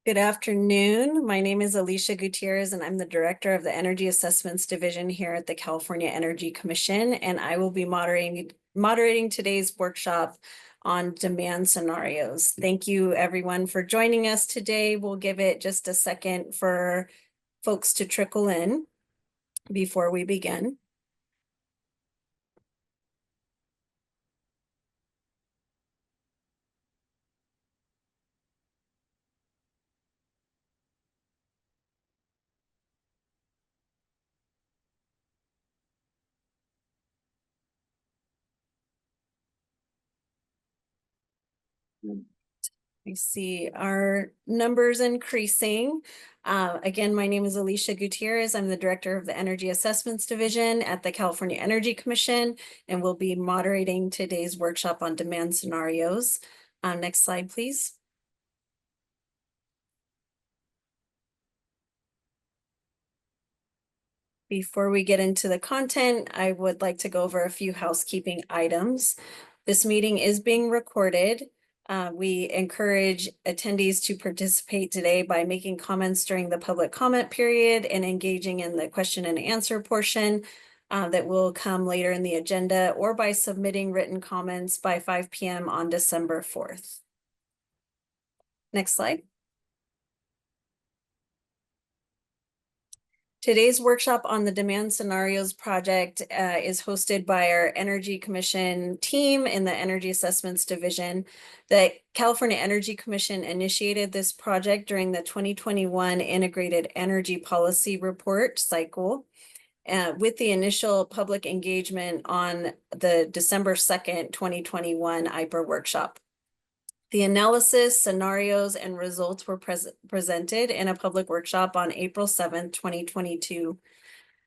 Good afternoon. My name is Alicia Gutierrez, and I'm the Director of the Energy Assessments Division here at the California Energy Commission, and I will be moderating today's workshop on demand scenarios. Thank you, everyone, for joining us today. We'll give it just a second for folks to trickle in before we begin. I see our numbers increasing. Again, my name is Alicia Gutierrez. I'm the Director of the Energy Assessments Division at the California Energy Commission, and we'll be moderating today's workshop on demand scenarios. Next slide, please. Before we get into the content, I would like to go over a few housekeeping items. This meeting is being recorded. We encourage attendees to participate today by making comments during the public comment period and engaging in the question and answer portion that will come later in the agenda, or by submitting written comments by 5 p.m. on December 4th. Next slide. Today's workshop on the Demand Scenarios Project is hosted by our Energy Commission team in the Energy Assessments Division. The California Energy Commission initiated this project during the 2021 Integrated Energy Policy Report cycle, with the initial public engagement on the December 2nd, 2021 IPER workshop. The analysis, scenarios, and results were presented in a public workshop on April 7th, 2022.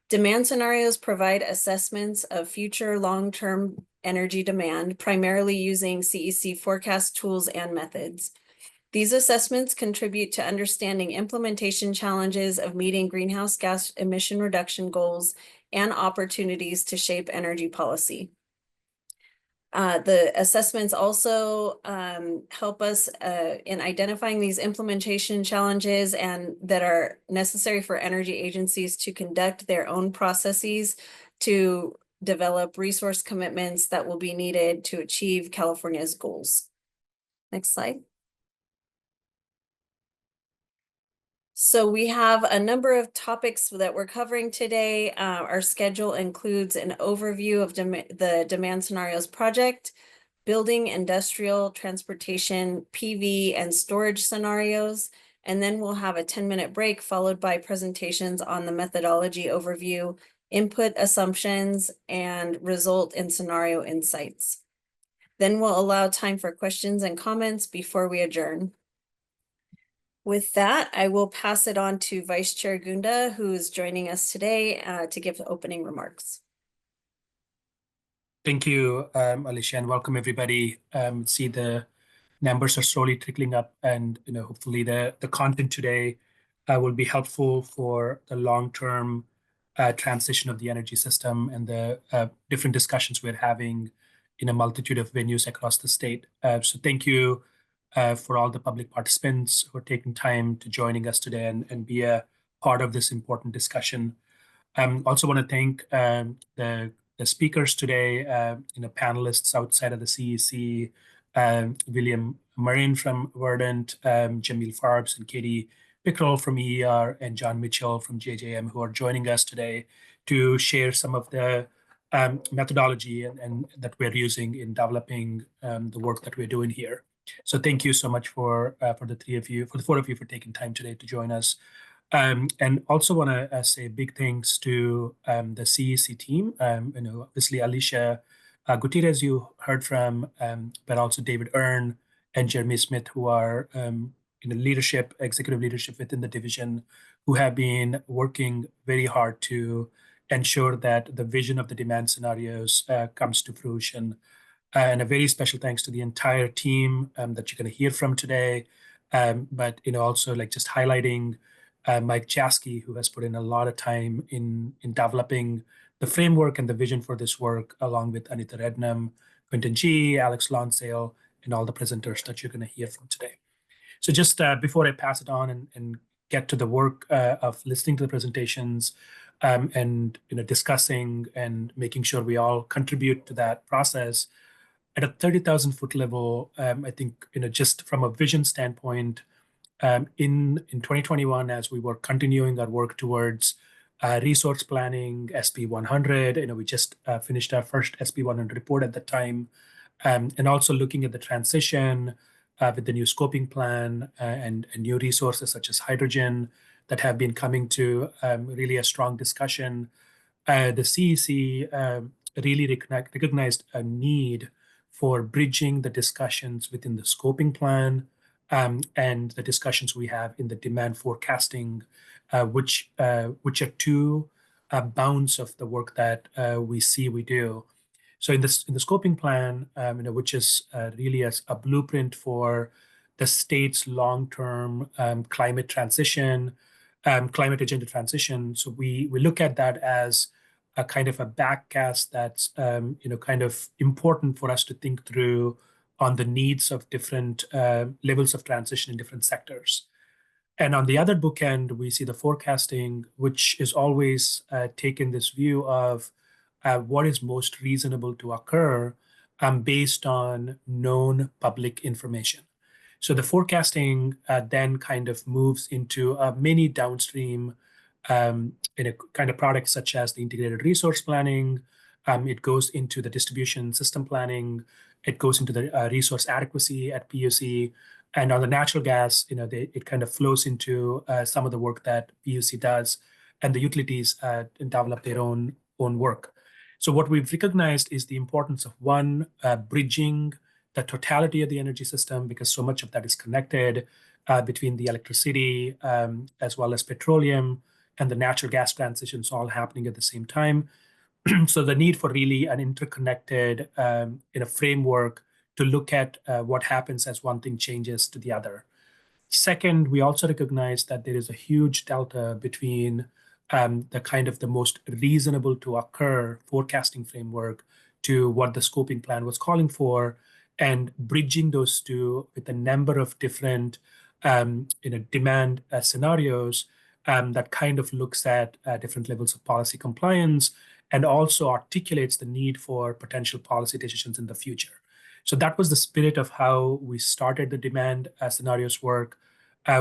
Demand scenarios provide assessments of future long-term energy demand, primarily using CEC forecast tools and methods. These assessments contribute to understanding implementation challenges of meeting greenhouse gas emission reduction goals and opportunities to shape energy policy. The assessments also help us in identifying these implementation challenges and that are necessary for energy agencies to conduct their own processes to develop resource commitments that will be needed to achieve California's goals. Next slide. So we have a number of topics that we're covering today. Our schedule includes an overview of the Demand Scenarios Project, building, industrial, transportation, PV, and storage scenarios. And then we'll have a 10-minute break followed by presentations on the methodology overview, input assumptions, and result and scenario insights. Then we'll allow time for questions and comments before we adjourn. With that, I will pass it on to Vice Chair Gunda, who is joining us today to give the opening remarks. Thank you, Alicia, and welcome everybody. See, the numbers are slowly trickling up, and hopefully the content today will be helpful for the long-term transition of the energy system and the different discussions we're having in a multitude of venues across the state. So thank you for all the public participants who are taking time to joining us today and be a part of this important discussion. Also want to thank the speakers today, panelists outside of the CEC, William Marin from Verdant, Jamil Farbs and Katie Pickrell from EER, and John Mitchell from JJM, who are joining us today to share some of the methodology and that we're using in developing the work that we're doing here. So thank you so much for the four of you for taking time today to join us. And also want to say big thanks to the CEC team. Obviously Alicia Gutierrez, you heard from, but also David Earn and Jeremy Smith, who are executive leadership within the division, who have been working very hard to ensure that the vision of the demand scenarios comes to fruition. And a very special thanks to the entire team that you're going to hear from today. But also just highlighting Mike Jaskey, who has put in a lot of time in developing the framework and the vision for this work, along with Anita Rednam, Quentin G, Alex Lonsale, and all the presenters that you're going to hear from today. So just before I pass it on and get to the work of listening to the presentations and discussing and making sure we all contribute to that process, at a 30,000-foot level, I think just from a vision standpoint, in 2021, as we were continuing our work towards resource planning, SB 100, we just finished our first SB 100 report at the time, and also looking at the transition with the new scoping plan and new resources such as hydrogen that have been coming to really a strong discussion. The CEC really recognized a need for bridging the discussions within the scoping plan and the discussions we have in the demand forecasting, which are two bounds of the work that we do. So in the scoping plan, which is really a blueprint for the state's long-term climate transition, climate agenda transition. So we look at that as a kind of a backcast that's kind of important for us to think through on the needs of different levels of transition in different sectors. And on the other bookend, we see the forecasting, which is always taken this view of what is most reasonable to occur based on known public information. So the forecasting then kind of moves into many downstream kind of products such as the integrated resource planning. It goes into the distribution system planning. It goes into the resource adequacy at PUC. And on the natural gas, it kind of flows into some of the work that PUC does, and the utilities develop their own work. So what we've recognized is the importance of one, bridging the totality of the energy system, because so much of that is connected between the electricity as well as petroleum and the natural gas transitions all happening at the same time. So the need for really an interconnected framework to look at what happens as one thing changes to the other. Second, we also recognize that there is a huge delta between the kind of the most reasonable to occur forecasting framework to what the scoping plan was calling for, and bridging those two with a number of different demand scenarios that kind of looks at different levels of policy compliance and also articulates the need for potential policy decisions in the future. So that was the spirit of how we started the demand scenarios work.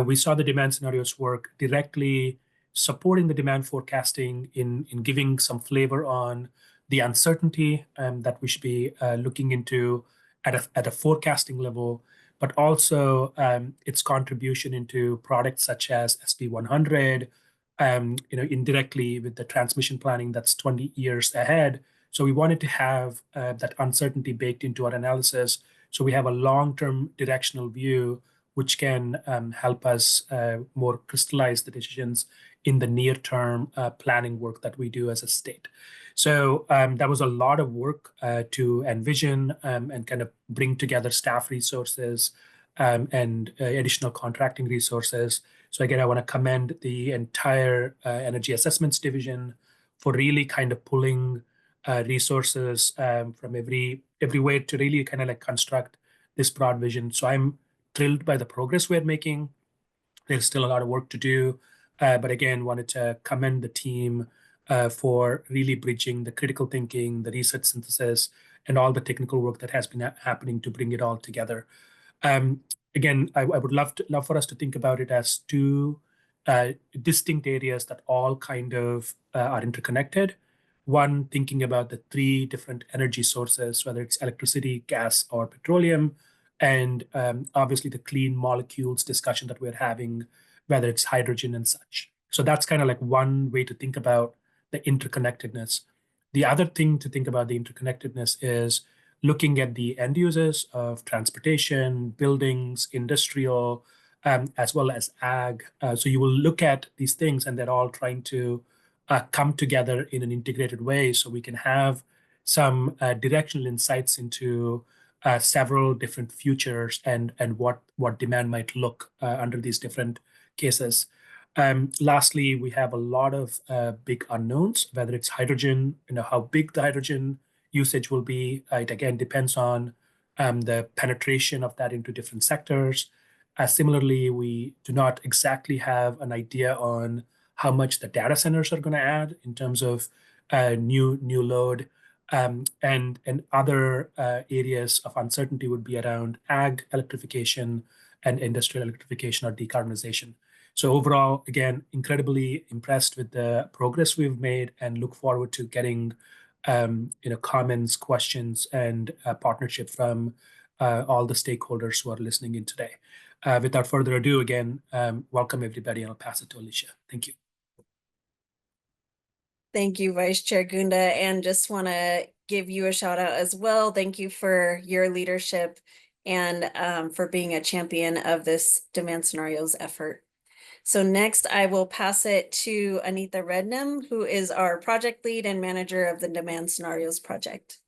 We saw the demand scenarios work directly supporting the demand forecasting in giving some flavor on the uncertainty that we should be looking into at a forecasting level, but also its contribution into products such as SB 100, indirectly with the transmission planning that's 20 years ahead. So we wanted to have that uncertainty baked into our analysis. So we have a long-term directional view, which can help us more crystallize the decisions in the near-term planning work that we do as a state. So that was a lot of work to envision and kind of bring together staff resources and additional contracting resources. So again, I want to commend the entire Energy Assessments Division for really kind of pulling resources from every way to really kind of like construct this broad vision. So I'm thrilled by the progress we're making. There's still a lot of work to do, but again, wanted to commend the team for really bridging the critical thinking, the research synthesis, and all the technical work that has been happening to bring it all together. Again, I would love for us to think about it as two distinct areas that all kind of are interconnected. One, thinking about the three different energy sources, whether it's electricity, gas, or petroleum, and obviously the clean molecules discussion that we're having, whether it's hydrogen and such. So that's kind of like one way to think about the interconnectedness. The other thing to think about the interconnectedness is looking at the end users of transportation, buildings, industrial, as well as ag. So you will look at these things and they're all trying to come together in an integrated way so we can have some directional insights into several different futures and what demand might look under these different cases. Lastly, we have a lot of big unknowns, whether it's hydrogen, how big the hydrogen usage will be. It again depends on the penetration of that into different sectors. Similarly, we do not exactly have an idea on how much the data centers are going to add in terms of new load. And other areas of uncertainty would be around ag electrification and industrial electrification or decarbonization. So overall, again, incredibly impressed with the progress we've made and look forward to getting comments, questions, and partnership from all the stakeholders who are listening in today. Without further ado, again, welcome everybody, and I'll pass it to Alicia. Thank you. Thank you, Vice Chair Gunda, and just want to give you a shout out as well. Thank you for your leadership and for being a champion of this demand scenarios effort. So next, I will pass it to Anita Rednam, who is our project lead and manager of the Demand Scenarios project.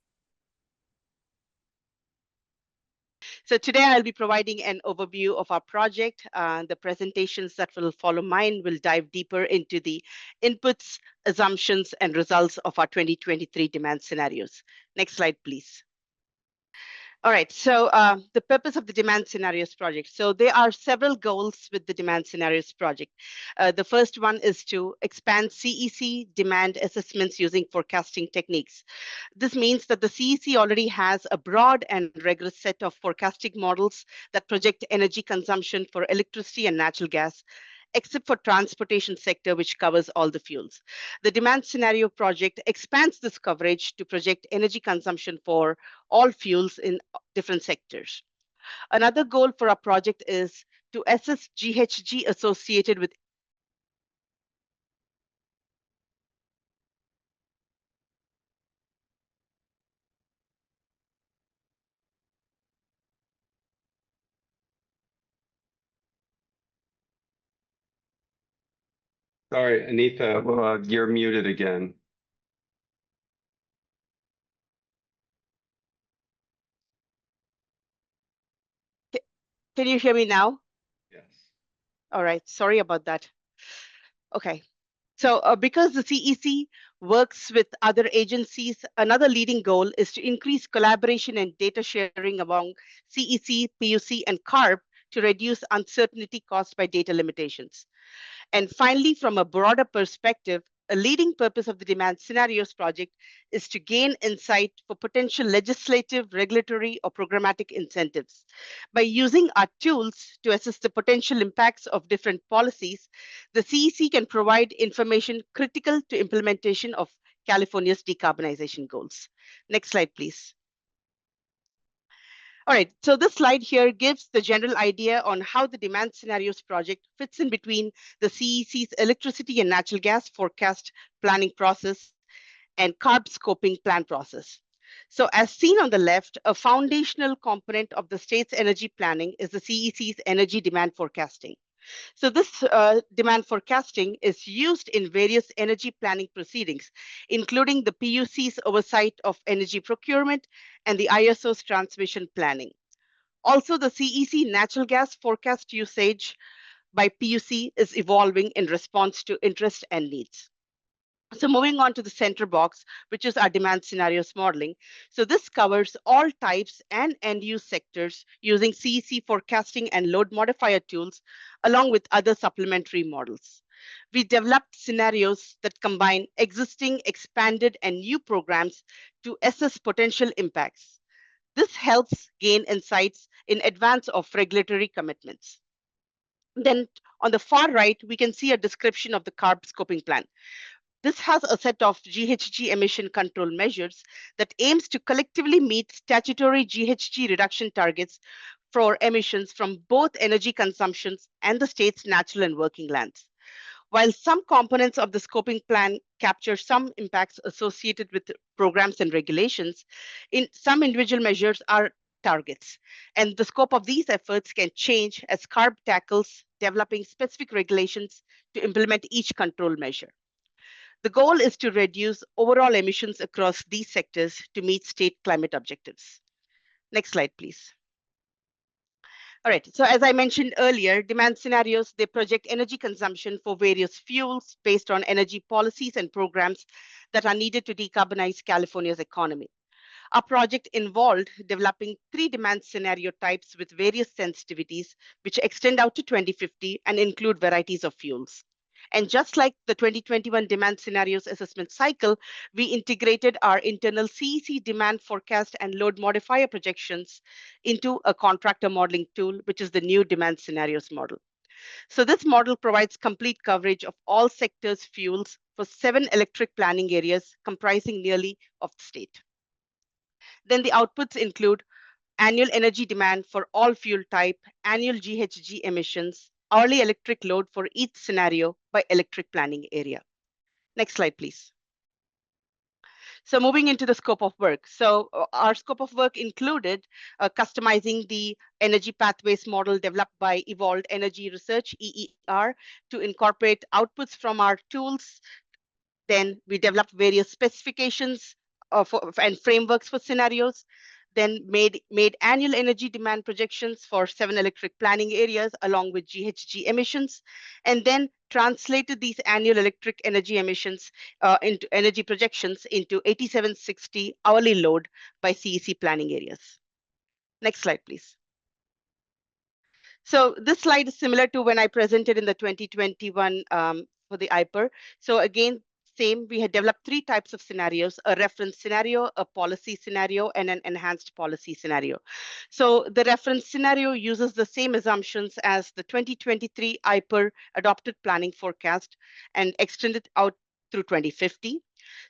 So today I'll be providing an overview of our project. The presentations that will follow mine will dive deeper into the inputs, assumptions, and results of our 2023 demand scenarios. Next slide, please. All right, so the purpose of the Demand Scenarios project. So there are several goals with the Demand Scenarios project. The first one is to expand CEC demand assessments using forecasting techniques. This means that the CEC already has a broad and rigorous set of forecasting models that project energy consumption for electricity and natural gas, except for transportation sector, which covers all the fuels. The demand scenario project expands this coverage to project energy consumption for all fuels in different sectors. Another goal for our project is to assess GHG associated with Sorry, Anita, you're muted again. Can you hear me now? Yes. All right, sorry about that. Okay, so because the CEC works with other agencies, another leading goal is to increase collaboration and data sharing among CEC, PUC, and CARB to reduce uncertainty caused by data limitations. And finally, from a broader perspective, a leading purpose of the Demand Scenarios project is to gain insight for potential legislative, regulatory, or programmatic incentives. By using our tools to assess the potential impacts of different policies, the CEC can provide information critical to implementation of California's decarbonization goals. Next slide, please. All right, so this slide here gives the general idea on how the Demand Scenarios project fits in between the CEC's electricity and natural gas forecast planning process and CARB scoping plan process. So as seen on the left, a foundational component of the state's energy planning is the CEC's energy demand forecasting. So this demand forecasting is used in various energy planning proceedings, including the PUC's oversight of energy procurement and the ISO's transmission planning. Also, the CEC natural gas forecast usage by PUC is evolving in response to interest and needs. So moving on to the center box, which is our demand scenarios modeling. So this covers all types and end-use sectors using CEC forecasting and load modifier tools, along with other supplementary models. We developed scenarios that combine existing, expanded, and new programs to assess potential impacts. This helps gain insights in advance of regulatory commitments. Then on the far right, we can see a description of the CARB scoping plan. This has a set of GHG emission control measures that aims to collectively meet statutory GHG reduction targets for emissions from both energy consumptions and the state's natural and working lands. While some components of the scoping plan capture some impacts associated with programs and regulations, in some individual measures are targets. And the scope of these efforts can change as CARB tackles developing specific regulations to implement each control measure. The goal is to reduce overall emissions across these sectors to meet state climate objectives. Next slide, please. All right, so as I mentioned earlier, demand scenarios, they project energy consumption for various fuels based on energy policies and programs that are needed to decarbonize California's economy. Our project involved developing 3 demand scenario types with various sensitivities, which extend out to 2050 and include varieties of fuels. And just like the 2021 demand scenarios assessment cycle, we integrated our internal CEC demand forecast and load modifier projections into a contractor modeling tool, which is the new demand scenarios model. So this model provides complete coverage of all sectors' fuels for 7 electric planning areas comprising nearly of the state. Then the outputs include annual energy demand for all fuel type, annual GHG emissions, hourly electric load for each scenario by electric planning area. Next slide, please. So moving into the scope of work. So our scope of work included customizing the energy pathways model developed by Evolved Energy Research, EER, to incorporate outputs from our tools. Then we developed various specifications and frameworks for scenarios. Then made annual energy demand projections for 7 electric planning areas along with GHG emissions, and then translated these annual electric energy emissions into energy projections into 8760 hourly load by CEC planning areas. Next slide, please. So this slide is similar to when I presented in the 2021 for the IPER. So again, same, we had developed 3 types of scenarios: a reference scenario, a policy scenario, and an enhanced policy scenario. So the reference scenario uses the same assumptions as the 2023 IPER adopted planning forecast and extended out through 2050.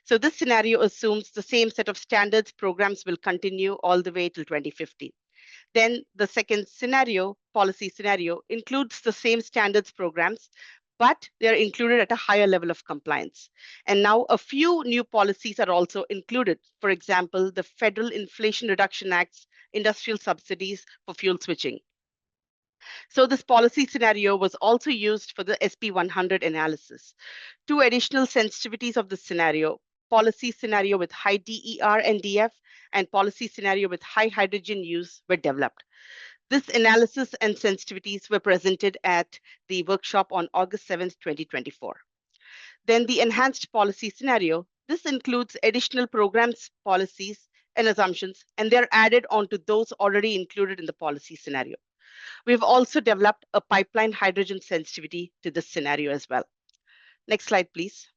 So this scenario assumes the same set of standards programs will continue all the way till 2050. Then the second scenario, policy scenario, includes the same standards programs, but they're included at a higher level of compliance. And now a few new policies are also included. For example, the Federal Inflation Reduction Act's industrial subsidies for fuel switching. So this policy scenario was also used for the SP 100 analysis. 2 additional sensitivities of the scenario: policy scenario with high DER and DF, and policy scenario with high hydrogen use were developed. This analysis and sensitivities were presented at the workshop on August 7th, 2024. Then the enhanced policy scenario. This includes additional programs, policies, and assumptions, and they're added onto those already included in the policy scenario. We've also developed a pipeline hydrogen sensitivity to this scenario as well. Next slide, please.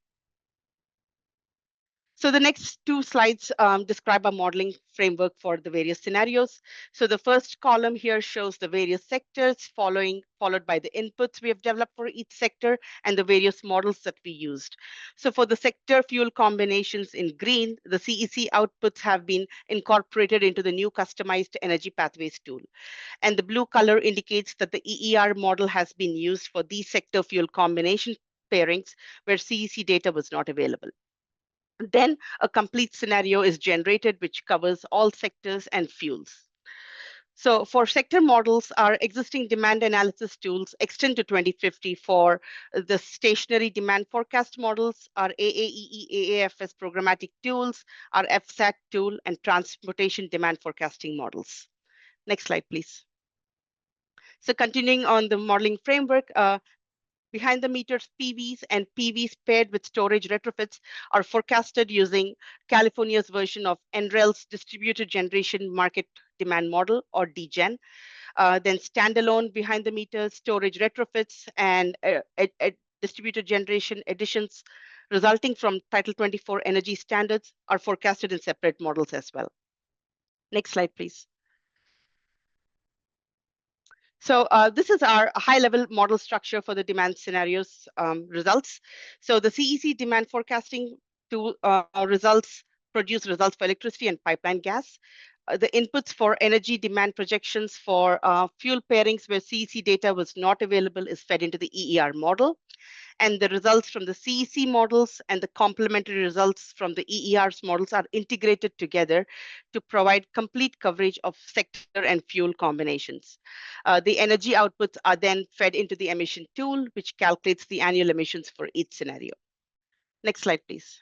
So the next 2 slides describe a modeling framework for the various scenarios. So the first column here shows the various sectors, followed by the inputs we have developed for each sector and the various models that we used. So for the sector fuel combinations in green, the CEC outputs have been incorporated into the new customized energy pathways tool. And the blue color indicates that the EER model has been used for these sector fuel combination pairings where CEC data was not available. Then a complete scenario is generated, which covers all sectors and fuels. So for sector models, our existing demand analysis tools extend to 2050 for the stationary demand forecast models, our AAEE AAFS programmatic tools, our FSAT tool, and transportation demand forecasting models. Next slide, please. So continuing on the modeling framework, behind the meters PVs and PVs paired with storage retrofits are forecasted using California's version of NREL's distributed generation market demand model, or DGEN. Then standalone behind the meters storage retrofits and distributed generation additions resulting from Title 24 energy standards are forecasted in separate models as well. Next slide, please. So this is our high-level model structure for the demand scenarios results. So the CEC demand forecasting tool produce results for electricity and pipeline gas. The inputs for energy demand projections for fuel pairings where CEC data was not available is fed into the EER model. And the results from the CEC models and the complementary results from the EER's models are integrated together to provide complete coverage of sector and fuel combinations. The energy outputs are then fed into the emission tool, which calculates the annual emissions for each scenario. Next slide, please.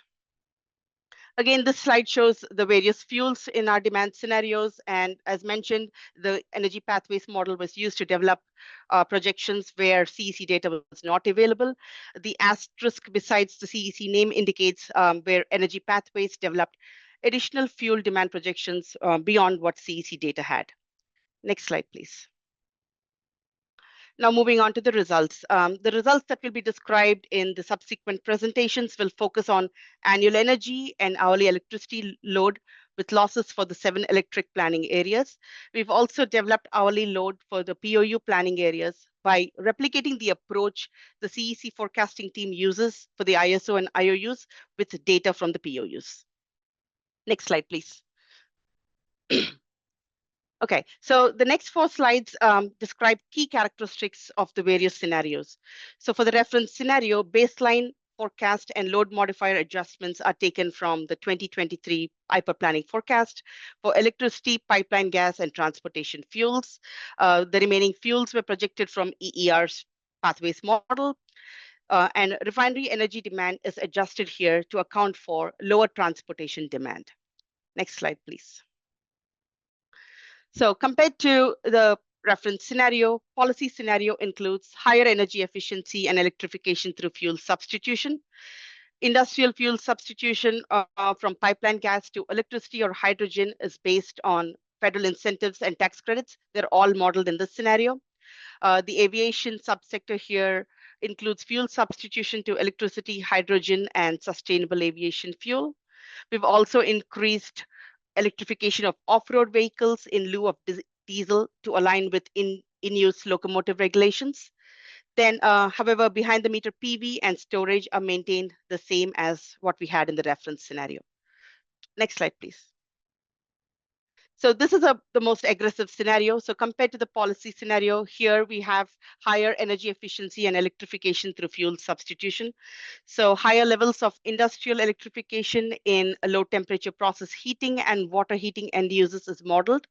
Again, this slide shows the various fuels in our demand scenarios. And as mentioned, the energy pathways model was used to develop projections where CEC data was not available. The asterisk besides the CEC name indicates where energy pathways developed additional fuel demand projections beyond what CEC data had. Next slide, please. Now moving on to the results. The results that will be described in the subsequent presentations will focus on annual energy and hourly electricity load with losses for the 7 electric planning areas. We've also developed hourly load for the POU planning areas by replicating the approach the CEC forecasting team uses for the ISO and IOUs with data from the POUs. Next slide, please. Okay, so the next 4 slides describe key characteristics of the various scenarios. So for the reference scenario, baseline forecast and load modifier adjustments are taken from the 2023 IPA planning forecast for electricity, pipeline gas, and transportation fuels. The remaining fuels were projected from EER's pathways model. And refinery energy demand is adjusted here to account for lower transportation demand. Next slide, please. So compared to the reference scenario, policy scenario includes higher energy efficiency and electrification through fuel substitution. Industrial fuel substitution from pipeline gas to electricity or hydrogen is based on federal incentives and tax credits. They're all modeled in this scenario. The aviation subsector here includes fuel substitution to electricity, hydrogen, and sustainable aviation fuel. We've also increased electrification of off-road vehicles in lieu of diesel to align with in-use locomotive regulations. Then, however, behind the meter PV and storage are maintained the same as what we had in the reference scenario. Next slide, please. So this is the most aggressive scenario. So compared to the policy scenario, here we have higher energy efficiency and electrification through fuel substitution. So higher levels of industrial electrification in low temperature process heating and water heating end users is modeled.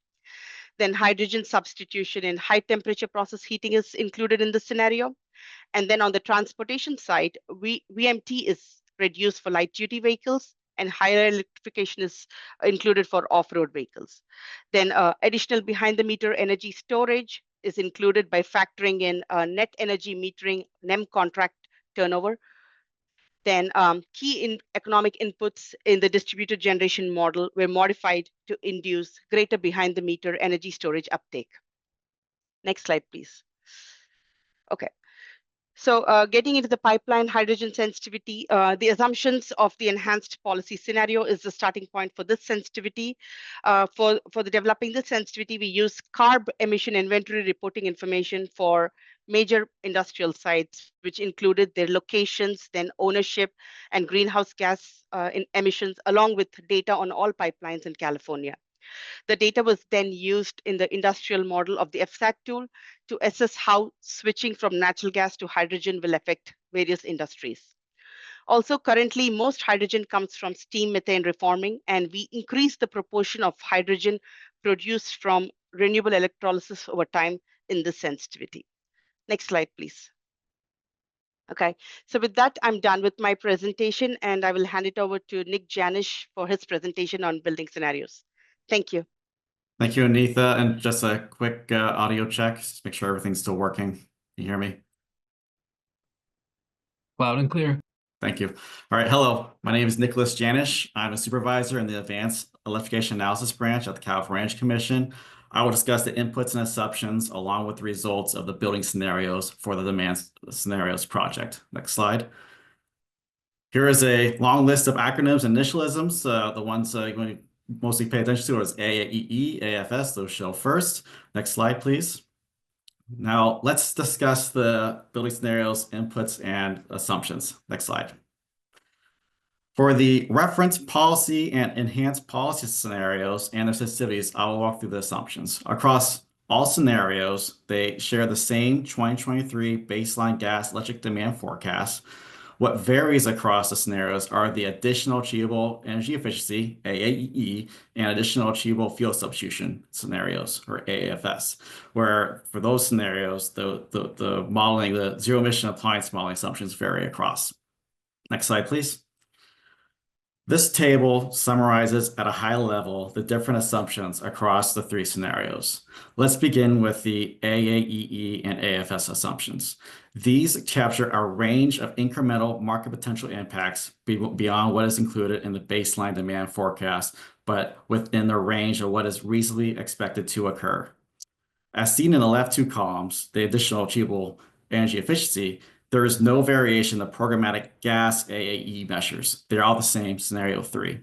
Then hydrogen substitution in high temperature process heating is included in the scenario. And then on the transportation side, VMT is reduced for light duty vehicles, and higher electrification is included for off-road vehicles. Then additional behind-the-meter energy storage is included by factoring in net energy metering NEM contract turnover. Then key economic inputs in the distributed generation model were modified to induce greater behind-the-meter energy storage uptake. Next slide, please. Okay. So getting into the pipeline hydrogen sensitivity, the assumptions of the enhanced policy scenario is the starting point for this sensitivity. For the developing this sensitivity, we use CARB emission inventory reporting information for major industrial sites, which included their locations, then ownership, and greenhouse gas emissions, along with data on all pipelines in California. The data was then used in the industrial model of the FSAT tool to assess how switching from natural gas to hydrogen will affect various industries. Also, currently, most hydrogen comes from steam methane reforming, and we increase the proportion of hydrogen produced from renewable electrolysis over time in this sensitivity. Next slide, please. Okay, so with that, I'm done with my presentation, and I will hand it over to Nick Janisch for his presentation on building scenarios. Thank you. Thank you, Anitha. And just a quick audio check, just make sure everything's still working. Can you hear me? Loud and clear. Thank you. All right, hello. My name is Nicholas Janisch. I'm a supervisor in the Advanced Electrification Analysis Branch at the California Energy Commission. I will discuss the inputs and assumptions along with the results of the building scenarios for the demand scenarios project. Next slide. Here is a long list of acronyms and initialisms. The ones you're going to mostly pay attention to is AAEE, AFS, those show first. Next slide, please. Now let's discuss the building scenarios, inputs, and assumptions. Next slide. For the reference policy and enhanced policy scenarios and their sensitivities, I will walk through the assumptions. Across all scenarios, they share the same 2023 baseline gas electric demand forecast. What varies across the scenarios are the additional achievable energy efficiency, AAEE, and additional achievable fuel substitution scenarios, or AAFS, where for those scenarios, the modeling, the zero emission appliance modeling assumptions vary across. Next slide, please. This table summarizes at a high level the different assumptions across the 3 scenarios. Let's begin with the AAEE and AFS assumptions. These capture a range of incremental market potential impacts beyond what is included in the baseline demand forecast, but within the range of what is reasonably expected to occur. As seen in the left two columns, the additional achievable energy efficiency, there is no variation in the programmatic gas AAE measures. They're all the same, scenario 3.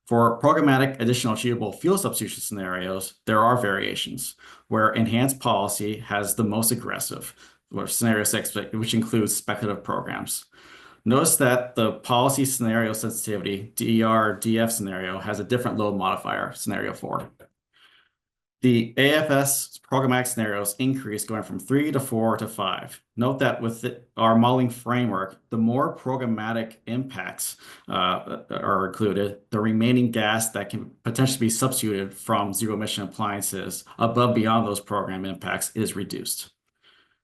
For programmatic additional achievable fuel substitution scenarios, there are variations where enhanced policy has the most aggressive, or scenario 6, which includes speculative programs. Notice that the policy scenario sensitivity, DER-DF scenario, has a different load modifier, scenario 4. The AFS programmatic scenarios increase going from 3 to 4 to 5. Note that with our modeling framework, the more programmatic impacts are included, the remaining gas that can potentially be substituted from zero emission appliances above beyond those program impacts is reduced.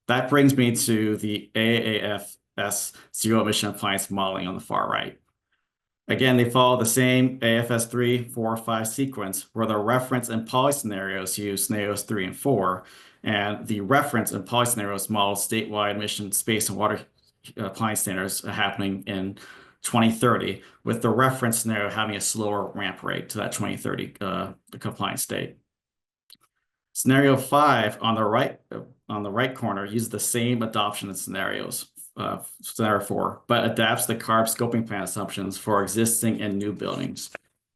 That brings me to the AAFS zero emission appliance modeling on the far right. Again, they follow the same AFS 3, 4, 5 sequence where the reference and policy scenarios use scenarios 3 and 4, and the reference and policy scenarios model statewide emission space and water appliance standards happening in 2030, with the reference scenario having a slower ramp rate to that 2030 compliance state. Scenario 5 on the right corner uses the same adoption scenarios. Scenario 4, but adapts the CARB scoping plan assumptions for existing and new buildings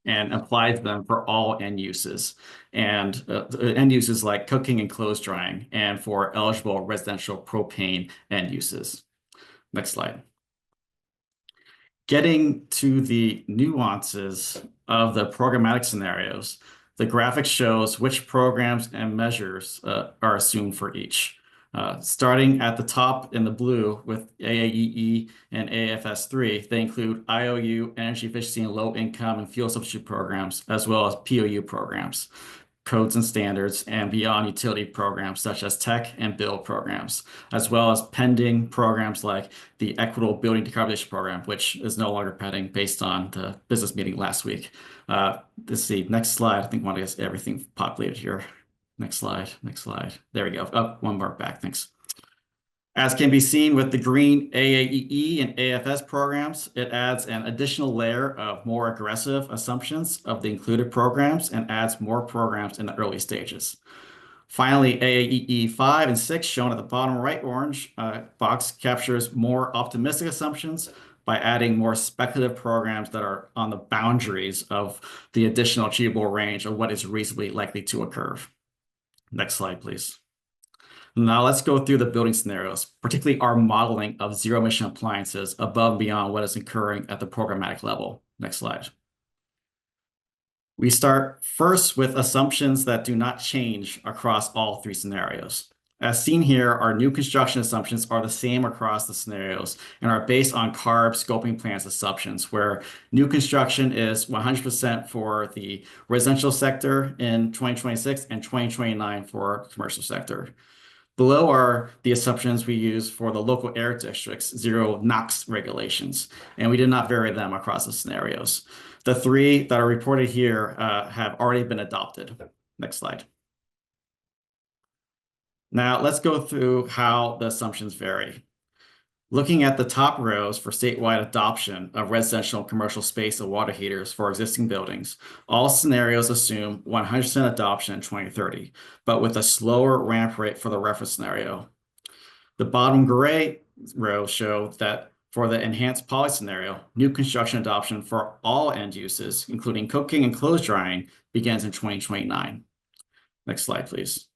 and applies them for all end uses and end uses like cooking and clothes drying and for eligible residential propane end uses. Next slide. Getting to the nuances of the programmatic scenarios, the graphic shows which programs and measures are assumed for each. Starting at the top in the blue with AAEE and AFS3, they include IOU, energy efficiency and low income and fuel substitute programs, as well as POU programs, codes and standards, and beyond utility programs such as tech and build programs, as well as pending programs like the Equitable Building Decarbonization Program, which is no longer pending based on the business meeting last week. Let's see, next slide. I think I want to get everything populated here. Next slide, next slide. There we go. Up one more back, thanks. As can be seen with the green AAEE and AFS programs, it adds an additional layer of more aggressive assumptions of the included programs and adds more programs in the early stages. Finally, AAEE 5 and 6, shown at the bottom right orange box, captures more optimistic assumptions by adding more speculative programs that are on the boundaries of the additional achievable range of what is reasonably likely to occur. Next slide, please. Now let's go through the building scenarios, particularly our modeling of zero emission appliances above and beyond what is occurring at the programmatic level. Next slide. We start first with assumptions that do not change across all 3 scenarios. As seen here, our new construction assumptions are the same across the scenarios and are based on CARB scoping plans assumptions, where new construction is 100% for the residential sector in 2026 and 2029 for commercial sector. Below are the assumptions we use for the local air districts, zero NOx regulations, and we did not vary them across the scenarios. The 3 that are reported here have already been adopted. Next slide. Now let's go through how the assumptions vary. Looking at the top rows for statewide adoption of residential and commercial space and water heaters for existing buildings, all scenarios assume 100% adoption in 2030, but with a slower ramp rate for the reference scenario. The bottom gray rows show that for the enhanced policy scenario, new construction adoption for all end uses, including cooking and clothes drying, begins in 2029. Next slide, please.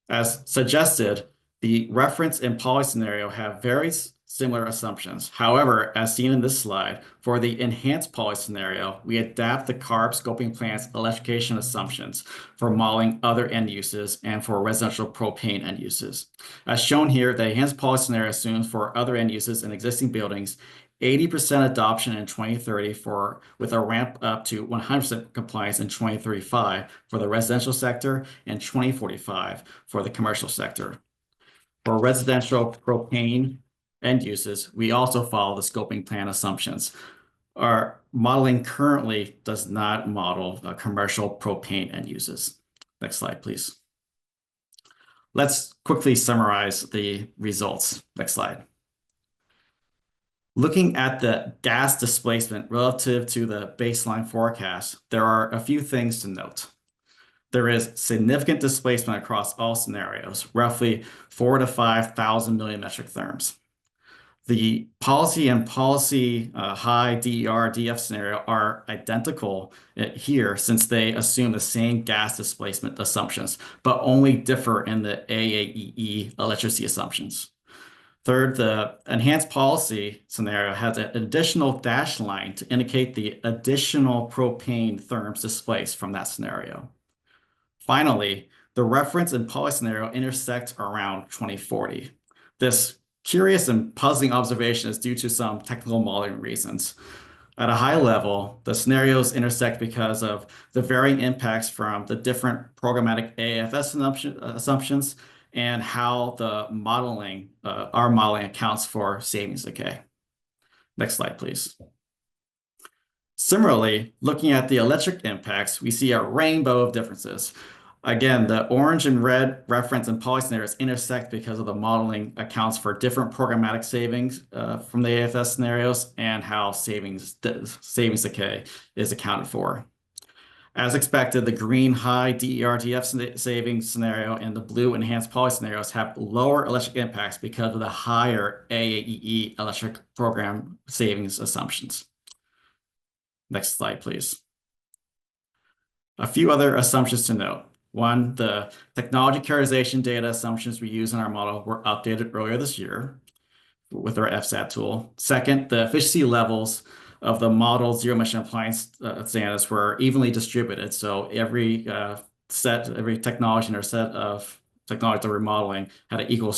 As suggested, the reference and policy scenario have very similar assumptions. However, as seen in this slide, for the enhanced policy scenario, we adapt the CARB scoping plan's electrification assumptions for modeling other end uses and for residential propane end uses. As shown here, the enhanced policy scenario assumes for other end uses in existing buildings 80% adoption in 2030 with a ramp up to 100% compliance in 2035 for the residential sector and 2045 for the commercial sector. For residential propane end uses, we also follow the scoping plan assumptions. Our modeling currently does not model commercial propane end uses. Next slide, please. Let's quickly summarize the results. Next slide. Looking at the gas displacement relative to the baseline forecast, there are a few things to note. There is significant displacement across all scenarios, roughly 4,000 to 5,000 million metric therms. The policy and policy high DER DF scenario are identical here since they assume the same gas displacement assumptions, but only differ in the AAEE electricity assumptions. Third, the enhanced policy scenario has an additional dashed line to indicate the additional propane therms displaced from that scenario. Finally, the reference and policy scenario intersect around 2040. This curious and puzzling observation is due to some technical modeling reasons. At a high level, the scenarios intersect because of the varying impacts from the different programmatic AFS assumptions and how the modeling, our modeling accounts for savings decay. Next slide, please. Similarly, looking at the electric impacts, we see a rainbow of differences. Again, the orange and red reference and policy scenarios intersect because of the modeling accounts for different programmatic savings from the AFS scenarios and how savings decay is accounted for. As expected, the green high DER/DF savings scenario and the blue enhanced policy scenarios have lower electric impacts because of the higher AAEE electric program savings assumptions. Next slide, please. A few other assumptions to note. One, the technology characterization data assumptions we use in our model were updated earlier this year with our FSAT tool. Second, the efficiency levels of the model zero emission appliance standards were evenly distributed. So every technology in our set of technology that we're modeling had an equal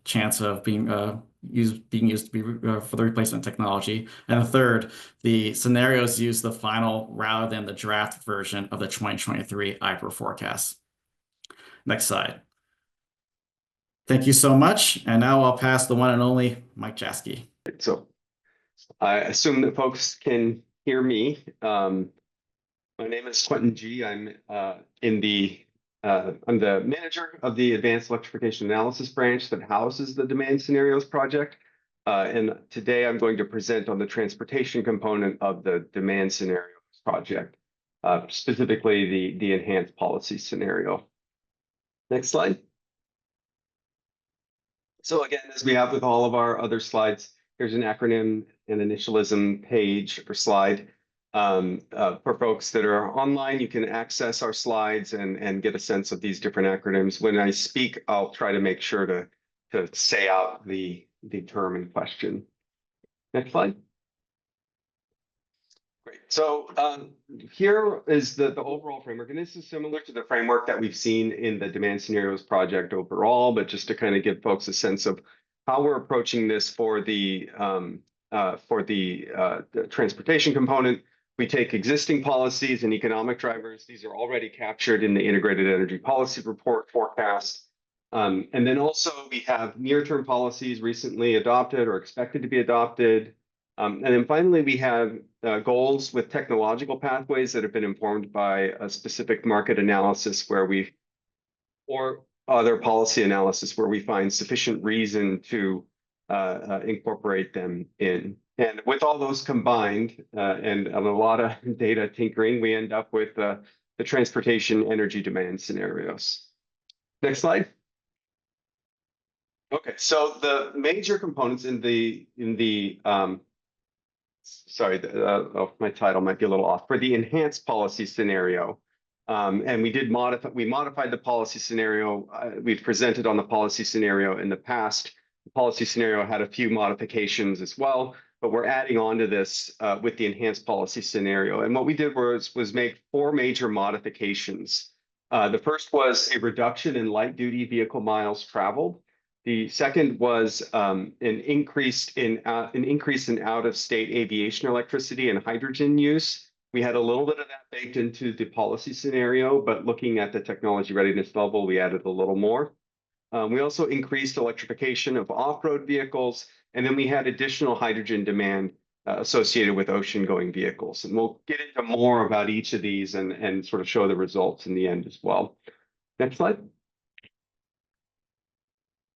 chance of being used for the replacement technology. And the third, the scenarios use the final rather than the draft version of the 2023 IPER forecast. Next slide. Thank you so much. And now I'll pass the one and only Mike Jaskey. So I assume that folks can hear me. My name is Quentin G. I'm the manager of the Advanced Electrification Analysis branch that houses the Demand Scenarios project. And today I'm going to present on the transportation component of the Demand Scenarios project, specifically the enhanced policy scenario. Next slide. So again, as we have with all of our other slides, here's an acronym and initialism page or slide. For folks that are online, you can access our slides and get a sense of these different acronyms. When I speak, I'll try to make sure to say out the term in question. Next slide. Great. So here is the overall framework, and this is similar to the framework that we've seen in the Demand Scenarios project overall, but just to kind of give folks a sense of how we're approaching this for the transportation component. We take existing policies and economic drivers. These are already captured in the Integrated Energy Policy Report forecast. And then also we have near-term policies recently adopted or expected to be adopted. And then finally, we have goals with technological pathways that have been informed by a specific market analysis or other policy analysis where we find sufficient reason to incorporate them in. And with all those combined and a lot of data tinkering, we end up with the transportation energy demand scenarios. Next slide. Okay, so the major components my title might be a little off. For the enhanced policy scenario, and we modified the policy scenario. We've presented on the policy scenario in the past. The policy scenario had a few modifications as well, but we're adding on to this with the enhanced policy scenario. And what we did was make 4 major modifications. The first was a reduction in light duty vehicle miles traveled. The second was an increase in out-of-state aviation electricity and hydrogen use. We had a little bit of that baked into the policy scenario, but looking at the technology readiness level, we added a little more. We also increased electrification of off-road vehicles, and then we had additional hydrogen demand associated with ocean-going vehicles. And we'll get into more about each of these and sort of show the results in the end as well. Next slide.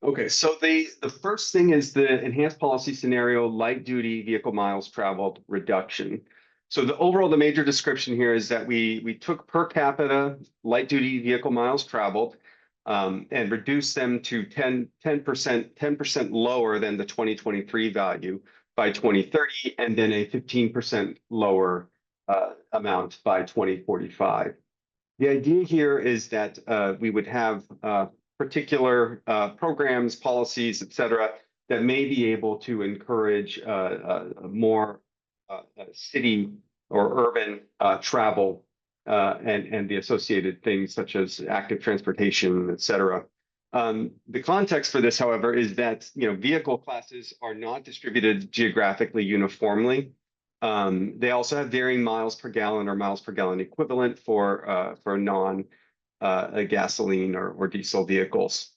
Okay, so the first thing is the enhanced policy scenario, light duty vehicle miles traveled reduction. So the major description here is that we took per capita light duty vehicle miles traveled and reduced them to 10% lower than the 2023 value by 2030, and then a 15% lower amount by 2045. The idea here is that we would have particular programs, policies, et cetera, that may be able to encourage more city or urban travel and the associated things such as active transportation, et cetera. The context for this, however, is that vehicle classes are not distributed geographically uniformly. They also have varying miles per gallon or miles per gallon equivalent for non gasoline or diesel vehicles.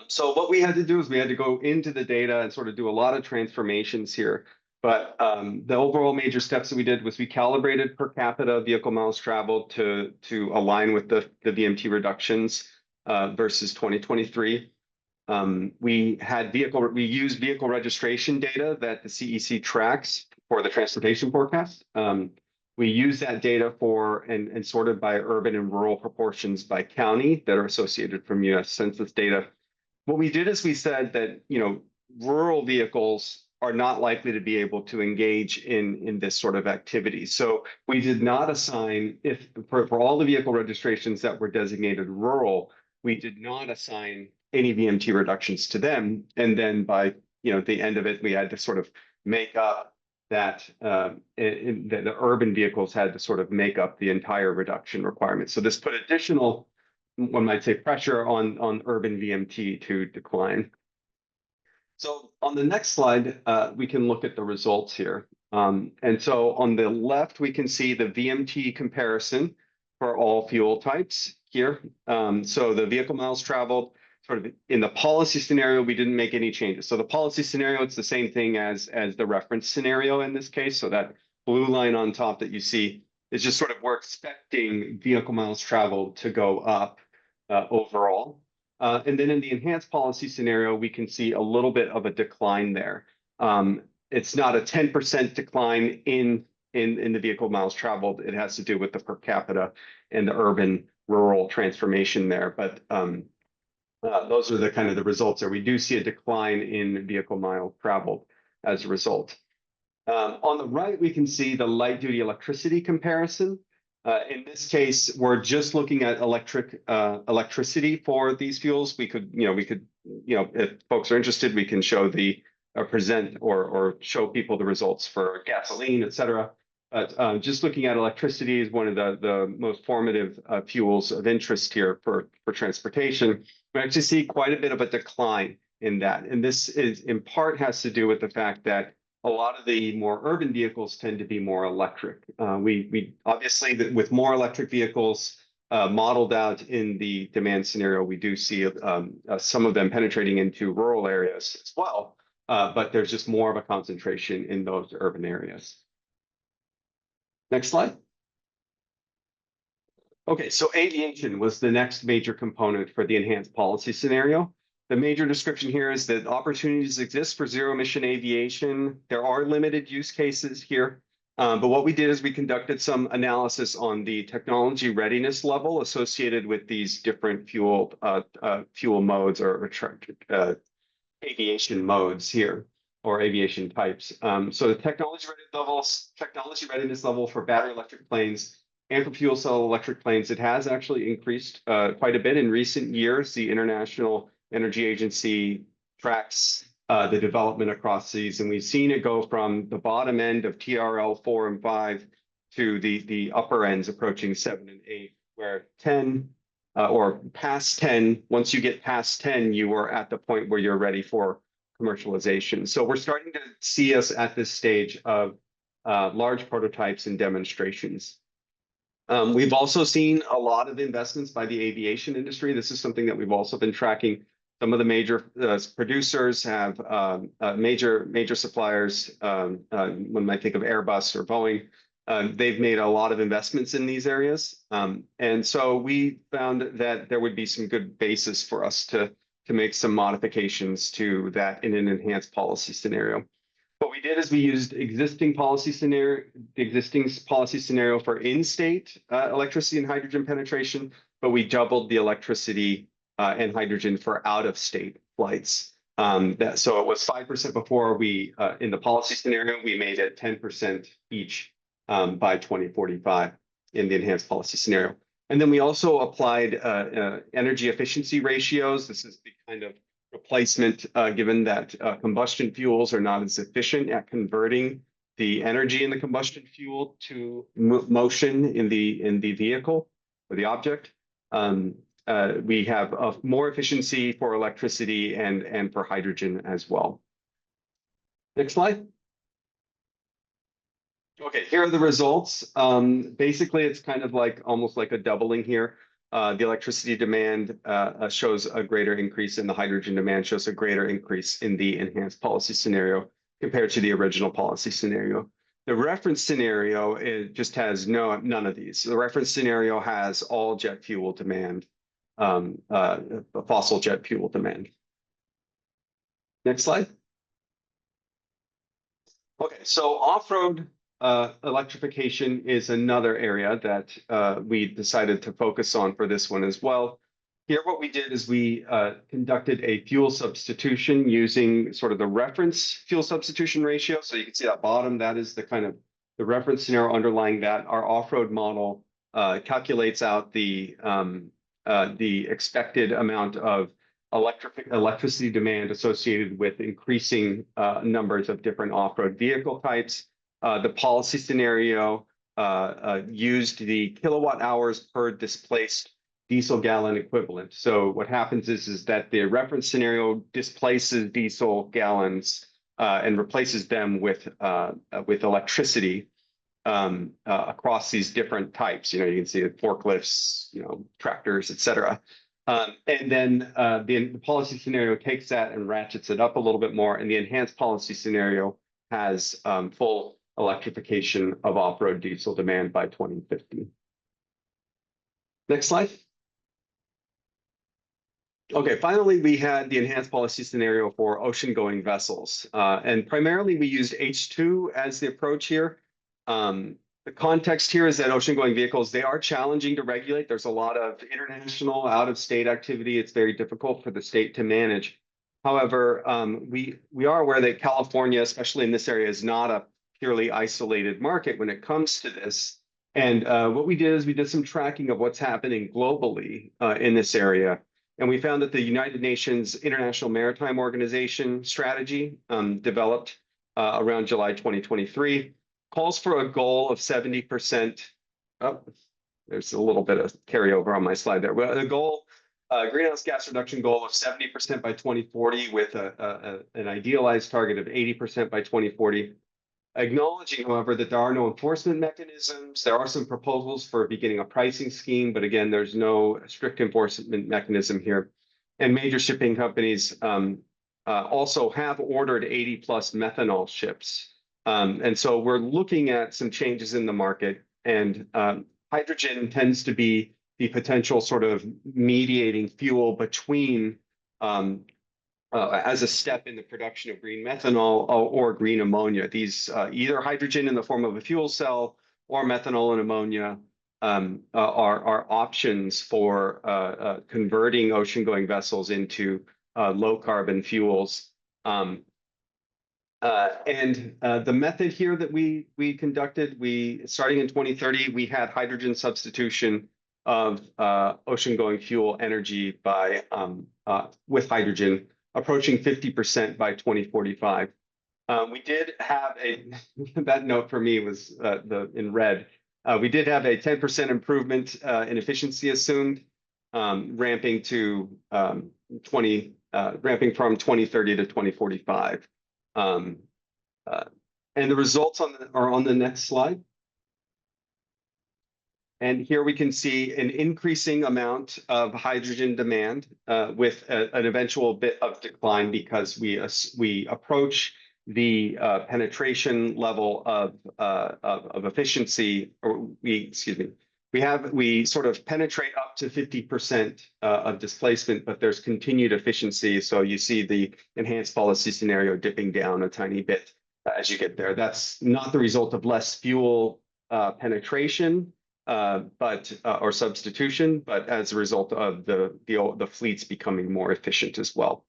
So what we had to do is we had to go into the data and sort of do a lot of transformations here. But the overall major steps that we did was we calibrated per capita vehicle miles traveled to align with the VMT reductions versus 2023. We used vehicle registration data that the CEC tracks for the transportation forecast. We use that data and sorted by urban and rural proportions by county that are associated from US Census data. What we did is we said that rural vehicles are not likely to be able to engage in this sort of activity. So we did not assign, for all the vehicle registrations that were designated rural, we did not assign any VMT reductions to them. And then by the end of it, we had to sort of make up that the urban vehicles had to sort of make up the entire reduction requirement. So this put additional, one might say, pressure on urban VMT to decline. So on the next slide, we can look at the results here. And so on the left, we can see the VMT comparison for all fuel types here. So the vehicle miles traveled, sort of in the policy scenario, we didn't make any changes. So the policy scenario, it's the same thing as the reference scenario in this case. So that blue line on top that you see is just sort of, we're expecting vehicle miles traveled to go up overall. And then in the enhanced policy scenario, we can see a little bit of a decline there. It's not a 10% decline in the vehicle miles traveled. It has to do with the per capita and the urban rural transformation there. But those are the kind of the results there. We do see a decline in vehicle mile traveled as a result. On the right, we can see the light duty electricity comparison. In this case, we're just looking at electricity for these fuels. We could, if folks are interested, we can show present or show people the results for gasoline, et cetera. But just looking at electricity is one of the most formative fuels of interest here for transportation. We actually see quite a bit of a decline in that. And this is in part has to do with the fact that a lot of the more urban vehicles tend to be more electric. We obviously, with more electric vehicles modeled out in the demand scenario, we do see some of them penetrating into rural areas as well. But there's just more of a concentration in those urban areas. Next slide. Okay, so aviation was the next major component for the enhanced policy scenario. The major description here is that opportunities exist for zero emission aviation. There are limited use cases here. But what we did is we conducted some analysis on the technology readiness level associated with these different fuel modes or aviation modes here, or aviation types. So the technology readiness level for battery electric planes and for fuel cell electric planes, it has actually increased quite a bit in recent years. The International Energy Agency tracks the development across these, and we've seen it go from the bottom end of TRL 4 and 5 to the upper ends approaching 7 and 8, where 10 or past 10, once you get past 10, you are at the point where you're ready for commercialization. So we're starting to see us at this stage of large prototypes and demonstrations. We've also seen a lot of investments by the aviation industry. This is something that we've also been tracking. Some of the major producers have major suppliers. One might think of Airbus or Boeing. They've made a lot of investments in these areas. And so we found that there would be some good basis for us to to make some modifications to that in an enhanced policy scenario. What we did is we used the existing policy scenario for in-state electricity and hydrogen penetration, but we doubled the electricity and hydrogen for out-of-state flights. So it was 5% before we, in the policy scenario, we made it 10% each by 2045 in the enhanced policy scenario. And then we also applied energy efficiency ratios. This is the kind of replacement, given that combustion fuels are not as efficient at converting the energy in the combustion fuel to motion in the vehicle or the object. We have more efficiency for electricity and for hydrogen as well. Next slide. Okay, here are the results. Basically, it's kind of like almost like a doubling here. The electricity demand shows a greater increase, and the hydrogen demand shows a greater increase in the enhanced policy scenario compared to the original policy scenario. The reference scenario, it just has none of these. The reference scenario has all jet fuel demand, fossil jet fuel demand. Next slide. Okay, so off-road electrification is another area that we decided to focus on for this one as well. Here, what we did is we conducted a fuel substitution using sort of the reference fuel substitution ratio. So you can see that bottom, that is the kind of the reference scenario underlying that. Our off-road model calculates out the expected amount of electricity demand associated with increasing numbers of different off-road vehicle types. The policy scenario used the kilowatt hours per displaced diesel gallon equivalent. So what happens is that the reference scenario displaces diesel gallons and replaces them with electricity across these different types. You can see forklifts, tractors, etc. And then the policy scenario takes that and ratchets it up a little bit more, and the enhanced policy scenario has full electrification of off-road diesel demand by 2050. Next slide. Okay, finally, we had the enhanced policy scenario for ocean-going vessels. And primarily, we used H2 as the approach here. The context here is that ocean-going vehicles, they are challenging to regulate. There's a lot of international, out-of-state activity. It's very difficult for the state to manage. However, we are aware that California, especially in this area, is not a purely isolated market when it comes to this. And what we did is we did some tracking of what's happening globally in this area. And we found that the United Nations International Maritime Organization strategy developed around July 2023 calls for a goal of 70%. Oh, there's a little bit of carryover on my slide there. Well, the goal, greenhouse gas reduction goal of 70% by 2040 with an idealized target of 80% by 2040. Acknowledging, however, that there are no enforcement mechanisms. There are some proposals for beginning a pricing scheme, but again, there's no strict enforcement mechanism here. And major shipping companies also have ordered 80+ methanol ships. And so we're looking at some changes in the market, and hydrogen tends to be the potential sort of mediating fuel between as a step in the production of green methanol or green ammonia. These either hydrogen in the form of a fuel cell or methanol and ammonia are options for converting ocean-going vessels into low-carbon fuels. And the method here that we conducted, starting in 2030, we had hydrogen substitution of ocean-going fuel energy by with hydrogen approaching 50% by 2045. We did have that note for me was in red. We did have a 10% improvement in efficiency assumed, ramping from 2030 to 2045. And the results are on the next slide. And here we can see an increasing amount of hydrogen demand with an eventual bit of decline because we approach the penetration level of efficiency, or we we sort of penetrate up to 50% of displacement, but there's continued efficiency. So you see the enhanced policy scenario dipping down a tiny bit as you get there. That's not the result of less fuel penetration, or substitution, but as a result of the fleets becoming more efficient as well.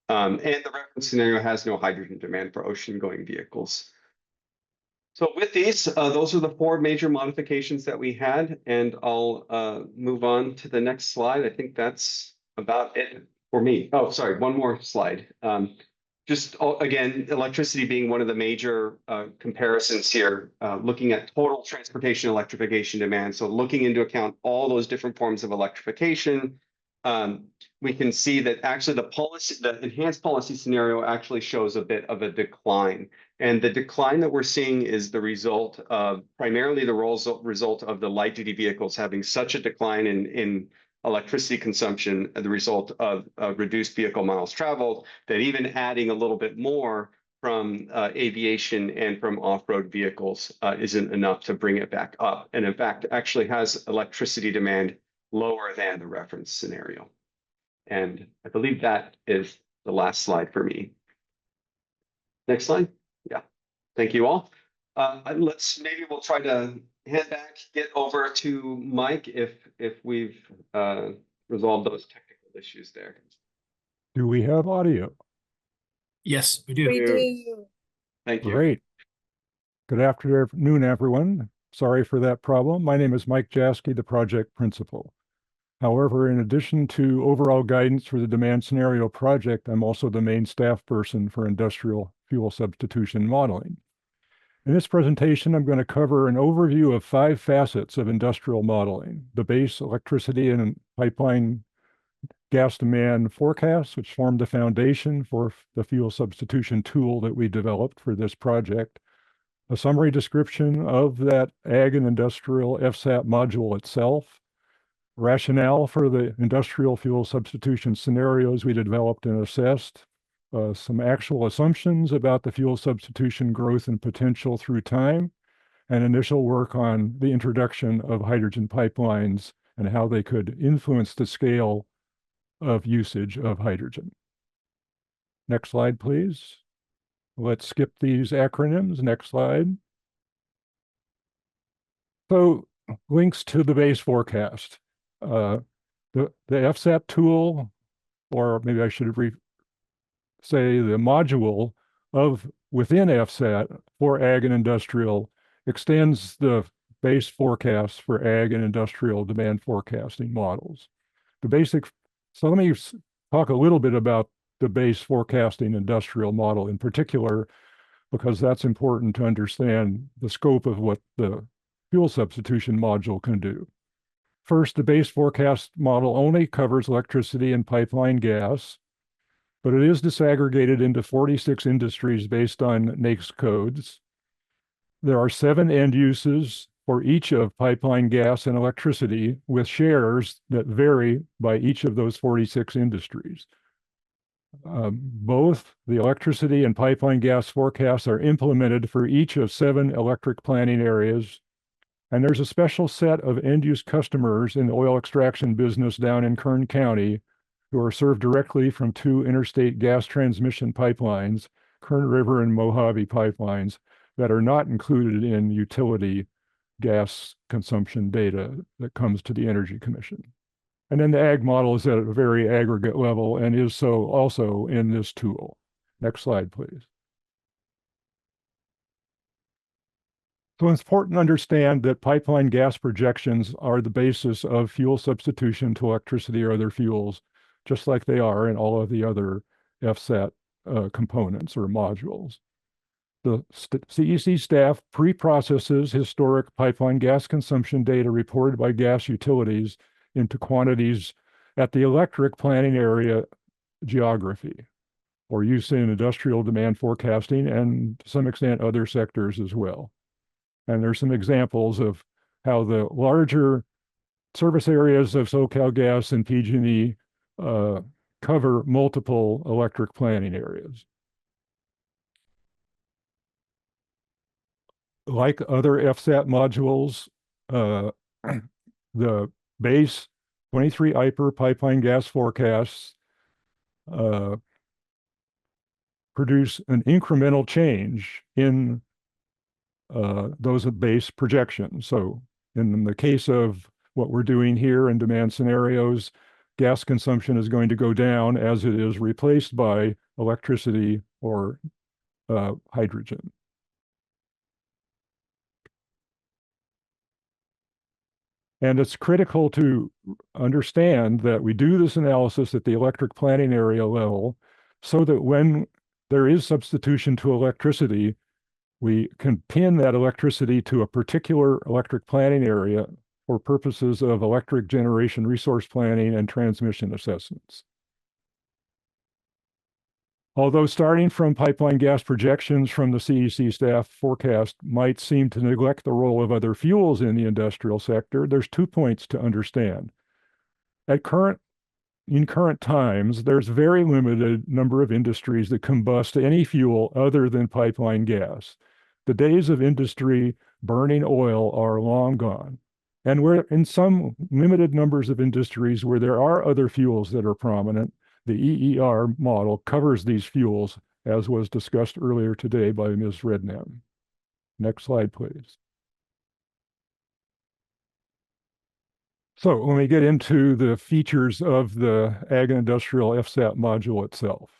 And the reference scenario has no hydrogen demand for ocean-going vehicles. So with these, those are the 4 major modifications that we had, and I'll move on to the next slide. I think that's about it for me. Oh, sorry, one more slide. Again, electricity being one of the major comparisons here, looking at total transportation electrification demand. So looking into account all those different forms of electrification, we can see that actually the enhanced policy scenario actually shows a bit of a decline. And the decline that we're seeing is the result of primarily the result of the light duty vehicles having such a decline in electricity consumption, the result of reduced vehicle miles traveled, that even adding a little bit more from aviation and from off-road vehicles isn't enough to bring it back up. And in fact, actually has electricity demand lower than the reference scenario. And I believe that is the last slide for me. Next slide. Yeah, thank you all. Maybe we'll try to head back, get over to Mike if we've resolved those technical issues there. Do we have audio? Yes, we do. We do. Thank you. Great. Good afternoon, everyone. Sorry for that problem. My name is Mike Jaskey, the project principal. However, in addition to overall guidance for the demand scenario project, I'm also the main staff person for industrial fuel substitution modeling. In this presentation, I'm going to cover an overview of 5 facets of industrial modeling: the base electricity and pipeline gas demand forecasts, which form the foundation for the fuel substitution tool that we developed for this project, a summary description of that ag and industrial FSAT module itself, rationale for the industrial fuel substitution scenarios we developed and assessed, some actual assumptions about the fuel substitution growth and potential through time, and initial work on the introduction of hydrogen pipelines and how they could influence the scale of usage of hydrogen. Next slide, please. Let's skip these acronyms. Next slide. So, links to the base forecast. The FSAT tool, or maybe I should say the module within FSAT for ag and industrial extends the base forecast for ag and industrial demand forecasting models. So let me talk a little bit about the base forecasting industrial model in particular, because that's important to understand the scope of what the fuel substitution module can do. First, the base forecast model only covers electricity and pipeline gas, but it is disaggregated into 46 industries based on NAICS codes. There are 7 end uses for each of pipeline gas and electricity, with shares that vary by each of those 46 industries. Both the electricity and pipeline gas forecasts are implemented for each of 7 electric planning areas. And there's a special set of end-use customers in the oil extraction business down in Kern County who are served directly from 2 interstate gas transmission pipelines, Kern River and Mojave pipelines, that are not included in utility gas consumption data that comes to the Energy Commission. And then the ag model is at a very aggregate level and is so also in this tool. Next slide, please. So it's important to understand that pipeline gas projections are the basis of fuel substitution to electricity or other fuels, just like they are in all of the other FSAT components or modules. The CEC staff pre-processes historic pipeline gas consumption data reported by gas utilities into quantities at the electric planning area geography, or use in industrial demand forecasting and to some extent other sectors as well. And there's some examples of how the larger service areas of SoCalGas and PG&E cover multiple electric planning areas. Like other FSAT modules, the base 23 IPER pipeline gas forecasts produce an incremental change in those base projections. So in the case of what we're doing here in demand scenarios, gas consumption is going to go down as it is replaced by electricity or hydrogen. And it's critical to understand that we do this analysis at the electric planning area level so that when there is substitution to electricity, we can pin that electricity to a particular electric planning area for purposes of electric generation resource planning and transmission assessments. Although starting from pipeline gas projections from the CEC staff forecast might seem to neglect the role of other fuels in the industrial sector, there's 2 points to understand. In current times, there's very limited number of industries that combust any fuel other than pipeline gas. The days of industry burning oil are long gone. And we're in some limited numbers of industries where there are other fuels that are prominent. The EER model covers these fuels, as was discussed earlier today by Ms. Redknapp. Next slide, please. So when we get into the features of the Ag and Industrial FSAT module itself.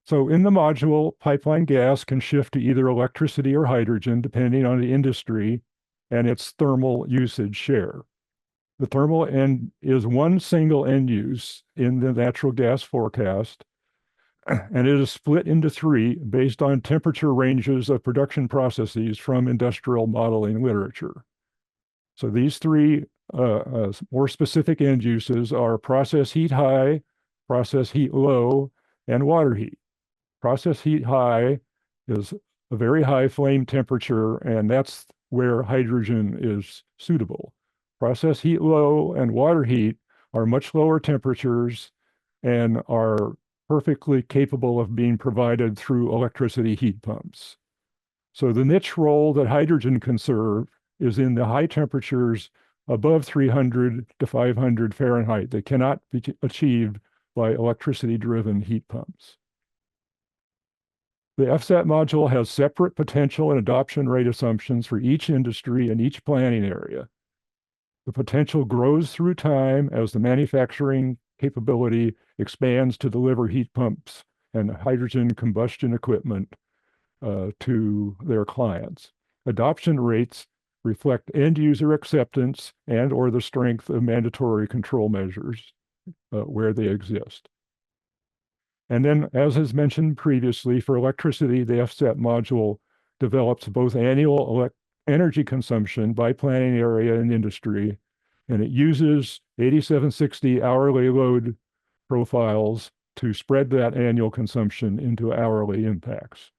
So in the module, pipeline gas can shift to either electricity or hydrogen, depending on the industry and its thermal usage share. The thermal end is one single end use in the natural gas forecast, and it is split into 3 based on temperature ranges of production processes from industrial modeling literature. So these 3 more specific end uses are process heat high, process heat low, and water heat. Process heat high is a very high flame temperature, and that's where hydrogen is suitable. Process heat low and water heat are much lower temperatures and are perfectly capable of being provided through electricity heat pumps. So the niche role that hydrogen can serve is in the high temperatures above 300 to 500 Fahrenheit that cannot be achieved by electricity-driven heat pumps. The FSAT module has separate potential and adoption rate assumptions for each industry and each planning area. The potential grows through time as the manufacturing capability expands to deliver heat pumps and hydrogen combustion equipment to their clients. Adoption rates reflect end user acceptance and or the strength of mandatory control measures where they exist. And then, as is mentioned previously, for electricity, the FSAT module develops both annual energy consumption by planning area and industry, and it uses 8760 hourly load profiles to spread that annual consumption into hourly impacts.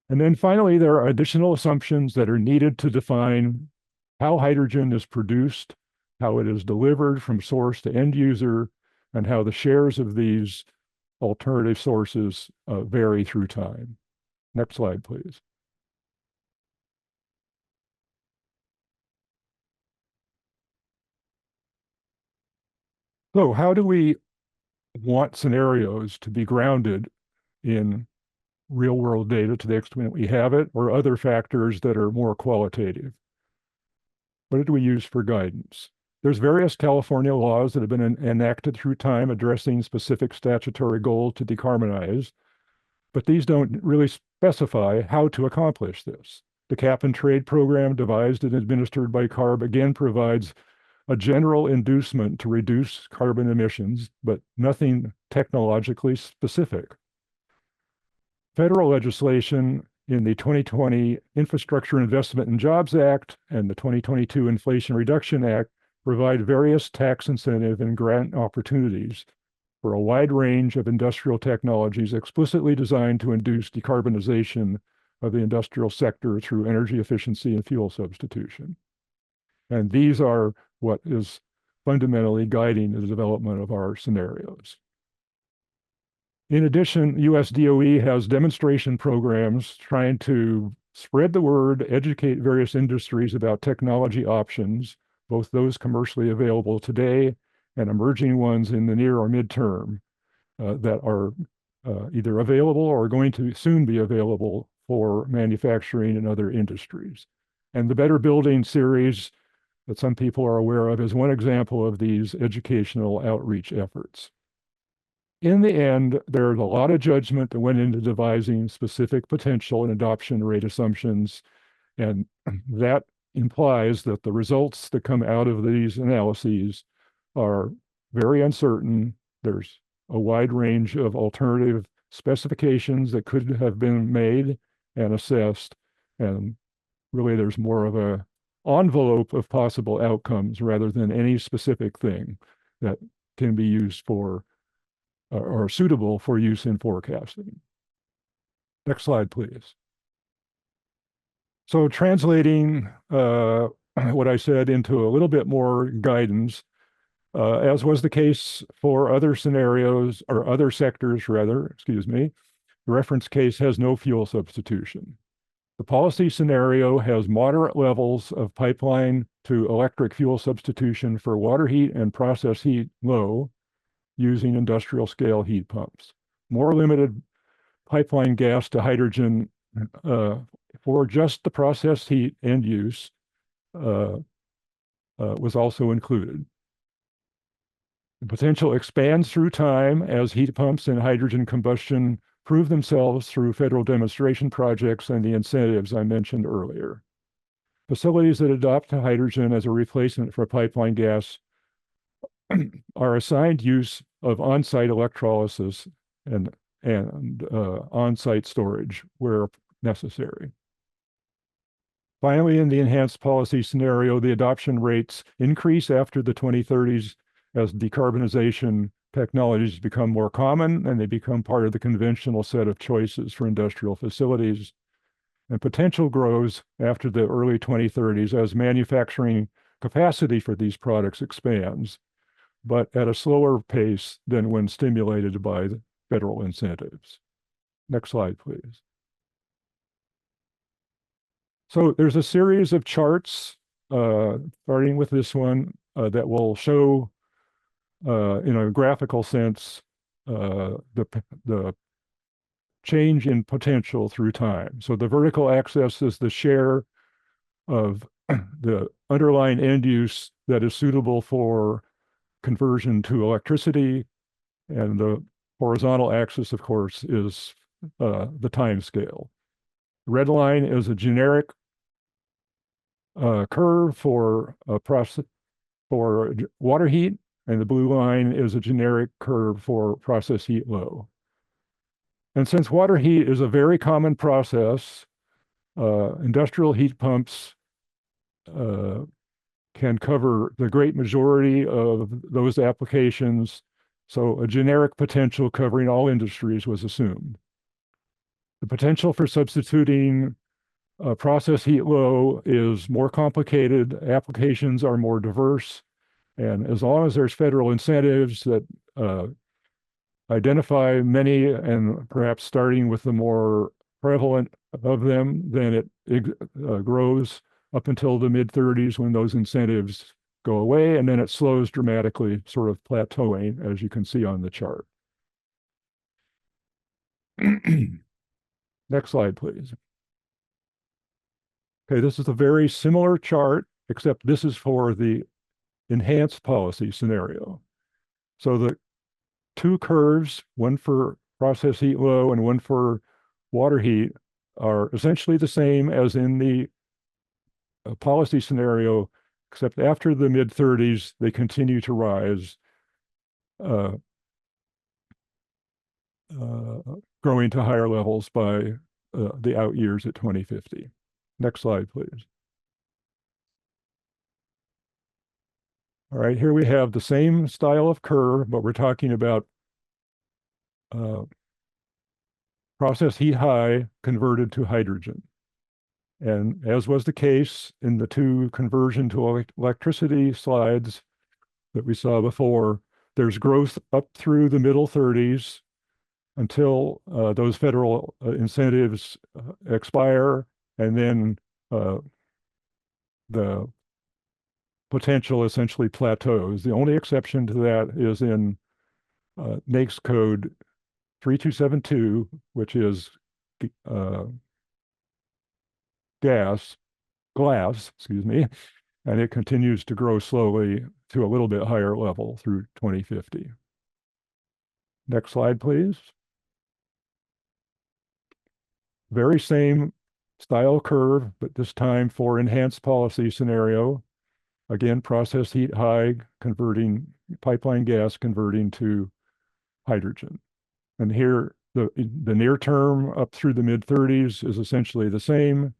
And then finally, there are additional assumptions that are needed to define how hydrogen is produced, how it is delivered from source to end user, and how the shares of these alternative sources vary through time. Next slide, please. So how do we want scenarios to be grounded in real world data to the extent we have it, or other factors that are more qualitative? What do we use for guidance? There's various California laws that have been enacted through time addressing specific statutory goals to decarbonize, but these don't really specify how to accomplish this. The cap and trade program devised and administered by CARB again provides a general inducement to reduce carbon emissions, but nothing technologically specific. Federal legislation in the 2020 Infrastructure Investment and Jobs Act and the 2022 Inflation Reduction Act provide various tax incentive and grant opportunities for a wide range of industrial technologies explicitly designed to induce decarbonization of the industrial sector through energy efficiency and fuel substitution. And these are what is fundamentally guiding the development of our scenarios. In addition, US DOE has demonstration programs trying to spread the word, educate various industries about technology options, both those commercially available today and emerging ones in the near or midterm that are either available or going to soon be available for manufacturing and other industries. And the Better Building series that some people are aware of is one example of these educational outreach efforts. In the end, there's a lot of judgment that went into devising specific potential and adoption rate assumptions, and that implies that the results that come out of these analyses are very uncertain. There's a wide range of alternative specifications that could have been made and assessed, and really there's more of a envelope of possible outcomes rather than any specific thing that can be used for or suitable for use in forecasting. Next slide, please. So translating what I said into a little bit more guidance, as was the case for other scenarios or other sectors rather, excuse me, the reference case has no fuel substitution. The policy scenario has moderate levels of pipeline to electric fuel substitution for water heat and process heat low using industrial scale heat pumps. More limited pipeline gas to hydrogen for just the process heat end use was also included. The potential expands through time as heat pumps and hydrogen combustion prove themselves through federal demonstration projects and the incentives I mentioned earlier. Facilities that adopt hydrogen as a replacement for pipeline gas are assigned use of on-site electrolysis and on-site storage where necessary. Finally, in the enhanced policy scenario, the adoption rates increase after the 2030s as decarbonization technologies become more common and they become part of the conventional set of choices for industrial facilities. And potential grows after the early 2030s as manufacturing capacity for these products expands, but at a slower pace than when stimulated by the federal incentives. Next slide, please. So there's a series of charts, starting with this one, that will show in a graphical sense the change in potential through time. So the vertical axis is the share of the underlying end use that is suitable for conversion to electricity, and the horizontal axis, of course, is the time scale. The red line is a generic curve for water heat, and the blue line is a generic curve for process heat low. And since water heat is a very common process, industrial heat pumps can cover the great majority of those applications, so a generic potential covering all industries was assumed. The potential for substituting process heat low is more complicated, applications are more diverse, and as long as there's federal incentives that identify many, and perhaps starting with the more prevalent of them, then it grows up until the mid-30s when those incentives go away, and then it slows dramatically, sort of plateauing, as you can see on the chart. Next slide, please. Okay, this is a very similar chart, except this is for the enhanced policy scenario. So the two curves, one for process heat low and one for water heat, are essentially the same as in the policy scenario, except after the mid-30s, they continue to rise, growing to higher levels by the out years at 2050. Next slide, please. All right, here we have the same style of curve, but we're talking about process heat high converted to hydrogen. And as was the case in the two conversion to electricity slides that we saw before, there's growth up through the middle 30s until those federal incentives expire, and then the potential essentially plateaus. The only exception to that is in NAICS code 3272, which is glass, excuse me, and it continues to grow slowly to a little bit higher level through 2050. Next slide, please. Very same style curve, but this time for enhanced policy scenario. Again, process heat high, converting pipeline gas, converting to hydrogen. And here, the near term up through the mid-30s is essentially the same.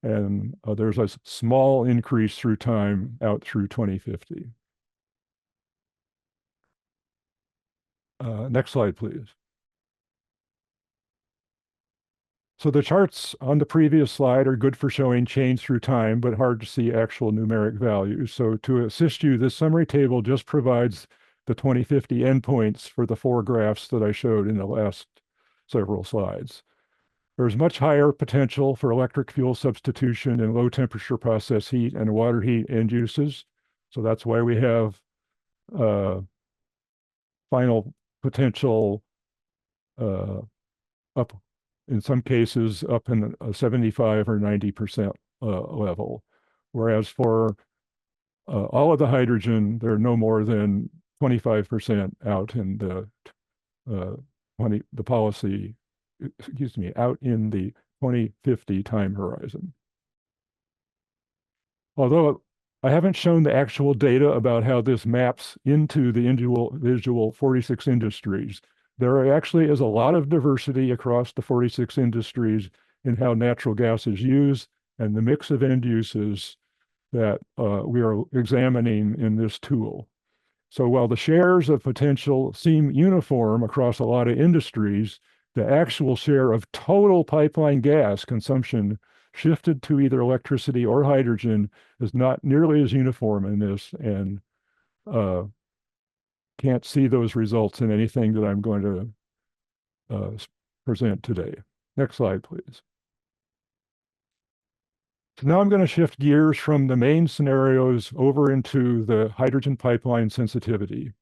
And there's a small increase through time out through 2050. Next slide, please. So the charts on the previous slide are good for showing change through time, but hard to see actual numeric values. So to assist you, this summary table just provides the 2050 endpoints for the 4 graphs that I showed in the last several slides. There's much higher potential for electric fuel substitution in low temperature process heat and water heat end uses. So that's why we have final potential up, in some cases, up in a 75 or 90% level. Whereas for all of the hydrogen, they're no more than 25% out in the policy, excuse me, out in the 2050 time horizon. Although I haven't shown the actual data about how this maps into the individual 46 industries, there actually is a lot of diversity across the 46 industries in how natural gas is used and the mix of end uses that we are examining in this tool. So while the shares of potential seem uniform across a lot of industries, the actual share of total pipeline gas consumption shifted to either electricity or hydrogen is not nearly as uniform in this, and can't see those results in anything that I'm going to present today. Next slide, please. So now I'm going to shift gears from the main scenarios over into the hydrogen pipeline sensitivity.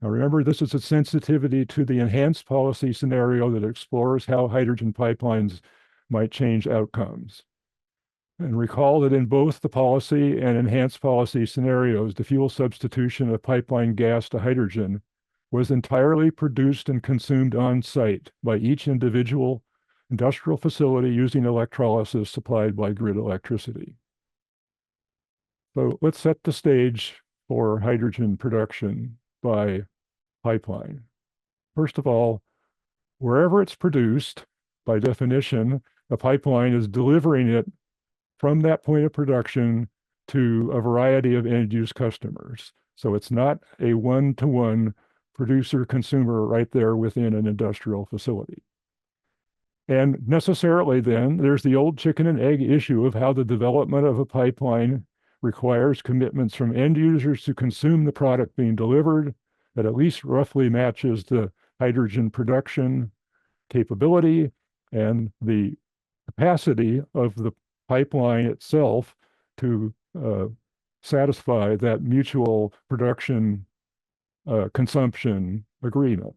Now remember, this is a sensitivity to the enhanced policy scenario that explores how hydrogen pipelines might change outcomes. And recall that in both the policy and enhanced policy scenarios, the fuel substitution of pipeline gas to hydrogen was entirely produced and consumed on site by each individual industrial facility using electrolysis supplied by grid electricity. So let's set the stage for hydrogen production by pipeline. First of all, wherever it's produced, by definition, a pipeline is delivering it from that point of production to a variety of end-use customers. So it's not a one-to-one producer-consumer right there within an industrial facility. And necessarily then, there's the old chicken and egg issue of how the development of a pipeline requires commitments from end users to consume the product being delivered that at least roughly matches the hydrogen production capability and the capacity of the pipeline itself to satisfy that mutual production consumption agreement.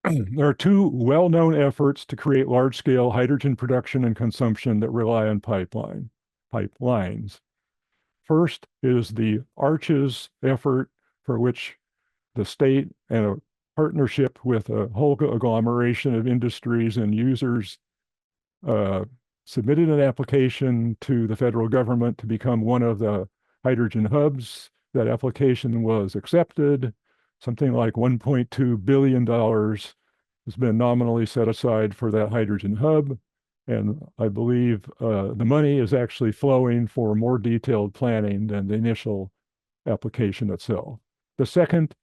There are 2 well-known efforts to create large-scale hydrogen production and consumption that rely on pipelines. First is the ARCHES effort, for which the state and a partnership with a whole agglomeration of industries and users submitted an application to the federal government to become one of the hydrogen hubs. That application was accepted. Something like $1.2 billion has been nominally set aside for that hydrogen hub. And I believe the money is actually flowing for more detailed planning than the initial application itself. The second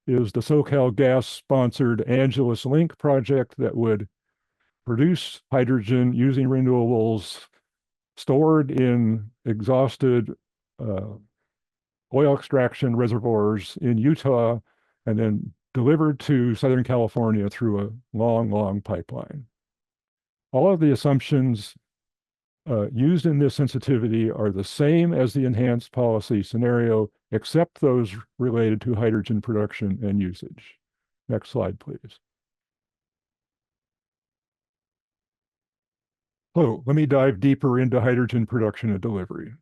is the SoCalGas-sponsored Angeles Link project that would produce hydrogen using renewables stored in exhausted oil extraction reservoirs in Utah, and then delivered to Southern California through a long, long pipeline. All of the assumptions used in this sensitivity are the same as the enhanced policy scenario, except those related to hydrogen production and usage. Next slide, please. So let me dive deeper into hydrogen production and delivery.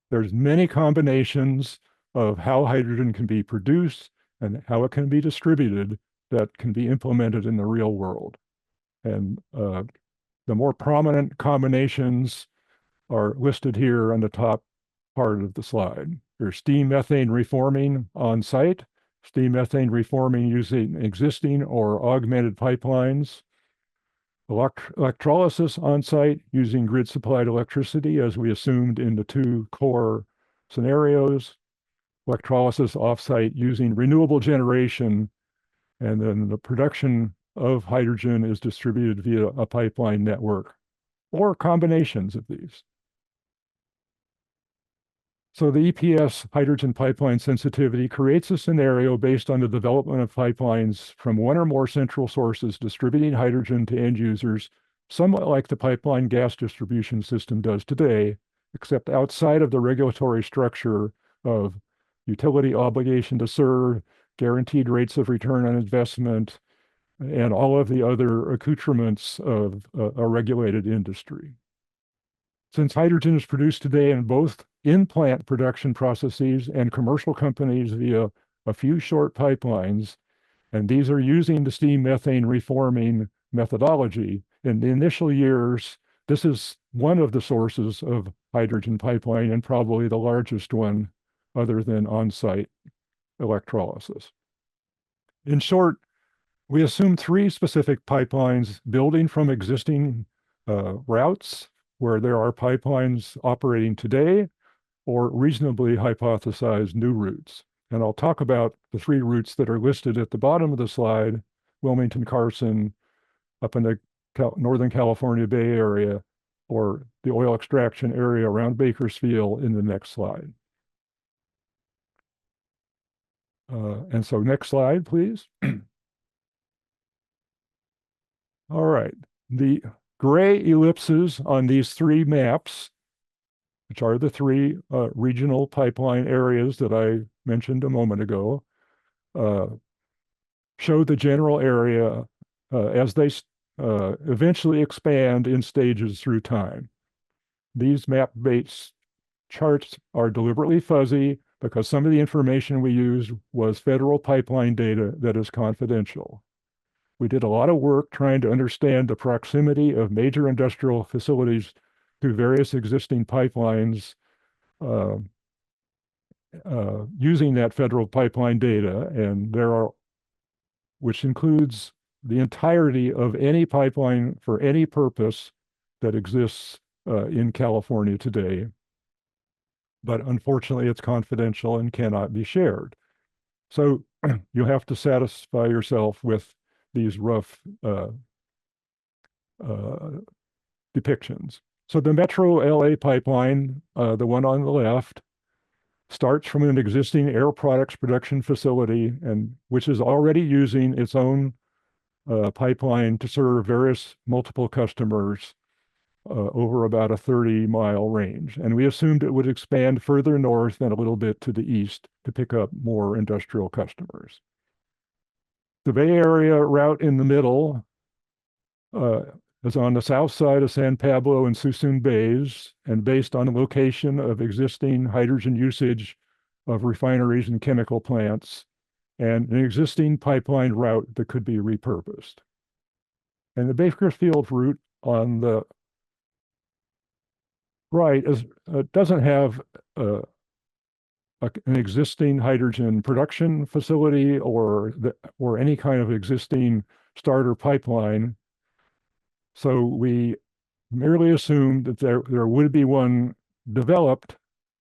There's many combinations of how hydrogen can be produced and how it can be distributed that can be implemented in the real world. And the more prominent combinations are listed here on the top part of the slide. There's steam methane reforming on site, steam methane reforming using existing or augmented pipelines, electrolysis on site using grid supplied electricity, as we assumed in the two core scenarios, electrolysis offsite using renewable generation, and then the production of hydrogen is distributed via a pipeline network, or combinations of these. So the EPS hydrogen pipeline sensitivity creates a scenario based on the development of pipelines from one or more central sources distributing hydrogen to end users, somewhat like the pipeline gas distribution system does today, except outside of the regulatory structure of utility obligation to serve, guaranteed rates of return on investment, and all of the other accoutrements of a regulated industry. Since hydrogen is produced today in both in-plant production processes and commercial companies via a few short pipelines, and these are using the steam methane reforming methodology, in the initial years, this is one of the sources of hydrogen pipeline and probably the largest one other than on-site electrolysis. In short, we assume three specific pipelines building from existing routes where there are pipelines operating today, or reasonably hypothesized new routes. And I'll talk about the three routes that are listed at the bottom of the slide, Wilmington, Carson, up in the Northern California Bay Area, or the oil extraction area around Bakersfield in the next slide. And so next slide, please. All right, the gray ellipses on these three maps, which are the three regional pipeline areas that I mentioned a moment ago, show the general area as they eventually expand in stages through time. These map-based charts are deliberately fuzzy because some of the information we used was federal pipeline data that is confidential. We did a lot of work trying to understand the proximity of major industrial facilities to various existing pipelines using that federal pipeline data, and which includes the entirety of any pipeline for any purpose that exists in California today. But unfortunately, it's confidential and cannot be shared. So you have to satisfy yourself with these rough depictions. So the Metro LA pipeline, the one on the left, starts from an existing air products production facility, and which is already using its own pipeline to serve various multiple customers over about a 30-mile range. And we assumed it would expand further north and a little bit to the east to pick up more industrial customers. The Bay Area route in the middle is on the south side of San Pablo and Suisun Bays, and based on the location of existing hydrogen usage of refineries and chemical plants, and an existing pipeline route that could be repurposed. And the Bakersfield route on the right doesn't have an existing hydrogen production facility or any kind of existing starter pipeline. So we merely assumed that there would be one developed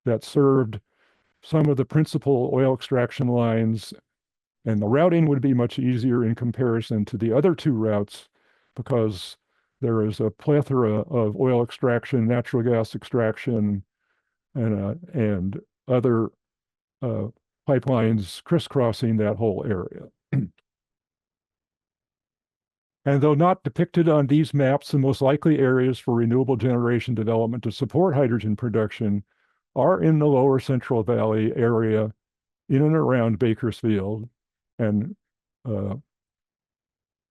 that served some of the principal oil extraction lines, and the routing would be much easier in comparison to the other two routes because there is a plethora of oil extraction, natural gas extraction, and other pipelines crisscrossing that whole area. And though not depicted on these maps, the most likely areas for renewable generation development to support hydrogen production are in the lower Central Valley area in and around Bakersfield. And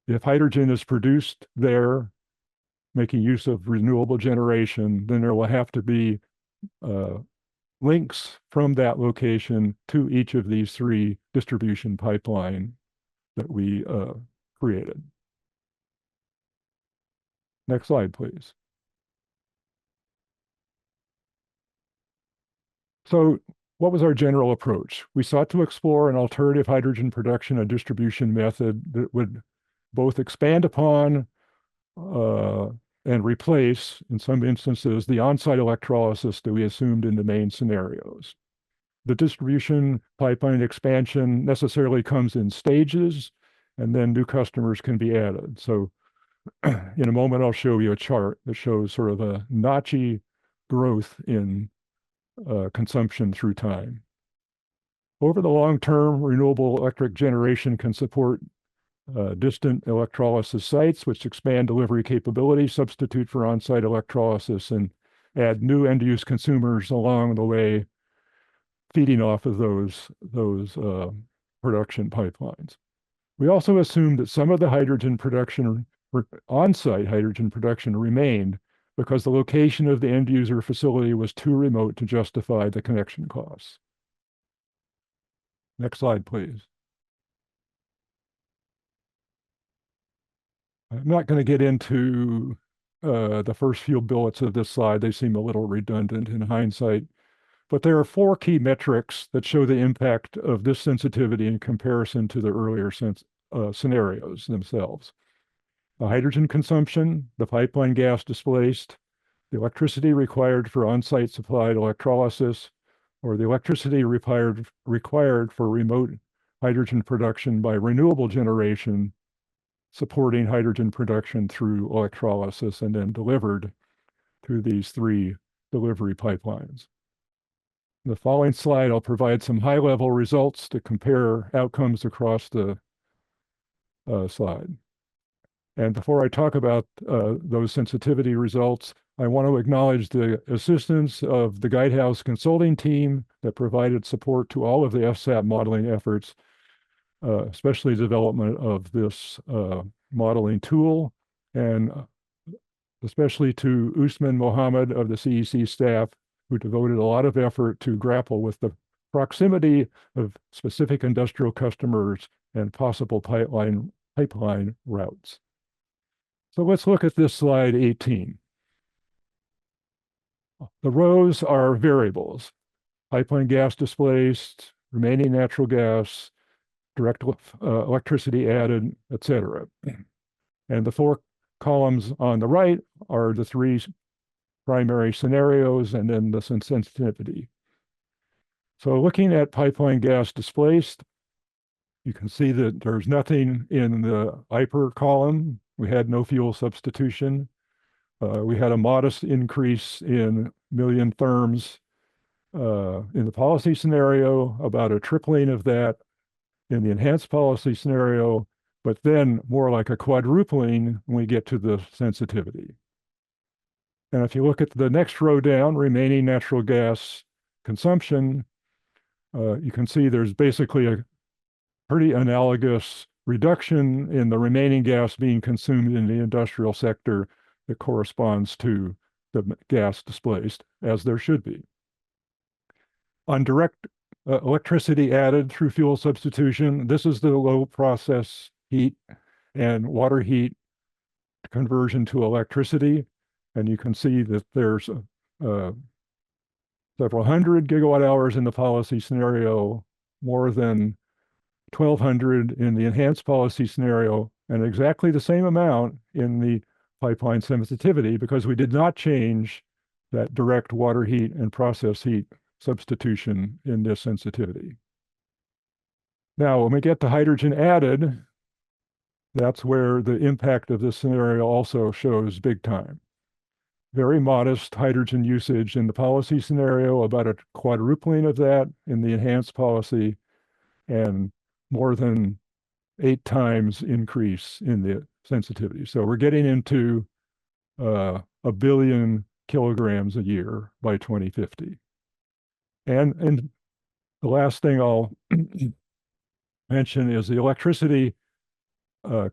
if hydrogen is produced there, making use of renewable generation, then there will have to be links from that location to each of these three distribution pipeline that we created. Next slide, please. So what was our general approach? We sought to explore an alternative hydrogen production and distribution method that would both expand upon and replace, in some instances, the on-site electrolysis that we assumed in the main scenarios. The distribution pipeline expansion necessarily comes in stages, and then new customers can be added. So in a moment, I'll show you a chart that shows sort of a notchy growth in consumption through time. Over the long term, renewable electric generation can support distant electrolysis sites, which expand delivery capability, substitute for on-site electrolysis, and add new end-use consumers along the way, feeding off of those production pipelines. We also assumed that some of the hydrogen production, on-site hydrogen production, remained because the location of the end-user facility was too remote to justify the connection costs. Next slide, please. I'm not going to get into the first few bullets of this slide. They seem a little redundant in hindsight. But there are 4 key metrics that show the impact of this sensitivity in comparison to the earlier scenarios themselves. The hydrogen consumption, the pipeline gas displaced, the electricity required for on-site supplied electrolysis, or the electricity required for remote hydrogen production by renewable generation, supporting hydrogen production through electrolysis and then delivered through these 3 delivery pipelines. In the following slide, I'll provide some high-level results to compare outcomes across the slide. And before I talk about those sensitivity results, I want to acknowledge the assistance of the Guidehouse consulting team that provided support to all of the FSAP modeling efforts, especially development of this modeling tool, and especially to Usman Mohammed of the CEC staff, who devoted a lot of effort to grapple with the proximity of specific industrial customers and possible pipeline routes. So let's look at this slide 18. The rows are variables: pipeline gas displaced, remaining natural gas, direct electricity added, etc. And the 4 columns on the right are the 3 primary scenarios and then the sensitivity. So looking at pipeline gas displaced, you can see that there's nothing in the IPER column. We had no fuel substitution. We had a modest increase in million therms in the policy scenario, about a tripling of that in the enhanced policy scenario, but then more like a quadrupling when we get to the sensitivity. And if you look at the next row down, remaining natural gas consumption, you can see there's basically a pretty analogous reduction in the remaining gas being consumed in the industrial sector that corresponds to the gas displaced, as there should be. On direct electricity added through fuel substitution, this is the low process heat and water heat conversion to electricity. And you can see that there's several hundred gigawatt hours in the policy scenario, more than 1,200 in the enhanced policy scenario, and exactly the same amount in the pipeline sensitivity, because we did not change that direct water heat and process heat substitution in this sensitivity. Now, when we get to hydrogen added, that's where the impact of this scenario also shows big time. Very modest hydrogen usage in the policy scenario, about a quadrupling of that in the enhanced policy, and more than 8 times increase in the sensitivity. So we're getting into 1 billion kilograms a year by 2050. And the last thing I'll mention is the electricity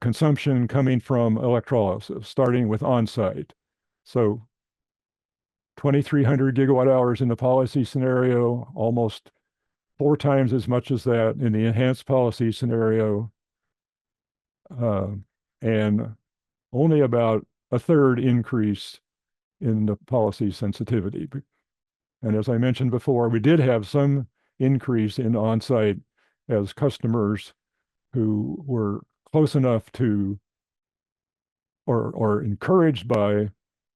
consumption coming from electrolysis, starting with on-site. So 2,300 gigawatt hours in the policy scenario, almost 4 times as much as that in the enhanced policy scenario, and only about a third increase in the policy sensitivity. And as I mentioned before, we did have some increase in on-site as customers who were close enough to or encouraged by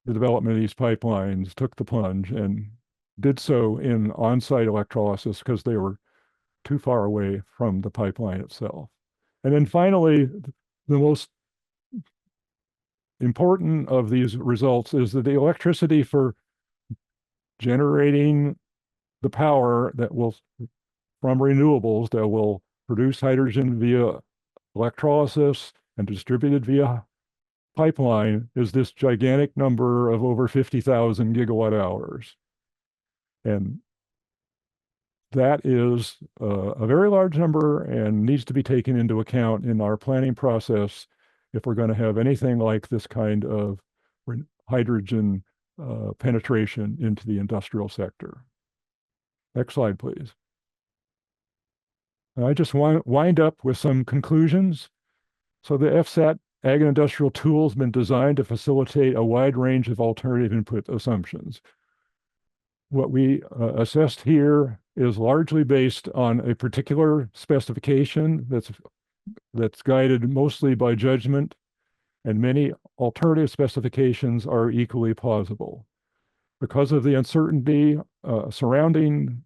the development of these pipelines took the plunge and did so in on-site electrolysis because they were too far away from the pipeline itself. And then finally, the most important of these results is that the electricity for generating the power that will from renewables that will produce hydrogen via electrolysis and distributed via pipeline is this gigantic number of over 50,000 gigawatt hours. And that is a very large number and needs to be taken into account in our planning process if we're going to have anything like this kind of hydrogen penetration into the industrial sector. Next slide, please. And I just wind up with some conclusions. So the FSAT Ag and Industrial tool has been designed to facilitate a wide range of alternative input assumptions. What we assessed here is largely based on a particular specification that's guided mostly by judgment, and many alternative specifications are equally plausible. Because of the uncertainty surrounding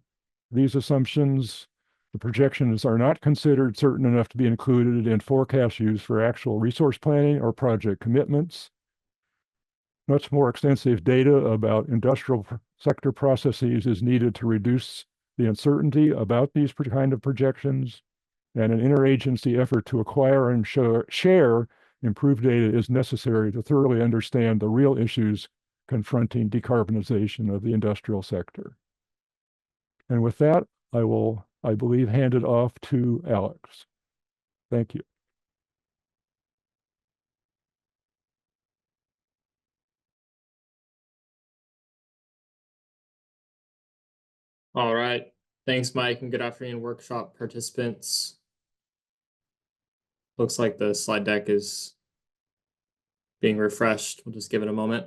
these assumptions, the projections are not considered certain enough to be included in forecasts used for actual resource planning or project commitments. Much more extensive data about industrial sector processes is needed to reduce the uncertainty about these kind of projections, and an interagency effort to acquire and share improved data is necessary to thoroughly understand the real issues confronting decarbonization of the industrial sector. And with that, I will, I believe, hand it off to Alex. Thank you. All right. Thanks, Mike, and good afternoon, workshop participants. Looks like the slide deck is being refreshed. We'll just give it a moment.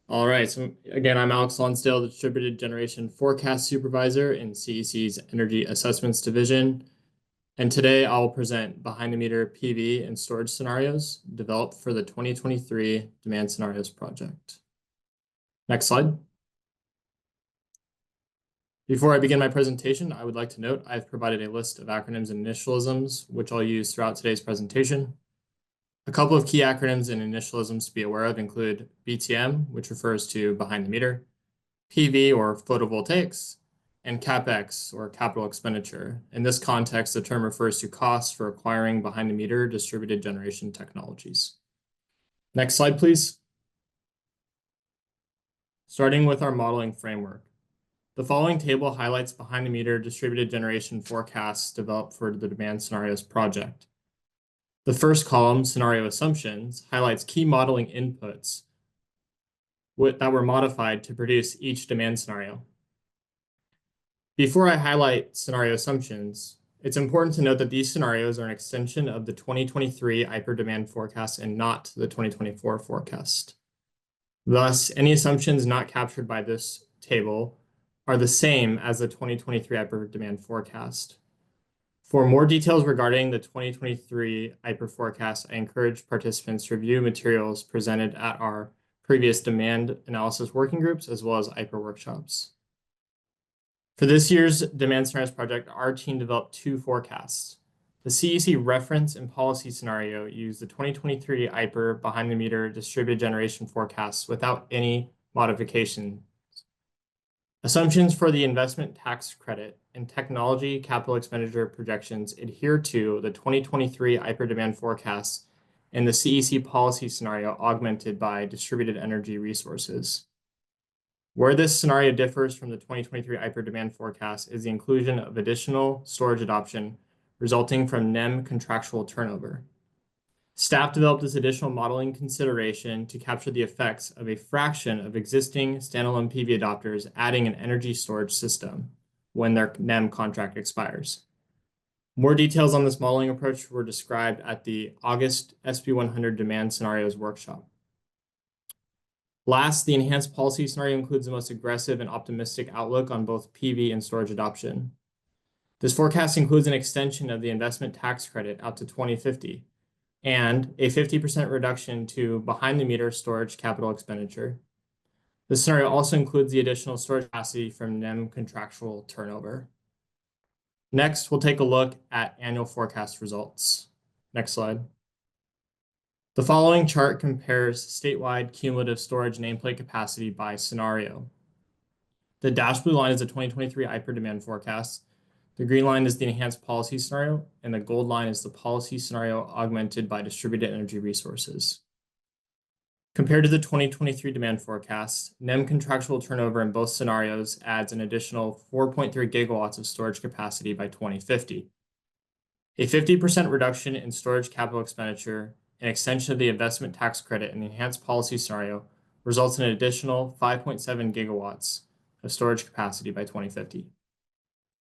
All right, so again, I'm Alex Lonsdale, the Distributed Generation Forecast Supervisor in CEC's Energy Assessments Division. And today I'll present behind-the-meter PV and storage scenarios developed for the 2023 Demand Scenarios Project. Next slide. Before I begin my presentation, I would like to note I've provided a list of acronyms and initialisms, which I'll use throughout today's presentation. A couple of key acronyms and initialisms to be aware of include BTM, which refers to behind the meter, PV or photovoltaics, and CapEx or capital expenditure. In this context, the term refers to costs for acquiring behind the meter distributed generation technologies. Next slide, please. Starting with our modeling framework. The following table highlights behind the meter distributed generation forecasts developed for the Demand Scenarios Project. The first column, scenario assumptions, highlights key modeling inputs that were modified to produce each demand scenario. Before I highlight scenario assumptions, it's important to note that these scenarios are an extension of the 2023 IPER demand forecast and not the 2024 forecast. Thus, any assumptions not captured by this table are the same as the 2023 IPER demand forecast. For more details regarding the 2023 IPER forecast, I encourage participants to review materials presented at our previous demand analysis working groups, as well as IPER workshops. For this year's Demand Scenarios Project, our team developed 2 forecasts. The CEC reference and policy scenario used the 2023 IPER behind-the-meter distributed generation forecast without any modification. Assumptions for the investment tax credit and technology capital expenditure projections adhere to the 2023 IPER demand forecasts and the CEC policy scenario augmented by distributed energy resources. Where this scenario differs from the 2023 IPER demand forecast is the inclusion of additional storage adoption resulting from NEM contractual turnover. Staff developed this additional modeling consideration to capture the effects of a fraction of existing standalone PV adopters adding an energy storage system when their NEM contract expires. More details on this modeling approach were described at the August SB 100 demand scenarios workshop. Last, the enhanced policy scenario includes the most aggressive and optimistic outlook on both PV and storage adoption. This forecast includes an extension of the investment tax credit out to 2050 and a 50% reduction to behind-the-meter storage capital expenditure. The scenario also includes the additional storage capacity from NEM contractual turnover. Next, we'll take a look at annual forecast results. Next slide. The following chart compares statewide cumulative storage nameplate capacity by scenario. The dashed blue line is the 2023 IPER demand forecast. The green line is the enhanced policy scenario, and the gold line is the policy scenario augmented by distributed energy resources. Compared to the 2023 demand forecast, NEM contractual turnover in both scenarios adds an additional 4.3 gigawatts of storage capacity by 2050. A 50% reduction in storage capital expenditure and extension of the investment tax credit in the enhanced policy scenario results in an additional 5.7 gigawatts of storage capacity by 2050.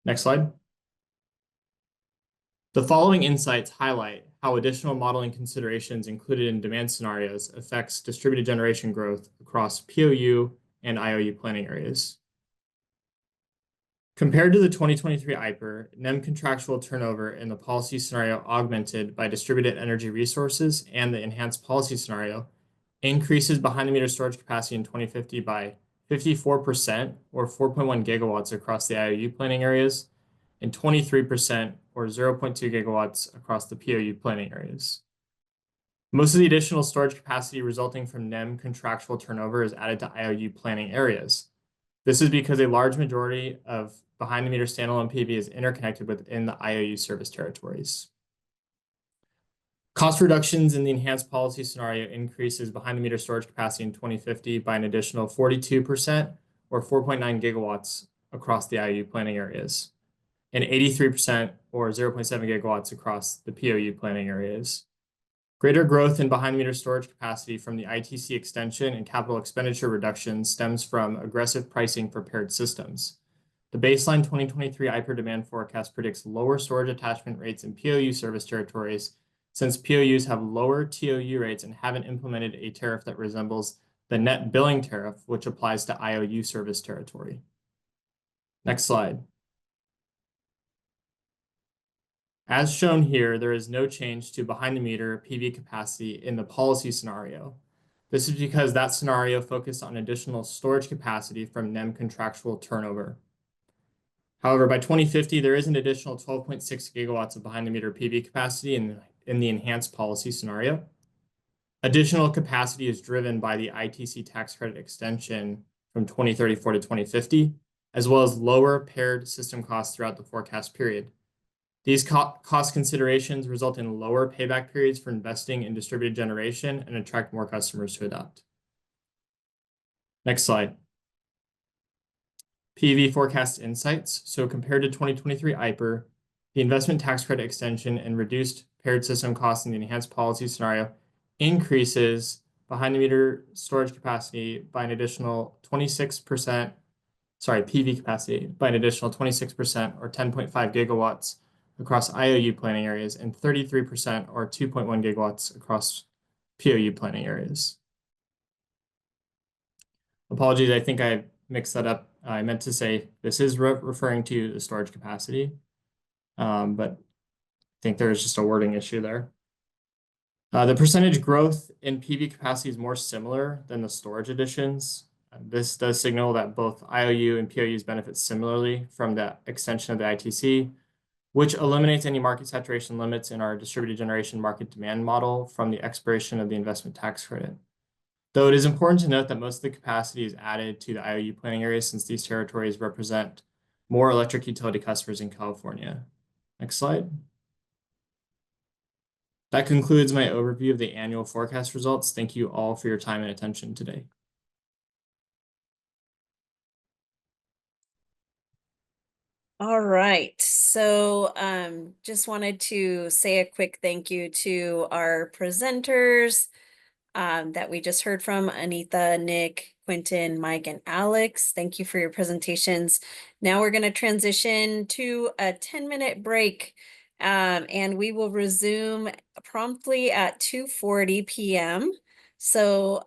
Next slide. The following insights highlight how additional modeling considerations included in demand scenarios affects distributed generation growth across POU and IOU planning areas. Compared to the 2023 IPER, NEM contractual turnover in the policy scenario augmented by distributed energy resources and the enhanced policy scenario increases behind-the-meter storage capacity in 2050 by 54% or 4.1 gigawatts across the IOU planning areas and 23% or 0.2 gigawatts across the POU planning areas. Most of the additional storage capacity resulting from NEM contractual turnover is added to IOU planning areas. This is because a large majority of behind-the-meter standalone PV is interconnected within the IOU service territories. Cost reductions in the enhanced policy scenario increases behind-the-meter storage capacity in 2050 by an additional 42% or 4.9 gigawatts across the IOU planning areas, and 83% or 0.7 gigawatts across the POU planning areas. Greater growth in behind-the-meter storage capacity from the ITC extension and capital expenditure reduction stems from aggressive pricing for paired systems. The baseline 2023 IPER demand forecast predicts lower storage attachment rates in POU service territories since POUs have lower TOU rates and haven't implemented a tariff that resembles the net billing tariff, which applies to IOU service territory. Next slide. As shown here, there is no change to behind-the-meter PV capacity in the policy scenario. This is because that scenario focused on additional storage capacity from NEM contractual turnover. However, by 2050, there is an additional 12.6 gigawatts of behind-the-meter PV capacity in the enhanced policy scenario. Additional capacity is driven by the ITC tax credit extension from 2034 to 2050, as well as lower paired system costs throughout the forecast period. These cost considerations result in lower payback periods for investing in distributed generation and attract more customers to adopt. Next slide. PV forecast insights. So compared to 2023 IPER, the investment tax credit extension and reduced paired system costs in the enhanced policy scenario increases behind-the-meter storage capacity by an additional 26%, PV capacity by an additional 26% or 10.5 gigawatts across IOU planning areas and 33% or 2.1 gigawatts across POU planning areas. Apologies, I think I mixed that up. I meant to say this is referring to the storage capacity, but I think there is just a wording issue there. The percentage growth in PV capacity is more similar than the storage additions. This does signal that both IOU and POUs benefit similarly from the extension of the ITC, which eliminates any market saturation limits in our distributed generation market demand model from the expiration of the investment tax credit. though it is important to note that most of the capacity is added to the IOU planning area since these territories represent more electric utility customers in California. Next slide. That concludes my overview of the annual forecast results. Thank you all for your time and attention today. All right, so just wanted to say a quick thank you to our presenters that we just heard from, Anita, Nick, Quentin, Mike, and Alex. Thank you for your presentations. Now we're going to transition to a 10-minute break, and we will resume promptly at 2:40 p.m. So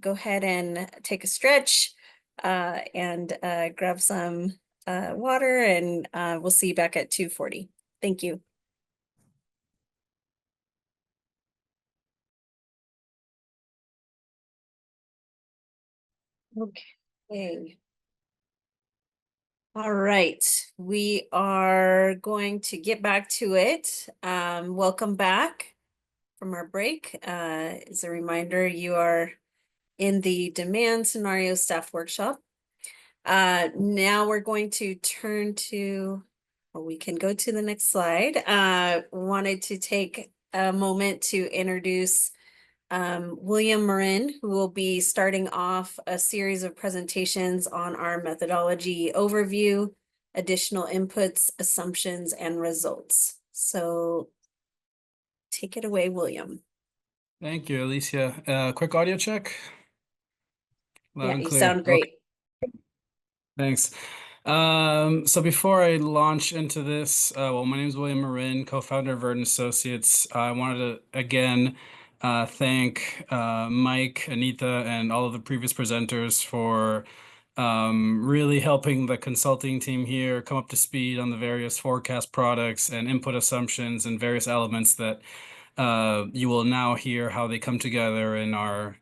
go ahead and take a stretch and grab some water, and we'll see you back at 2:40. Thank you. Okay. All right, we are going to get back to it. Welcome back from our break. As a reminder, you are in the demand scenario staff workshop. Now we're going to turn to, or we can go to the next slide. Wanted to take a moment to introduce William Marin, who will be starting off a series of presentations on our methodology overview, additional inputs, assumptions, and results. So take it away, William. Thank you, Alicia. Quick audio check. Loud Yeah, and you clear. sound great. Okay, thanks. So before I launch into this, well, my name is William Marin, co-founder of Verdant Associates. I wanted to again thank Mike, Anita, and all of the previous presenters for really helping the consulting team here come up to speed on the various forecast products and input assumptions and various elements that you will now hear how they come together in our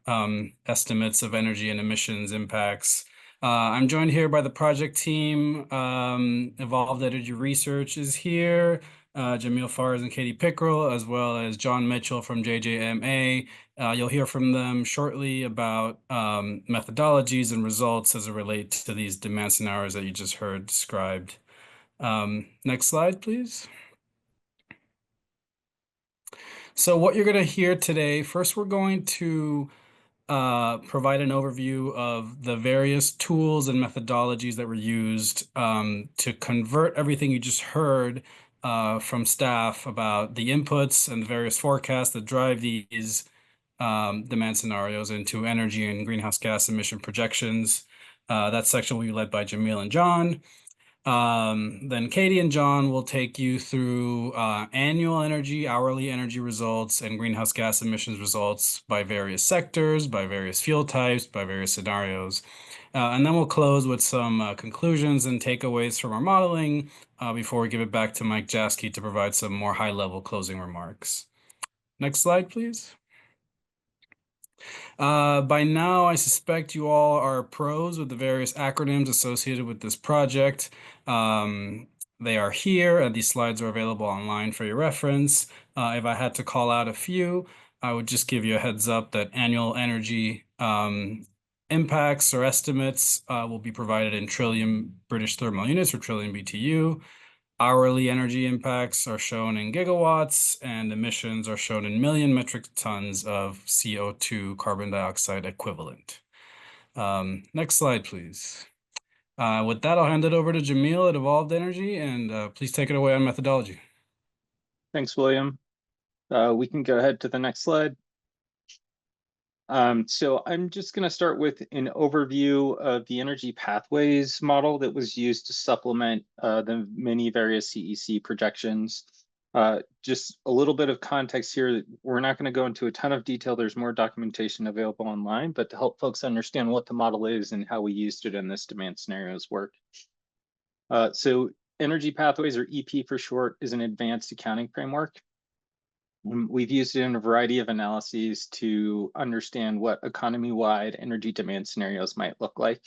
estimates of energy and emissions impacts. I'm joined here by the project team. Evolved Energy Research is here. Jamil Fares and Katie Pickrell, as well as John Mitchell from JJMA. You'll hear from them shortly about methodologies and results as it relates to these demand scenarios that you just heard described. Next slide, please. So what you're going to hear today, first we're going to provide an overview of the various tools and methodologies that were used to convert everything you just heard from staff about the inputs and the various forecasts that drive these demand scenarios into energy and greenhouse gas emission projections. That section will be led by Jamil and John. Then Katie and John will take you through annual energy, hourly energy results, and greenhouse gas emissions results by various sectors, by various fuel types, by various scenarios. And then we'll close with some conclusions and takeaways from our modeling before we give it back to Mike Jaskey to provide some more high-level closing remarks. Next slide, please. By now, I suspect you all are pros with the various acronyms associated with this project. They are here, and these slides are available online for your reference. If I had to call out a few, I would just give you a heads up that annual energy impacts or estimates will be provided in trillion British thermal units or trillion BTU. Hourly energy impacts are shown in gigawatts, and emissions are shown in million metric tons of CO2 carbon dioxide equivalent. Next slide, please. With that, I'll hand it over to Jamil at Evolved Energy, and please take it away on methodology. Thanks, William. We can go ahead to the next slide. So I'm just going to start with an overview of the energy pathways model that was used to supplement the many various CEC projections. Just a little bit of context here. We're not going to go into a ton of detail. There's more documentation available online, but to help folks understand what the model is and how we used it in this demand scenarios work. So energy pathways, or EP for short, is an advanced accounting framework. We've used it in a variety of analyses to understand what economy-wide energy demand scenarios might look like.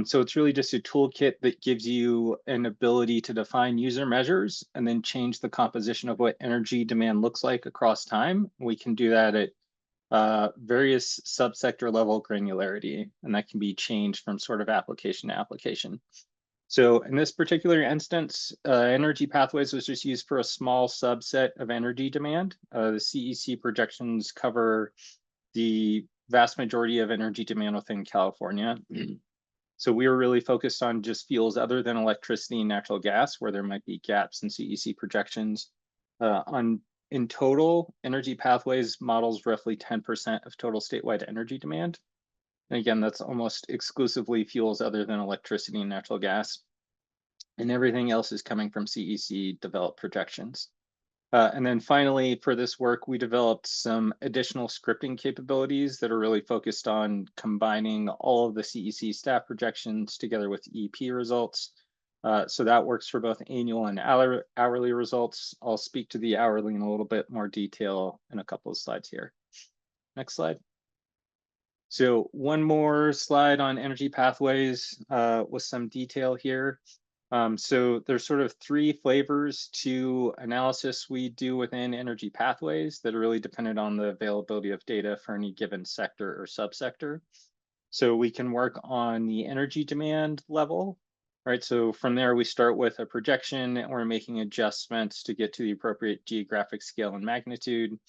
So it's really just a toolkit that gives you an ability to define user measures and then change the composition of what energy demand looks like across time. We can do that at various subsector level granularity, and that can be changed from sort of application to application. So in this particular instance, energy pathways was just used for a small subset of energy demand. The CEC projections cover the vast majority of energy demand within California. So we were really focused on just fuels other than electricity and natural gas, where there might be gaps in CEC projections. In total, energy pathways models roughly 10% of total statewide energy demand. And again, that's almost exclusively fuels other than electricity and natural gas. And everything else is coming from CEC developed projections. And then finally, for this work, we developed some additional scripting capabilities that are really focused on combining all of the CEC staff projections together with EP results. So that works for both annual and hourly results. I'll speak to the hourly in a little bit more detail in a couple of slides here. Next slide. So one more slide on energy pathways with some detail here. So there's sort of three flavors to analysis we do within energy pathways that are really dependent on the availability of data for any given sector or subsector. So we can work on the energy demand level, right? So from there, we start with a projection and we're making adjustments to get to the appropriate geographic scale and magnitude.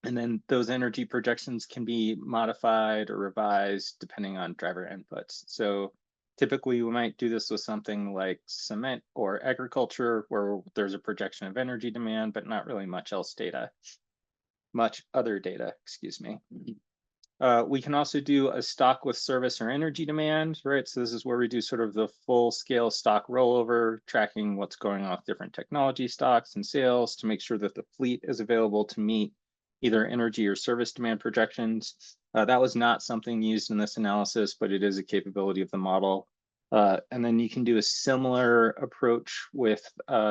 And then those energy projections can be modified or revised depending on driver inputs. So typically, we might do this with something like cement or agriculture, where there's a projection of energy demand, but not really much other data, excuse me. We can also do a stock with service or energy demand, right? So this is where we do sort of the full scale stock rollover, tracking what's going on with different technology stocks and sales to make sure that the fleet is available to meet either energy or service demand projections. That was not something used in this analysis, but it is a capability of the model. And then you can do a similar approach with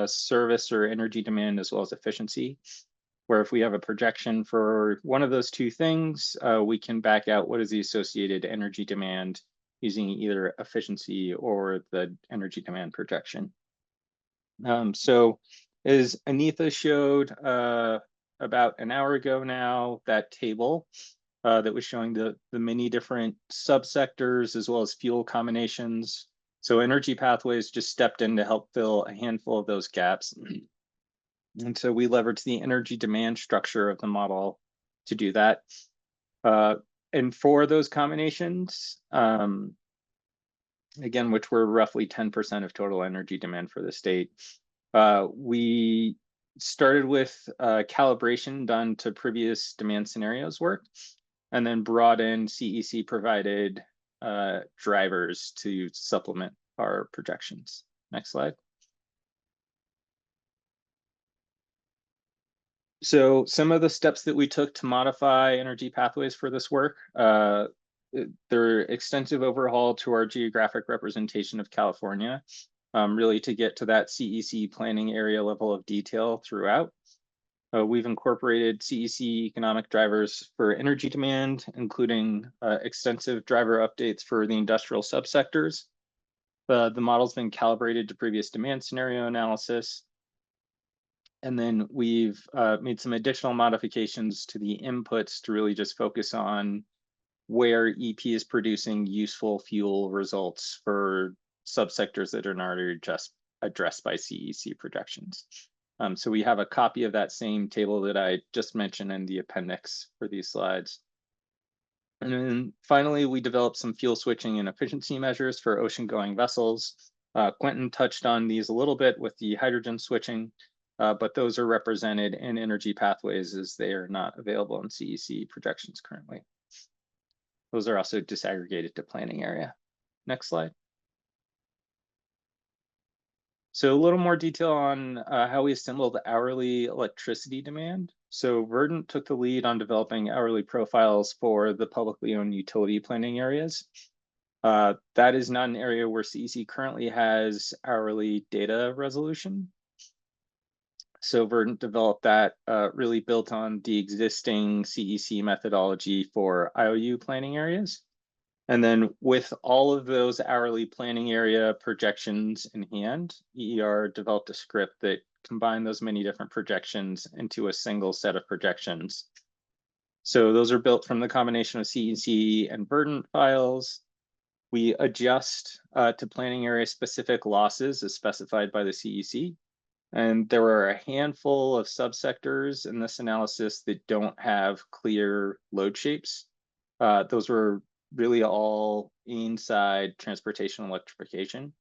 service or energy demand as well as efficiency, where if we have a projection for one of those two things, we can back out what is the associated energy demand using either efficiency or the energy demand projection. So as Anitha showed about an hour ago now, that table that was showing the many different subsectors as well as fuel combinations. So energy pathways just stepped in to help fill a handful of those gaps. And so we leveraged the energy demand structure of the model to do that. And for those combinations, again, which were roughly 10% of total energy demand for the state, we started with calibration done to previous demand scenarios work, and then brought in CEC provided drivers to supplement our projections. Next slide. So some of the steps that we took to modify energy pathways for this work, they're extensive overhaul to our geographic representation of California, really to get to that CEC planning area level of detail throughout. We've incorporated CEC economic drivers for energy demand, including extensive driver updates for the industrial subsectors. The model's been calibrated to previous demand scenario analysis. And then we've made some additional modifications to the inputs to really just focus on where EP is producing useful fuel results for subsectors that are not already just addressed by CEC projections. So we have a copy of that same table that I just mentioned in the appendix for these slides. And then finally, we developed some fuel switching and efficiency measures for ocean-going vessels. Quentin touched on these a little bit with the hydrogen switching, but those are represented in energy pathways as they are not available in CEC projections currently. Those are also disaggregated to planning area. Next slide. So a little more detail on how we assembled the hourly electricity demand. So Verdant took the lead on developing hourly profiles for the publicly owned utility planning areas. That is not an area where CEC currently has hourly data resolution. So Verdant developed that really built on the existing CEC methodology for IOU planning areas. And then with all of those hourly planning area projections in hand, EER developed a script that combined those many different projections into a single set of projections. So those are built from the combination of CEC and Verdant files. We adjust to planning area specific losses as specified by the CEC. And there are a handful of subsectors in this analysis that don't have clear load shapes. Those were really all inside transportation electrification.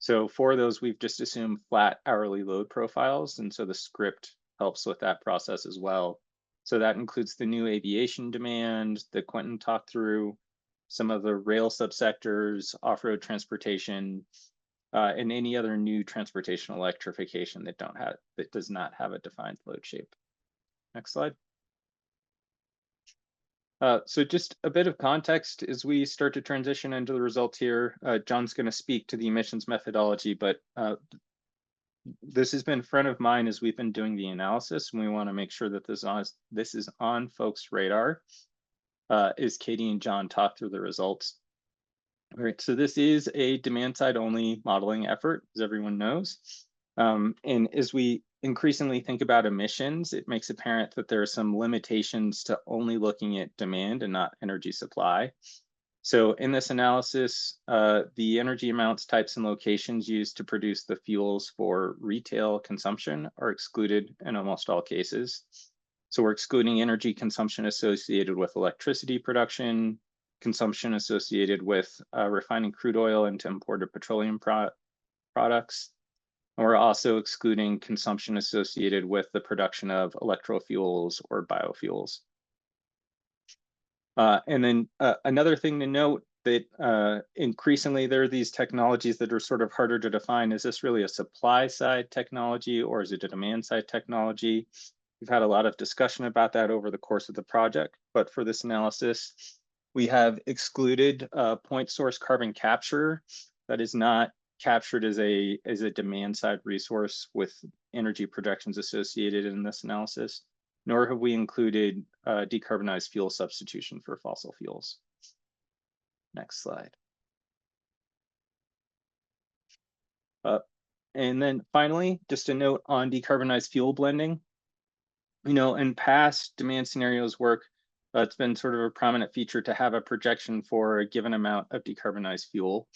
So for those, we've just assumed flat hourly load profiles. And so the script helps with that process as well. So that includes the new aviation demand that Quentin talked through, some of the rail subsectors, off-road transportation, and any other new transportation electrification that does not have a defined load shape. Next slide. So just a bit of context as we start to transition into the results here. John's going to speak to the emissions methodology, but this has been front of mind as we've been doing the analysis, and we want to make sure that this is on folks' radar as Katie and John talk through the results. All right, so this is a demand side only modeling effort, as everyone knows. And as we increasingly think about emissions, it makes apparent that there are some limitations to only looking at demand and not energy supply. So in this analysis, the energy amounts, types, and locations used to produce the fuels for retail consumption are excluded in almost all cases. So we're excluding energy consumption associated with electricity production, consumption associated with refining crude oil into imported petroleum products. And we're also excluding consumption associated with the production of electrofuels or biofuels. And then another thing to note that increasingly there are these technologies that are sort of harder to define. Is this really a supply side technology or is it a demand side technology? We've had a lot of discussion about that over the course of the project, but for this analysis, we have excluded point source carbon capture that is not captured as a demand side resource with energy projections associated in this analysis, nor have we included decarbonized fuel substitution for fossil fuels. Next slide. And then finally, just a note on decarbonized fuel blending. You know, in past demand scenarios work, it's been sort of a prominent feature to have a projection for a given amount of decarbonized fuel.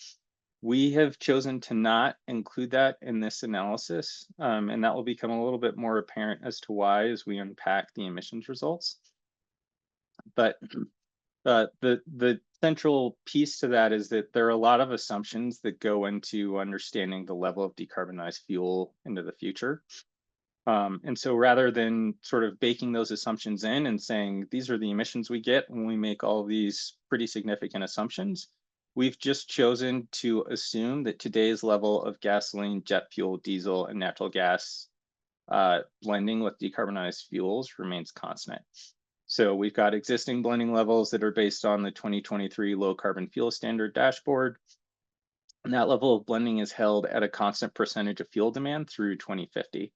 We have chosen to not include that in this analysis, and that will become a little bit more apparent as to why as we unpack the emissions results. But the central piece to that is that there are a lot of assumptions that go into understanding the level of decarbonized fuel into the future. And so rather than sort of baking those assumptions in and saying, these are the emissions we get when we make all these pretty significant assumptions, we've just chosen to assume that today's level of gasoline, jet fuel, diesel, and natural gas blending with decarbonized fuels remains constant. So we've got existing blending levels that are based on the 2023 low carbon fuel standard dashboard. And that level of blending is held at a constant percentage of fuel demand through 2050.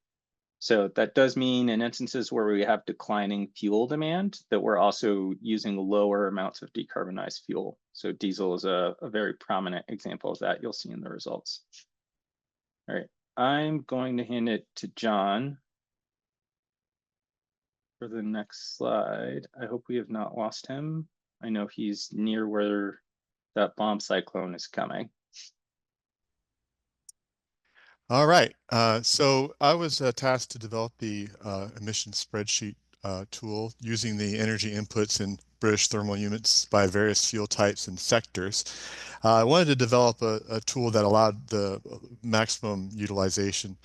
So that does mean in instances where we have declining fuel demand that we're also using lower amounts of decarbonized fuel. So diesel is a very prominent example of that you'll see in the results. All right, I'm going to hand it to John for the next slide. I hope we have not lost him. I know he's near where that bomb cyclone is coming. All right, so I was tasked to develop the emission spreadsheet tool using the energy inputs in British thermal units by various fuel types and sectors. I wanted to develop a tool that allowed the maximum utilization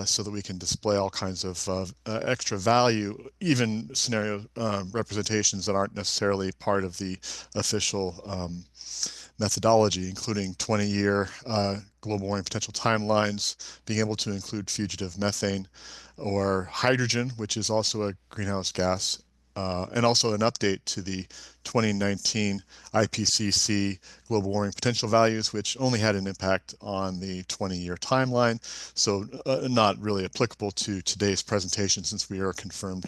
so that we can display all kinds of extra value, even scenario representations that aren't necessarily part of the official methodology, including 20-year global warming potential timelines, being able to include fugitive methane or hydrogen, which is also a greenhouse gas, and also an update to the 2019 IPCC global warming potential values, which only had an impact on the 20-year timeline. So not really applicable to today's presentation since we are confirmed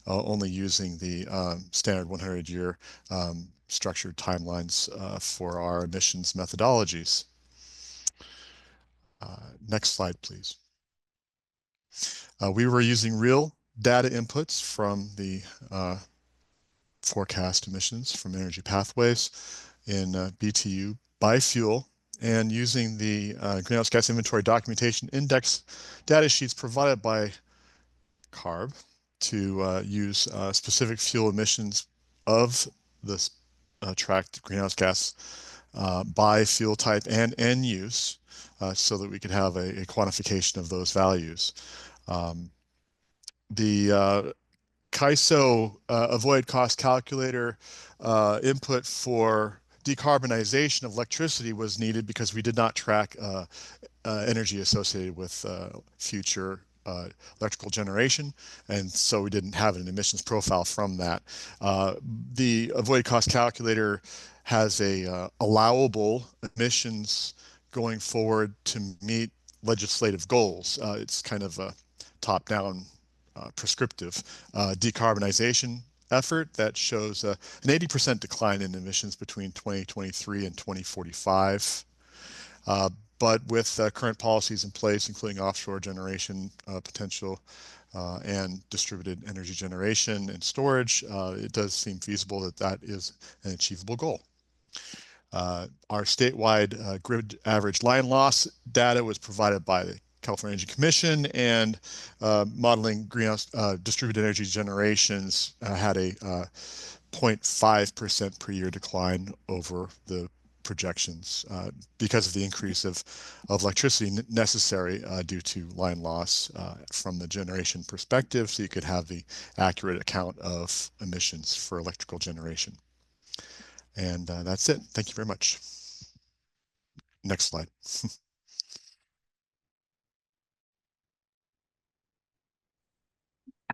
only using the standard 100-year structured timelines for our emissions methodologies. Next slide, please. We were using real data inputs from the forecast emissions from energy pathways in BTU by fuel, and using the greenhouse gas inventory documentation index data sheets provided by CARB to use specific fuel emissions of this tracked greenhouse gas by fuel type and end use, so that we could have a quantification of those values. The CAISO avoid cost calculator input for decarbonization of electricity was needed because we did not track energy associated with future electrical generation, and so we didn't have an emissions profile from that. The avoid cost calculator has a allowable emissions going forward to meet legislative goals. It's kind of a top-down prescriptive decarbonization effort that shows an 80% decline in emissions between 2023 and 2045. But with current policies in place, including offshore generation potential and distributed energy generation and storage, it does seem feasible that that is an achievable goal. Our statewide grid average line loss data was provided by the California Energy Commission, and modeling greenhouse distributed energy generations had a 0.5% per year decline over the projections because of the increase of electricity necessary due to line loss from the generation perspective, so you could have the accurate account of emissions for electrical generation. And that's it. Thank you very much. Next slide.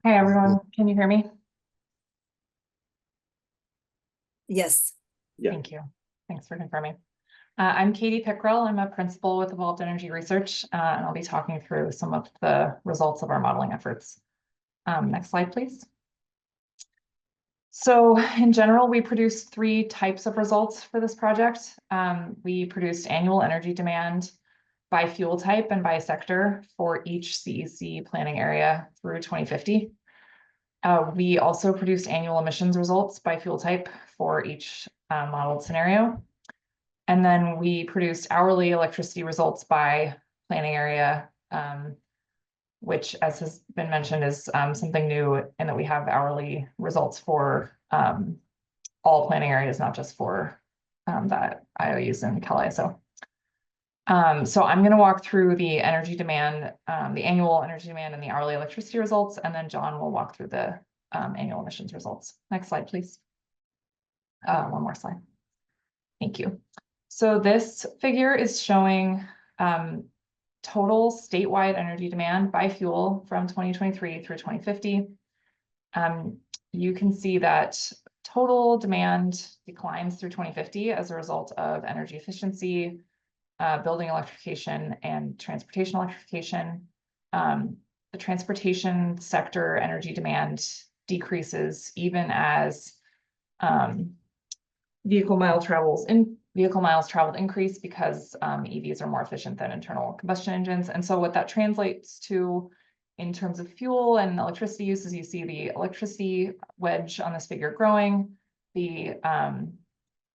Hi, everyone. Can you hear me? Yes. Yeah. Thank you. Thanks for confirming. I'm Katie Pickrell. I'm a principal with Evolved Energy Research, and I'll be talking through some of the results of our modeling efforts. Next slide, please. So in general, we produced 3 types of results for this project. We produced annual energy demand by fuel type and by sector for each CEC planning area through 2050. We also produced annual emissions results by fuel type for each modeled scenario. And then we produced hourly electricity results by planning area, which, as has been mentioned, is something new in that we have hourly results for all planning areas, not just for that IOUs and CalISO. So I'm going to walk through the energy demand, the annual energy demand and the hourly electricity results, and then John will walk through the annual emissions results. Next slide, please. One more slide. Thank you. So this figure is showing total statewide energy demand by fuel from 2023 through 2050. You can see that total demand declines through 2050 as a result of energy efficiency, building electrification, and transportation electrification. The transportation sector energy demand decreases even as vehicle miles traveled increase because EVs are more efficient than internal combustion engines. And so what that translates to in terms of fuel and electricity use is you see the electricity wedge on this figure growing. The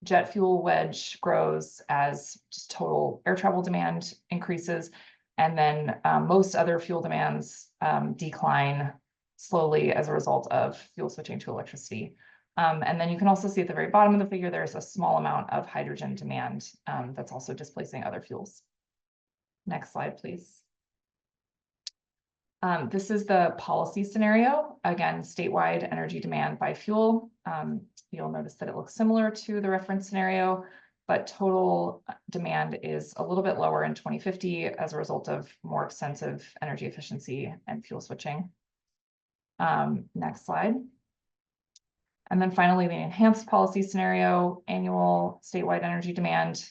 jet fuel wedge grows as just total air travel demand increases. And then most other fuel demands decline slowly as a result of fuel switching to electricity. And then you can also see at the very bottom of the figure, there's a small amount of hydrogen demand that's also displacing other fuels. Next slide, please. This is the policy scenario. Again, statewide energy demand by fuel. You'll notice that it looks similar to the reference scenario, but total demand is a little bit lower in 2050 as a result of more extensive energy efficiency and fuel switching. Next slide. And then finally, the enhanced policy scenario, annual statewide energy demand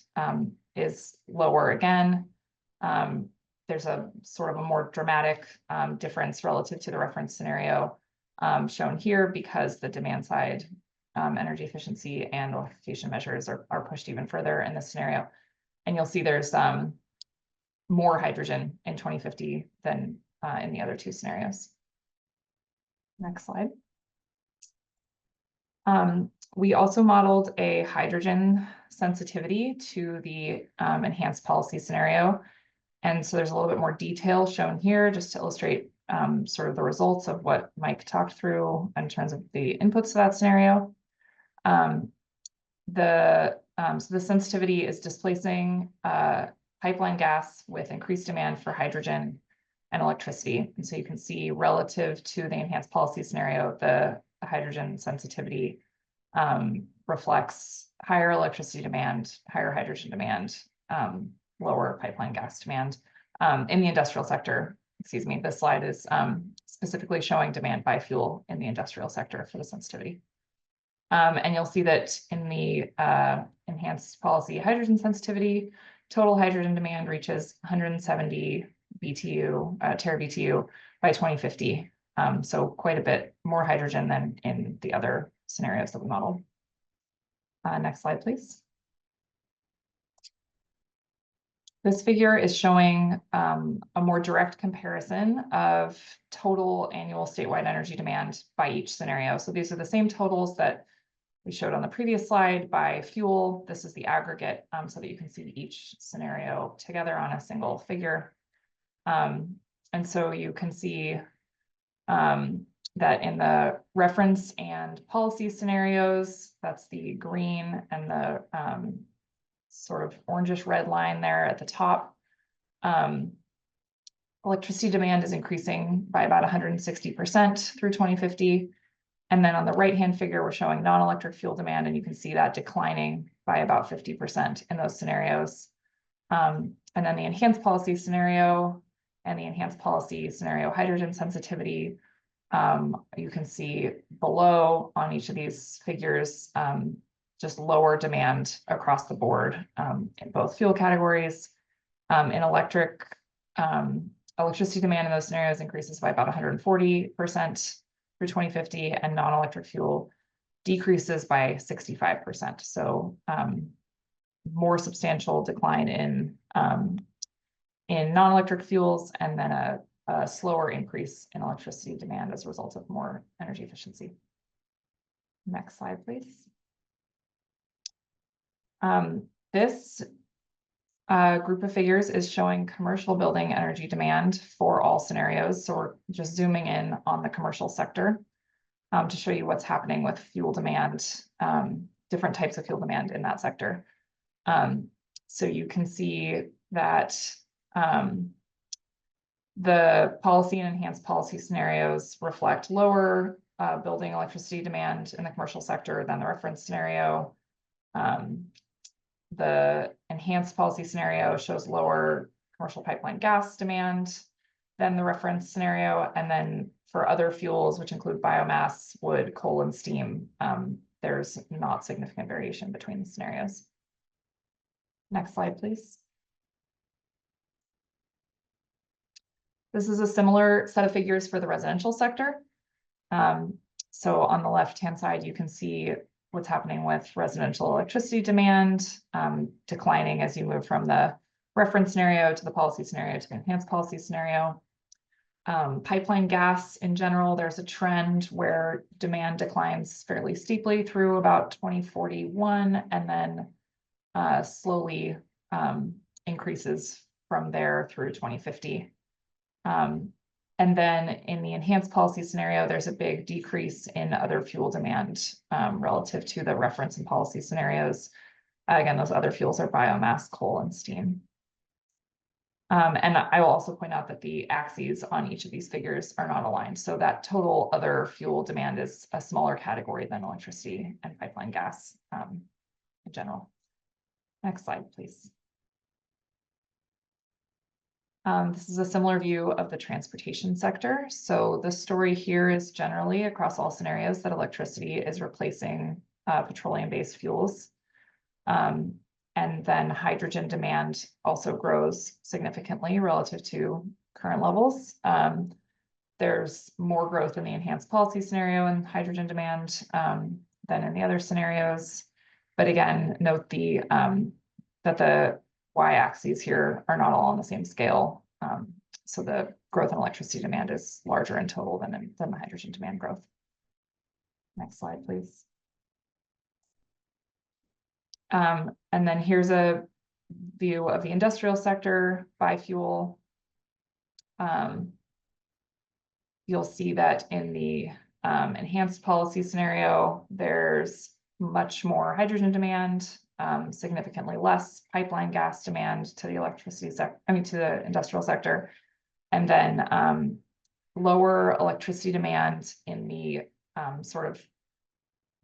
is lower again. There's a sort of a more dramatic difference relative to the reference scenario shown here because the demand side energy efficiency and electrification measures are pushed even further in this scenario. And you'll see there's more hydrogen in 2050 than in the other 2 scenarios. Next slide. We also modeled a hydrogen sensitivity to the enhanced policy scenario. And so there's a little bit more detail shown here just to illustrate sort of the results of what Mike talked through in terms of the inputs to that scenario. So the sensitivity is displacing pipeline gas with increased demand for hydrogen and electricity. And so you can see relative to the enhanced policy scenario, the hydrogen sensitivity reflects higher electricity demand, higher hydrogen demand, lower pipeline gas demand in the industrial sector. Excuse me, this slide is specifically showing demand by fuel in the industrial sector for the sensitivity. And you'll see that in the enhanced policy hydrogen sensitivity, total hydrogen demand reaches 170 BTU, tera-BTU by 2050. So quite a bit more hydrogen than in the other scenarios that we modeled. Next slide, please. This figure is showing a more direct comparison of total annual statewide energy demand by each scenario. So these are the same totals that we showed on the previous slide by fuel. This is the aggregate so that you can see each scenario together on a single figure. And so you can see that in the reference and policy scenarios, that's the green and the sort of orangish red line there at the top. Electricity demand is increasing by about 160% through 2050. And then on the right-hand figure, we're showing non-electric fuel demand, and you can see that declining by about 50% in those scenarios. And then the enhanced policy scenario and the enhanced policy scenario hydrogen sensitivity, you can see below on each of these figures, just lower demand across the board in both fuel categories. In electricity demand in those scenarios increases by about 140% through 2050, and non-electric fuel decreases by 65%. So more substantial decline in non-electric fuels, and then a slower increase in electricity demand as a result of more energy efficiency. Next slide, please. This group of figures is showing commercial building energy demand for all scenarios. So we're just zooming in on the commercial sector to show you what's happening with fuel demand, different types of fuel demand in that sector. So you can see that the policy and enhanced policy scenarios reflect lower building electricity demand in the commercial sector than the reference scenario. The enhanced policy scenario shows lower commercial pipeline gas demand than the reference scenario. And then for other fuels, which include biomass, wood, coal, and steam, there's not significant variation between the scenarios. Next slide, please. This is a similar set of figures for the residential sector. So on the left-hand side, you can see what's happening with residential electricity demand, declining as you move from the reference scenario to the policy scenario to the enhanced policy scenario. Pipeline gas in general, there's a trend where demand declines fairly steeply through about 2041, and then slowly increases from there through 2050. And then in the enhanced policy scenario, there's a big decrease in other fuel demand relative to the reference and policy scenarios. Again, those other fuels are biomass, coal, and steam. And I will also point out that the axes on each of these figures are not aligned. So that total other fuel demand is a smaller category than electricity and pipeline gas in general. Next slide, please. This is a similar view of the transportation sector. So the story here is generally across all scenarios that electricity is replacing petroleum-based fuels. And then hydrogen demand also grows significantly relative to current levels. There's more growth in the enhanced policy scenario and hydrogen demand than in the other scenarios. But again, note that the y-axes here are not all on the same scale. So the growth in electricity demand is larger in total than the hydrogen demand growth. Next slide, please. And then here's a view of the industrial sector by fuel. You'll see that in the enhanced policy scenario, there's much more hydrogen demand, significantly less pipeline gas demand to the to the industrial sector, and then lower electricity demand in the sort of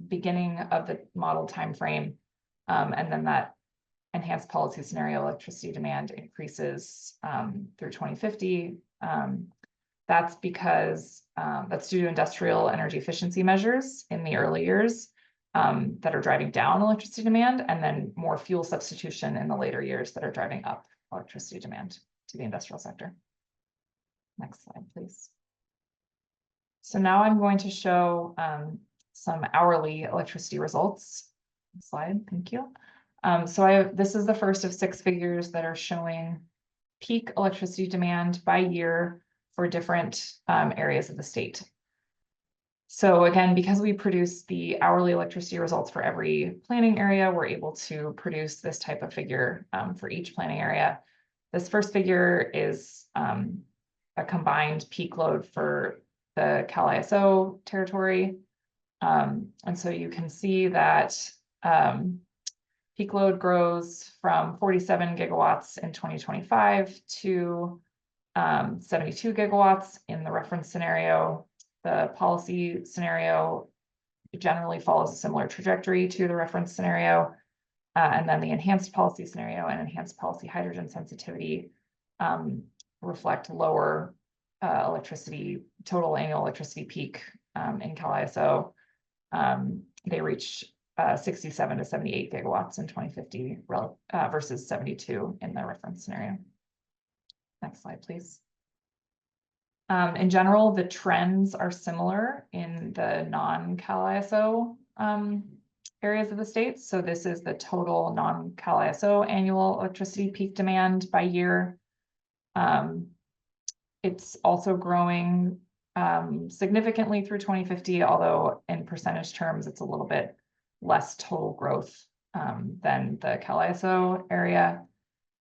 beginning of the model timeframe, and then that enhanced policy scenario electricity demand increases through 2050. That's because that's due to industrial energy efficiency measures in the early years that are driving down electricity demand, and then more fuel substitution in the later years that are driving up electricity demand to the industrial sector. Next slide, please. So now I'm going to show some hourly electricity results. Next slide, thank you. This is the first of 6 figures that are showing peak electricity demand by year for different areas of the state. So again, because we produce the hourly electricity results for every planning area, we're able to produce this type of figure for each planning area. This first figure is a combined peak load for the CAISO territory. And so you can see that peak load grows from 47 gigawatts in 2025 to 72 gigawatts in the reference scenario. The policy scenario generally follows a similar trajectory to the reference scenario. And then the enhanced policy scenario and enhanced policy hydrogen sensitivity reflect lower total annual electricity peak in CAISO. They reach 67 to 78 gigawatts in 2050 versus 72 in the reference scenario. Next slide, please. In general, the trends are similar in the non-CAISO areas of the state. So this is the total non-CAISO annual electricity peak demand by year. It's also growing significantly through 2050, although in percentage terms, it's a little bit less total growth than the CAISO area.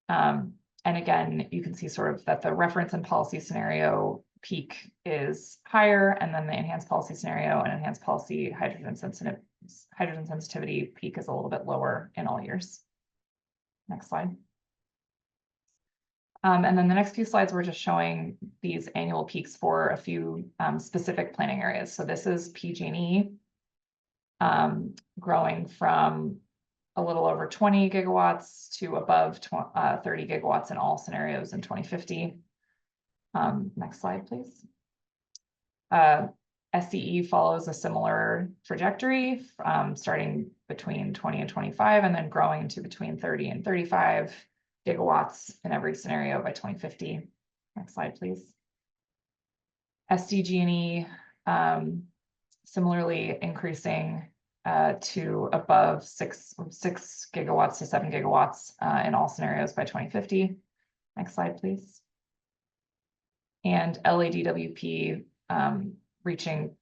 And again, you can see sort of that the reference and policy scenario peak is higher, and then the enhanced policy scenario and enhanced policy hydrogen sensitivity peak is a little bit lower in all years. Next slide. And then the next few slides, we're just showing these annual peaks for a few specific planning areas. So this is PG&E growing from a little over 20 gigawatts to above 30 gigawatts in all scenarios in 2050. Next slide, please. SCE follows a similar trajectory, starting between 20 and 25, and then growing to between 30 and 35 gigawatts in every scenario by 2050. Next slide, please. SDG&E similarly increasing to above 6 gigawatts to 7 gigawatts in all scenarios by 2050. Next slide, please. And LADWP reaching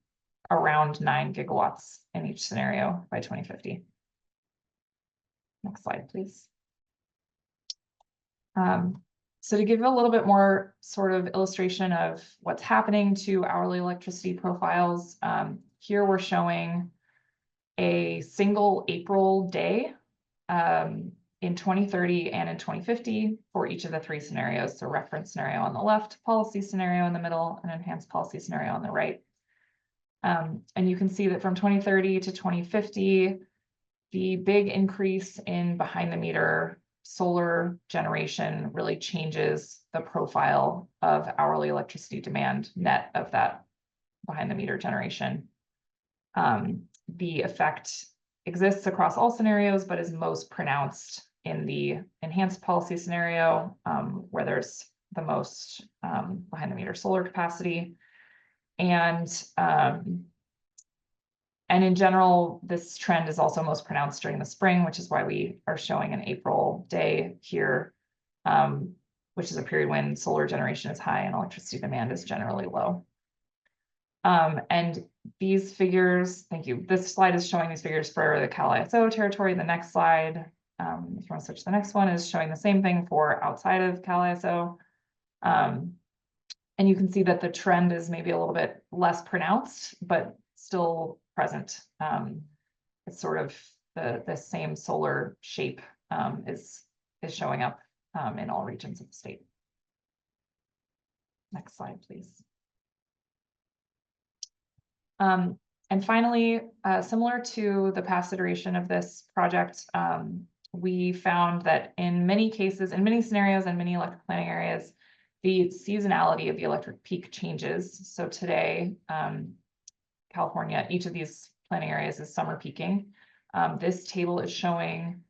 around 9 gigawatts in each scenario by 2050. Next slide, please. So to give a little bit more sort of illustration of what's happening to hourly electricity profiles, here we're showing a single April day in 2030 and in 2050 for each of the 3 scenarios. So reference scenario on the left, policy scenario in the middle, and enhanced policy scenario on the right. And you can see that from 2030 to 2050, the big increase in behind the meter solar generation really changes the profile of hourly electricity demand net of that behind the meter generation. The effect exists across all scenarios, but is most pronounced in the enhanced policy scenario, where there's the most behind the meter solar capacity. And in general, this trend is also most pronounced during the spring, which is why we are showing an April day here, which is a period when solar generation is high and electricity demand is generally low. And these figures, thank you. This slide is showing these figures for the Cal ISO territory. The next slide, if you want to switch to the next one, is showing the same thing for outside of Cal ISO. And you can see that the trend is maybe a little bit less pronounced, but still present. It's sort of the same solar shape is showing up in all regions of the state. Next slide, please. And finally, similar to the past iteration of this project, we found that in many cases, in many scenarios and many electric planning areas, the seasonality of the electric peak changes. So today, California, each of these planning areas is summer peaking. This table is showing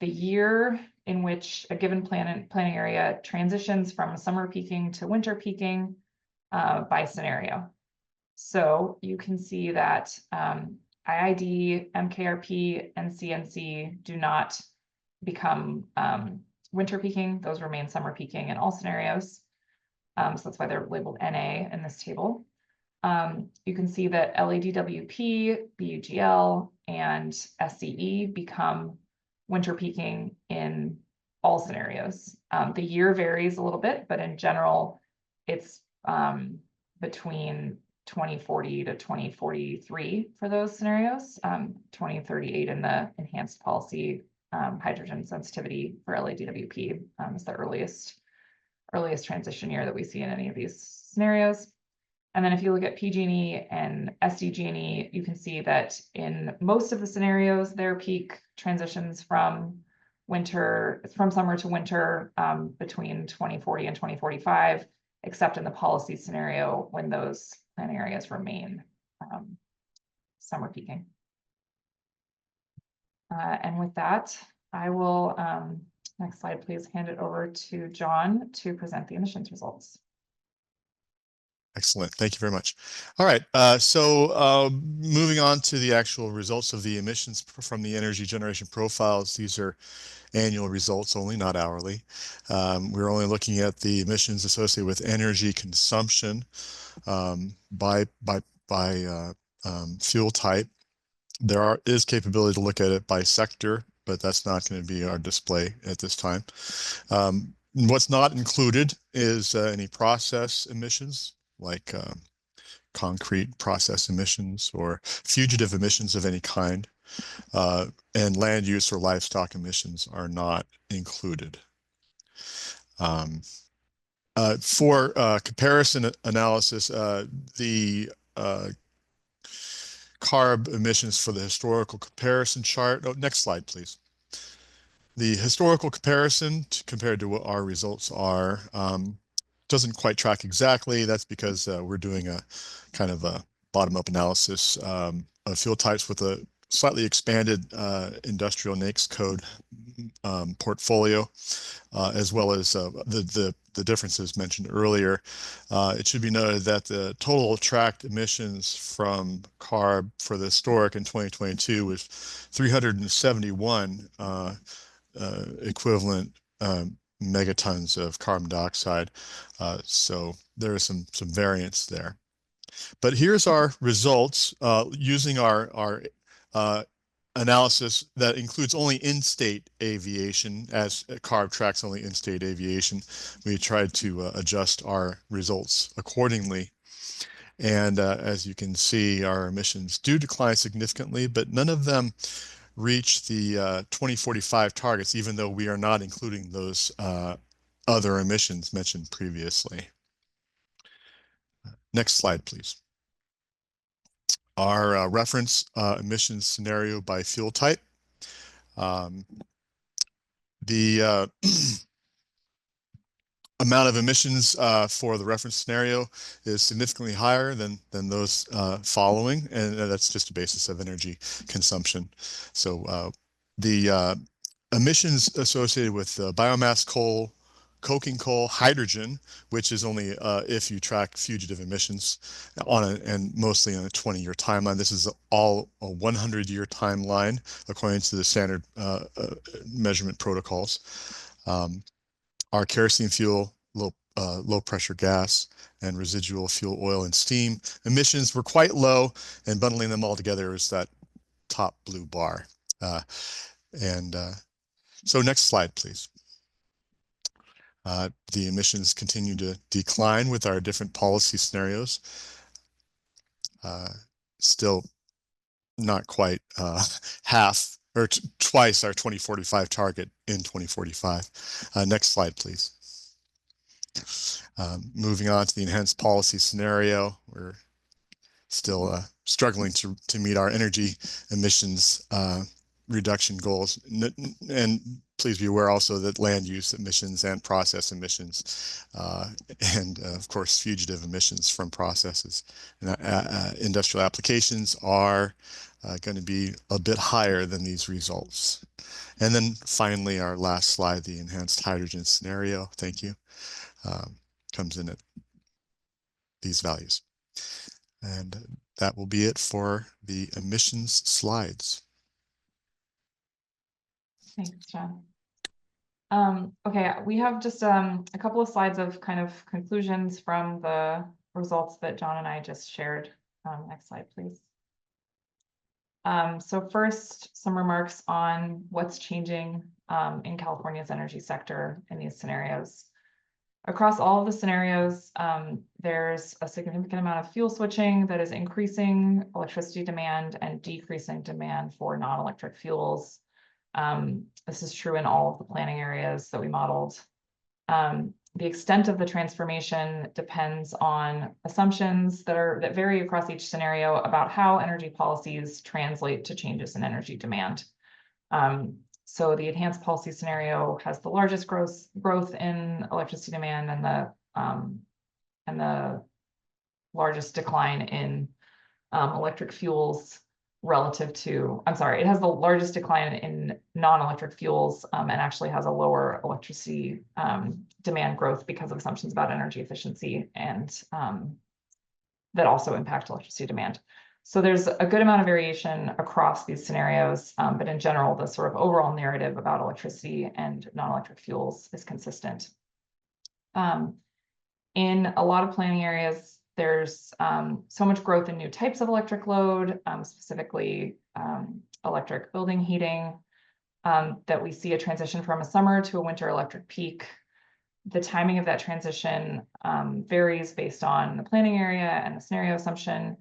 the year in which a given planning area transitions from summer peaking to winter peaking by scenario. So you can see that IID, MKRP, and CNC do not become winter peaking. Those remain summer peaking in all scenarios. So that's why they're labeled NA in this table. You can see that LADWP, BUGL, and SCE become winter peaking in all scenarios. The year varies a little bit, but in general, it's between 2040 to 2043 for those scenarios, 2038 in the enhanced policy hydrogen sensitivity for LADWP is the earliest transition year that we see in any of these scenarios. And then if you look at PG&E and SDG&E, you can see that in most of the scenarios, their peak transitions from summer to winter between 2040 and 2045, except in the policy scenario when those planning areas remain summer peaking. And with that, I will, next slide, please, hand it over to John to present the emissions results. Excellent. Thank you very much. All right. Moving on to the actual results of the emissions from the energy generation profiles. These are annual results only, not hourly. We're only looking at the emissions associated with energy consumption by fuel type. There is capability to look at it by sector, but that's not going to be our display at this time. What's not included is any process emissions, like concrete process emissions or fugitive emissions of any kind, and land use or livestock emissions are not included. For comparison analysis, the CARB emissions for the historical comparison chart. Oh, next slide, please. The historical comparison compared to what our results are doesn't quite track exactly. That's because we're doing a kind of a bottom-up analysis of fuel types with a slightly expanded industrial NAICS code portfolio, as well as the differences mentioned earlier. It should be noted that the total tracked emissions from CARB for the historic in 2022 was 371 equivalent megatons of carbon dioxide. So there is some variance there. But here's our results using our analysis that includes only in-state aviation, as CARB tracks only in-state aviation. We tried to adjust our results accordingly. And as you can see, our emissions do decline significantly, but none of them reach the 2045 targets, even though we are not including those other emissions mentioned previously. Next slide, please. Our reference emissions scenario by fuel type. The amount of emissions for the reference scenario is significantly higher than those following, and that's just a basis of energy consumption. So the emissions associated with biomass coal, coking coal, hydrogen, which is only if you track fugitive emissions and mostly on a 20-year timeline. This is all a 100-year timeline according to the standard measurement protocols. Our kerosene fuel, low pressure gas and residual fuel oil and steam emissions were quite low, and bundling them all together is that top blue bar. So next slide, please. The emissions continue to decline with our different policy scenarios. Still not quite half or twice our 2045 target in 2045. Next slide, please. Moving on to the enhanced policy scenario, we're still struggling to meet our energy emissions reduction goals. And please be aware also that land use emissions and process emissions and of course fugitive emissions from processes and industrial applications are going to be a bit higher than these results. And then finally, our last slide, the enhanced hydrogen scenario, thank you, comes in at these values. And that will be it for the emissions slides. Thanks, John. Okay, we have just a couple of slides of kind of conclusions from the results that John and I just shared. Next slide, please. So first, some remarks on what's changing in California's energy sector in these scenarios. Across all of the scenarios, there's a significant amount of fuel switching that is increasing electricity demand and decreasing demand for non-electric fuels. This is true in all of the planning areas that we modeled. The extent of the transformation depends on assumptions that vary across each scenario about how energy policies translate to changes in energy demand. So the enhanced policy scenario has the largest growth in electricity demand and the largest decline in electric fuels relative to, it has the largest decline in non-electric fuels and actually has a lower electricity demand growth because of assumptions about energy efficiency and that also impact electricity demand. So there's a good amount of variation across these scenarios, but in general, the sort of overall narrative about electricity and non-electric fuels is consistent. In a lot of planning areas, there's so much growth in new types of electric load, specifically electric building heating, that we see a transition from a summer to a winter electric peak. The timing of that transition varies based on the planning area and the scenario assumption.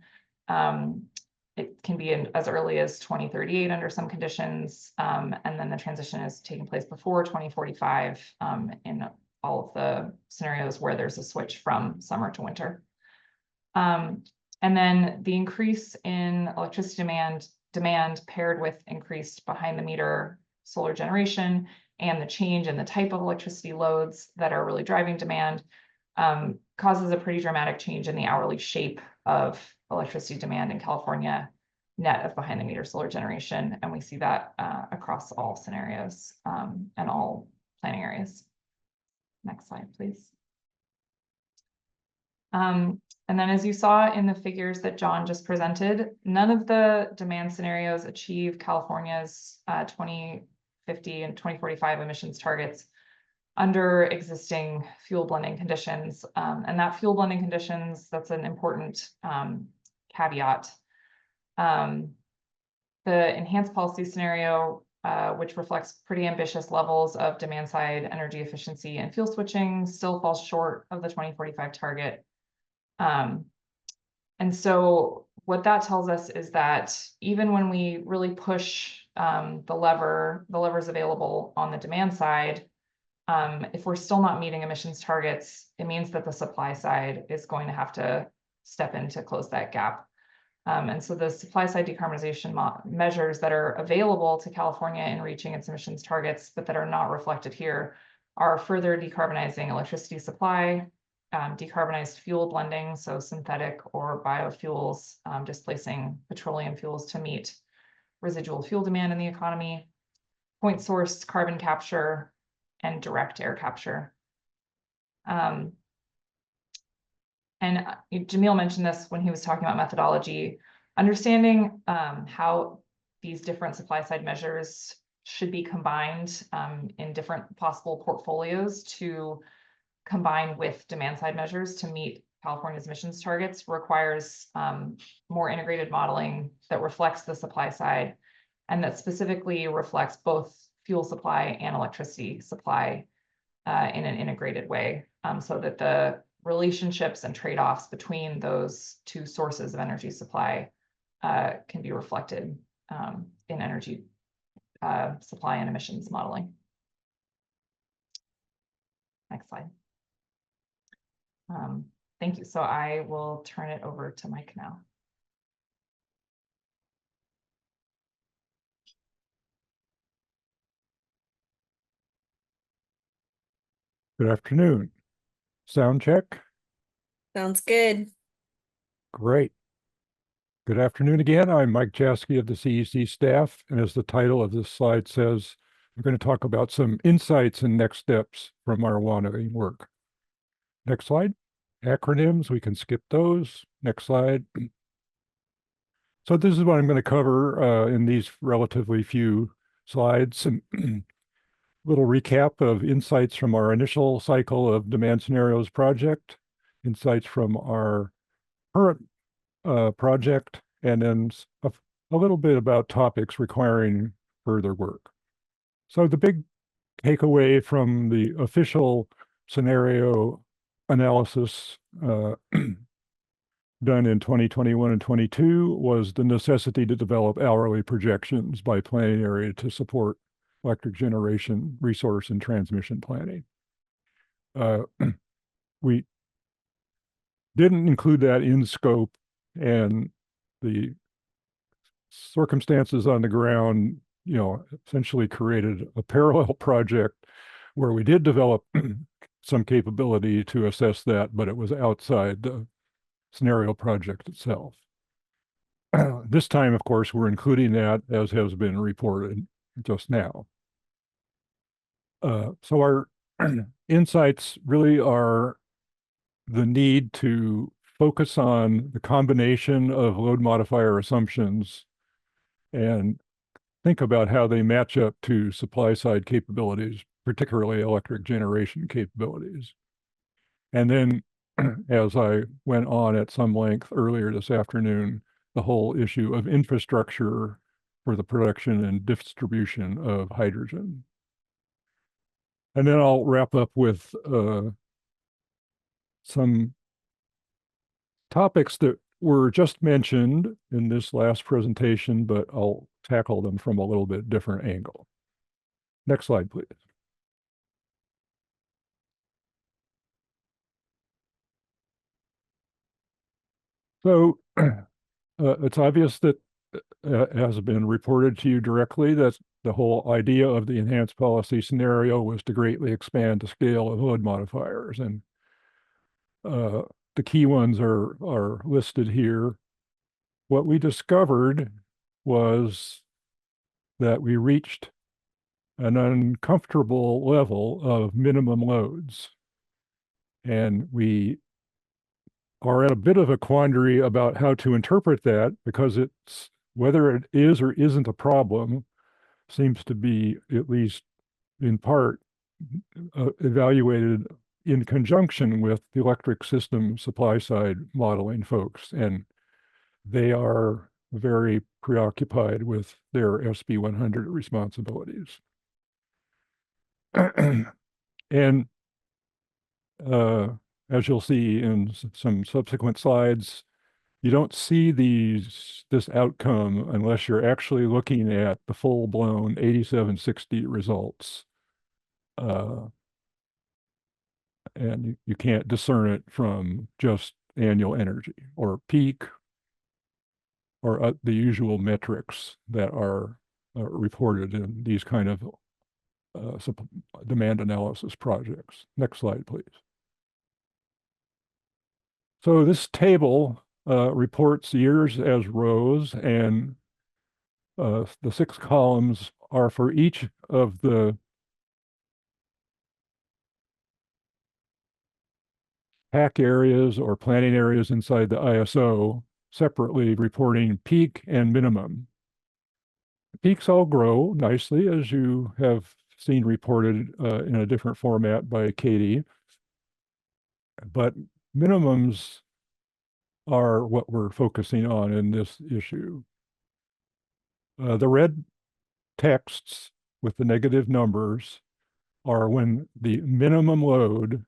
It can be as early as 2038 under some conditions, and then the transition is taking place before 2045 in all of the scenarios where there's a switch from summer to winter. And then the increase in electricity demand paired with increased behind the meter solar generation and the change in the type of electricity loads that are really driving demand causes a pretty dramatic change in the hourly shape of electricity demand in California, net of behind the meter solar generation. And we see that across all scenarios and all planning areas. Next slide, please. And then as you saw in the figures that John just presented, none of the demand scenarios achieve California's 2050 and 2045 emissions targets under existing fuel blending conditions. And that fuel blending conditions, that's an important caveat. The enhanced policy scenario, which reflects pretty ambitious levels of demand side energy efficiency and fuel switching, still falls short of the 2045 target. And so what that tells us is that even when we really push the levers available on the demand side, if we're still not meeting emissions targets, it means that the supply side is going to have to step in to close that gap. And so the supply side decarbonization measures that are available to California in reaching its emissions targets, but that are not reflected here, are further decarbonizing electricity supply, decarbonized fuel blending, so synthetic or biofuels, displacing petroleum fuels to meet residual fuel demand in the economy, point source carbon capture, and direct air capture. And Jamil mentioned this when he was talking about methodology. Understanding how these different supply side measures should be combined in different possible portfolios to combined with demand side measures to meet California's emissions targets requires more integrated modeling that reflects the supply side and that specifically reflects both fuel supply and electricity supply in an integrated way, so that the relationships and trade-offs between those two sources of energy supply can be reflected in energy supply and emissions modeling. Next slide. Thank you. So I will turn it over to Mike now. Good afternoon. Sound check. Sounds good. Great. Good afternoon again. I'm Mike Jaskey of the CEC staff, and as the title of this slide says, I'm going to talk about some insights and next steps from our monitoring work. Next slide. Acronyms, we can skip those. Next slide. So this is what I'm going to cover in these relatively few slides. Some little recap of insights from our initial cycle of demand scenarios project, insights from our current project, and then a little bit about topics requiring further work. So the big takeaway from the official scenario analysis done in 2021 and 22 was the necessity to develop hourly projections by planning area to support electric generation, resource, and transmission planning. We didn't include that in scope, and the circumstances on the ground, essentially created a parallel project where we did develop some capability to assess that, but it was outside the scenario project itself. This time, of course, we're including that as has been reported just now. So our insights really are the need to focus on the combination of load modifier assumptions and think about how they match up to supply side capabilities, particularly electric generation capabilities. And then, as I went on at some length earlier this afternoon, the whole issue of infrastructure for the production and distribution of hydrogen. And then I'll wrap up with some topics that were just mentioned in this last presentation, but I'll tackle them from a little bit different angle. Next slide, please. So it's obvious that, has been reported to you directly, that the whole idea of the enhanced policy scenario was to greatly expand the scale of load modifiers. And the key ones are listed here. What we discovered was that we reached an uncomfortable level of minimum loads. And we are at a bit of a quandary about how to interpret that, because it's whether it is or isn't a problem seems to be, at least in part, evaluated in conjunction with the electric system supply side modeling folks. And they are very preoccupied with their SB 100 responsibilities. And as you'll see in some subsequent slides, you don't see this outcome unless you're actually looking at the full-blown 8760 results. And you can't discern it from just annual energy or peak or the usual metrics that are reported in these kind of demand analysis projects. Next slide, please. So this table reports years as rows, and the 6 columns are for each of the PAC areas or planning areas inside the ISO, separately reporting peak and minimum. Peaks all grow nicely, as you have seen reported in a different format by Katie. but minimums are what we're focusing on in this issue. The red texts with the negative numbers are when the minimum load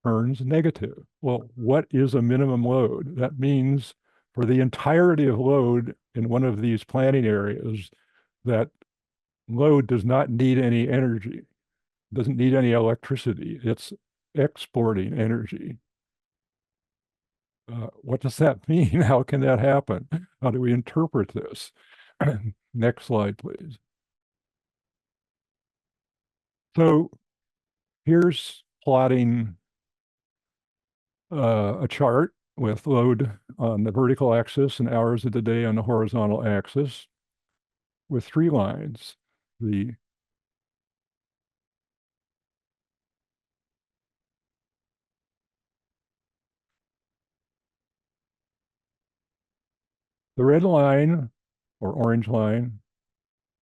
turns negative. Well, what is a minimum load? That means for the entirety of load in one of these planning areas, that load does not need any energy, doesn't need any electricity. It's exporting energy. What does that mean? How can that happen? How do we interpret this? Next slide, please. So here's plotting a chart with load on the vertical axis and hours of the day on the horizontal axis with 3 lines. The red line or orange line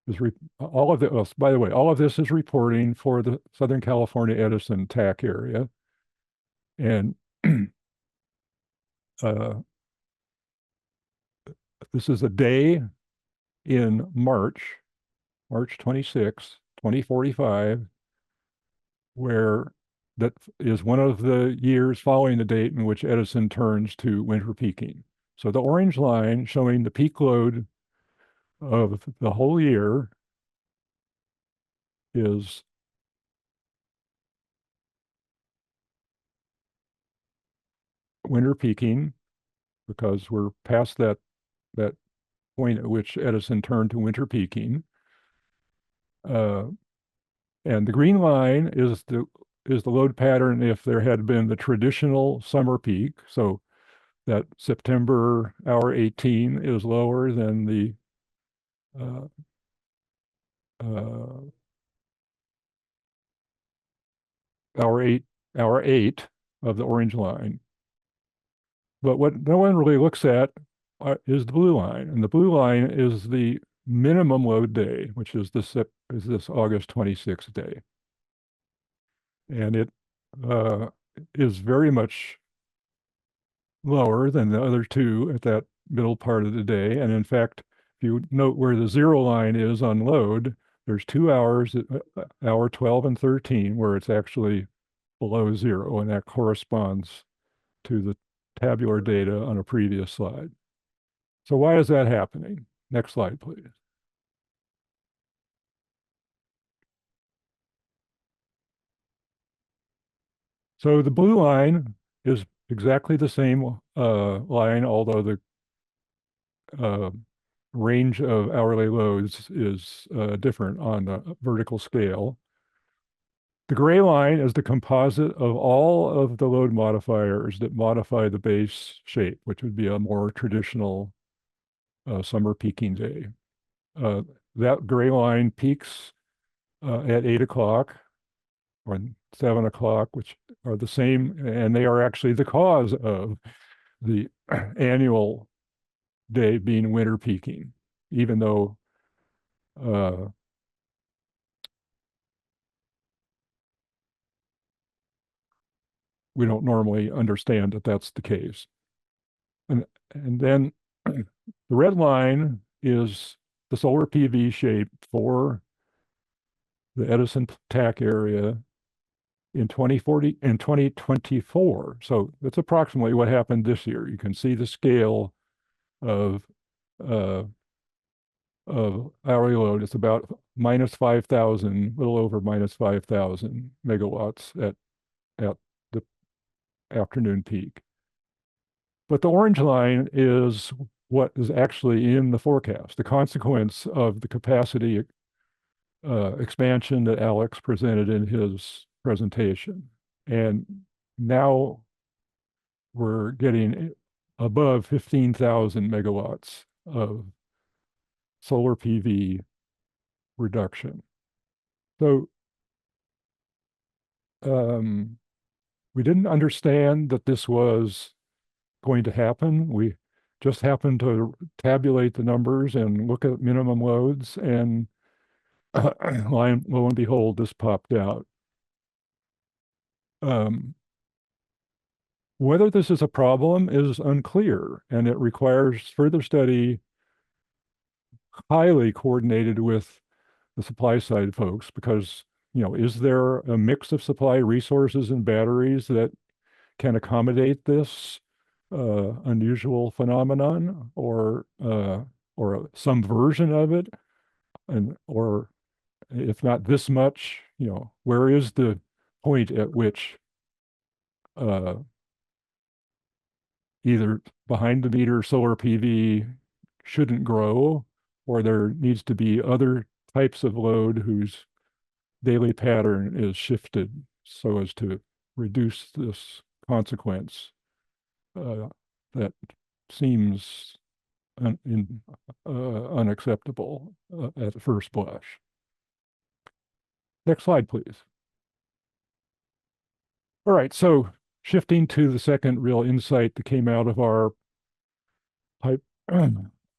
is all of the, oh, by the way, all of this is reporting for the Southern California Edison TAC area. And this is a day in March 26, 2045, where that is one of the years following the date in which Edison turns to winter peaking. So the orange line showing the peak load of the whole year is winter peaking, because we're past that point at which Edison turned to winter peaking. And the green line is the load pattern if there had been the traditional summer peak. So that September hour 18 is lower than the hour 8 of the orange line. But what no one really looks at is the blue line, and the blue line is the minimum load day, which is this August 26th day, and it is very much lower than the other two at that middle part of the day. And in fact, if you note where the 0 line is on load, there's 2 hours, hour 12 and 13, where it's actually below 0, and that corresponds to the tabular data on a previous slide. So why is that happening? Next slide, please. So the blue line is exactly the same line, although the range of hourly loads is different on the vertical scale. The gray line is the composite of all of the load modifiers that modify the base shape, which would be a more traditional summer peaking day. That gray line peaks at 8 o'clock or 7 o'clock, which are the same, and they are actually the cause of the annual day being winter peaking, even though we don't normally understand that that's the case. And then the red line is the solar PV shape for the Edison TAC area in 2024. So that's approximately what happened this year. You can see the scale of hourly load. It's about minus 5,000, little over minus 5,000 megawatts at the afternoon peak. But the orange line is what is actually in the forecast, the consequence of the capacity expansion that Alex presented in his presentation. And now we're getting above 15,000 megawatts of solar PV reduction. So we didn't understand that this was going to happen. We just happened to tabulate the numbers and look at minimum loads, and lo and behold, this popped out. Whether this is a problem is unclear, and it requires further study, highly coordinated with the supply side folks, because, is there a mix of supply resources and batteries that can accommodate this unusual phenomenon, or some version of it, or if not this much, where is the point at which either behind the meter solar PV shouldn't grow, or there needs to be other types of load whose daily pattern is shifted so as to reduce this consequence that seems unacceptable at first blush. Next slide, please. All right, so shifting to the second real insight that came out of our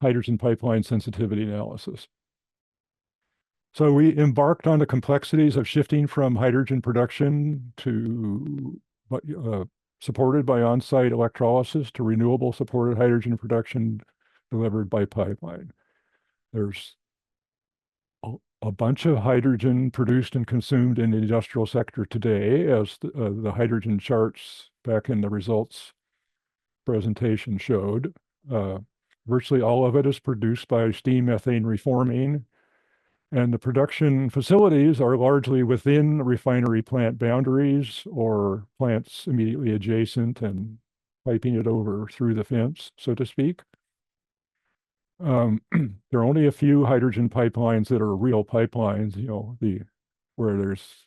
hydrogen pipeline sensitivity analysis. So we embarked on the complexities of shifting from hydrogen production to supported by on-site electrolysis to renewable supported hydrogen production delivered by pipeline. There's a bunch of hydrogen produced and consumed in the industrial sector today, as the hydrogen charts back in the results presentation showed. Virtually all of it is produced by steam methane reforming, and the production facilities are largely within refinery plant boundaries or plants immediately adjacent and piping it over through the fence, so to speak. There are only a few hydrogen pipelines that are real pipelines, where there's,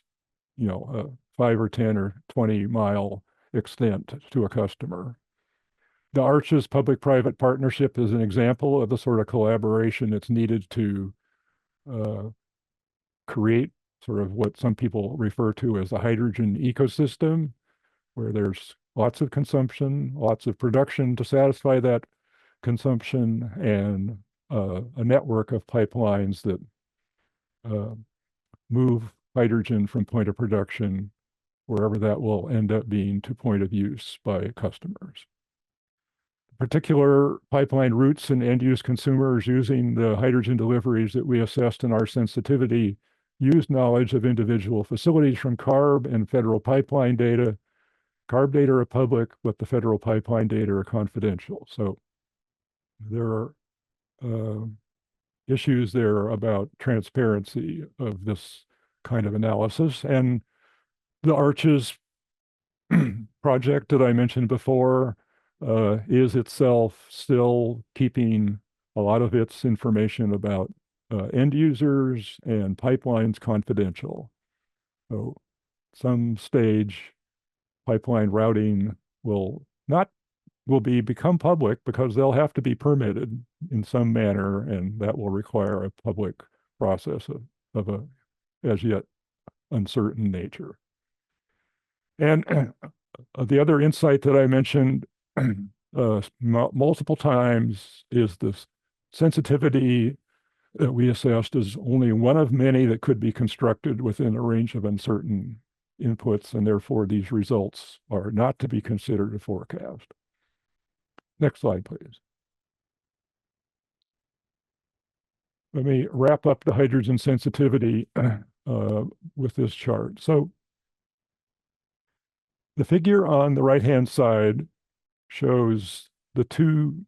a 5 or 10 or 20-mile extent to a customer. The Arches public-private partnership is an example of the sort of collaboration that's needed to create sort of what some people refer to as a hydrogen ecosystem, where there's lots of consumption, lots of production to satisfy that consumption, and a network of pipelines that move hydrogen from point of production, wherever that will end up being, to point of use by customers. Particular pipeline routes and end-use consumers using the hydrogen deliveries that we assessed in our sensitivity use knowledge of individual facilities from CARB and federal pipeline data. CARB data are public, but the federal pipeline data are confidential. So there are issues there about transparency of this kind of analysis. And the Arches project that I mentioned before is itself still keeping a lot of its information about end users and pipelines confidential. So some stage pipeline routing will become public, because they'll have to be permitted in some manner, and that will require a public process of a as yet uncertain nature. And the other insight that I mentioned multiple times is this sensitivity that we assessed is only one of many that could be constructed within a range of uncertain inputs, and therefore these results are not to be considered a forecast. Next slide, please. Let me wrap up the hydrogen sensitivity with this chart. So the figure on the right-hand side shows the two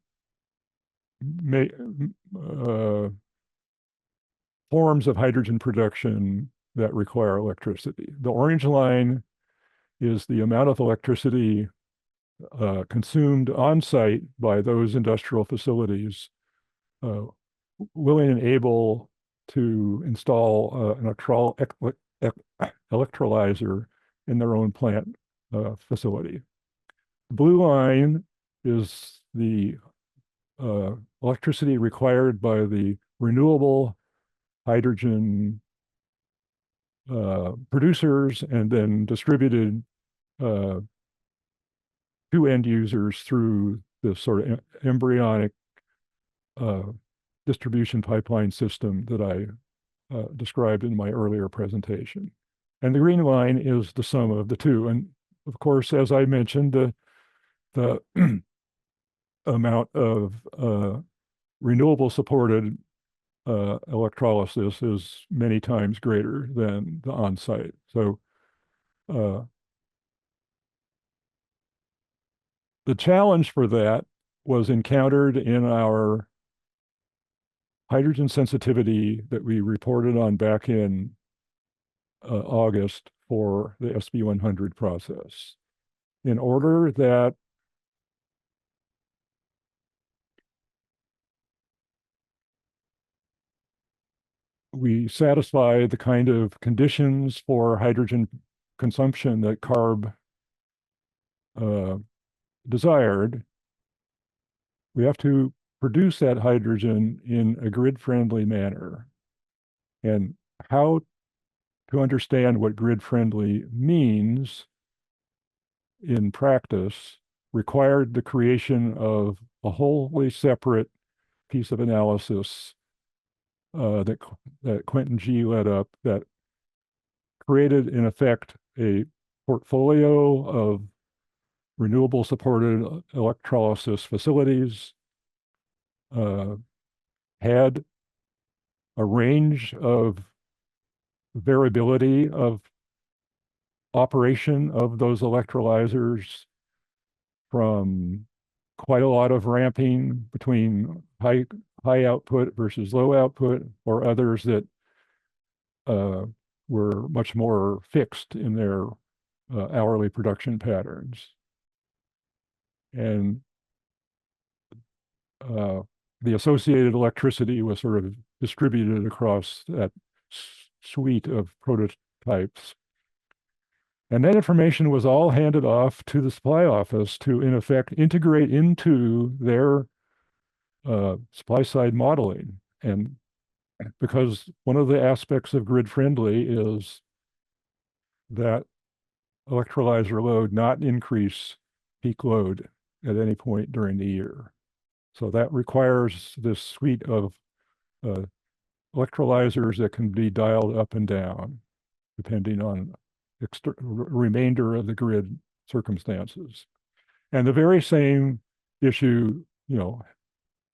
forms of hydrogen production that require electricity. The orange line is the amount of electricity consumed on site by those industrial facilities willing and able to install an electrolyzer in their own plant facility. The blue line is the electricity required by the renewable hydrogen producers and then distributed to end users through this sort of embryonic distribution pipeline system that I described in my earlier presentation. And the green line is the sum of the two. And of course, as I mentioned, the the amount of renewable supported electrolysis is many times greater than the on-site. So the challenge for that was encountered in our hydrogen sensitivity that we reported on back in August for the SB100 process. In order that we satisfy the kind of conditions for hydrogen consumption that CARB desired, we have to produce that hydrogen in a grid-friendly manner. And how to understand what grid-friendly means in practice required the creation of a wholly separate piece of analysis that Quentin G. led up that created, in effect, a portfolio of renewable supported electrolysis facilities, had a range of variability of operation of those electrolyzers, from quite a lot of ramping between high output versus low output, or others that were much more fixed in their hourly production patterns. And the associated electricity was sort of distributed across that suite of prototypes. And that information was all handed off to the supply office to, in effect, integrate into their supply side modeling. And because one of the aspects of grid friendly is that electrolyzer load not increase peak load at any point during the year. So that requires this suite of electrolyzers that can be dialed up and down depending on remainder of the grid circumstances. And the very same issue,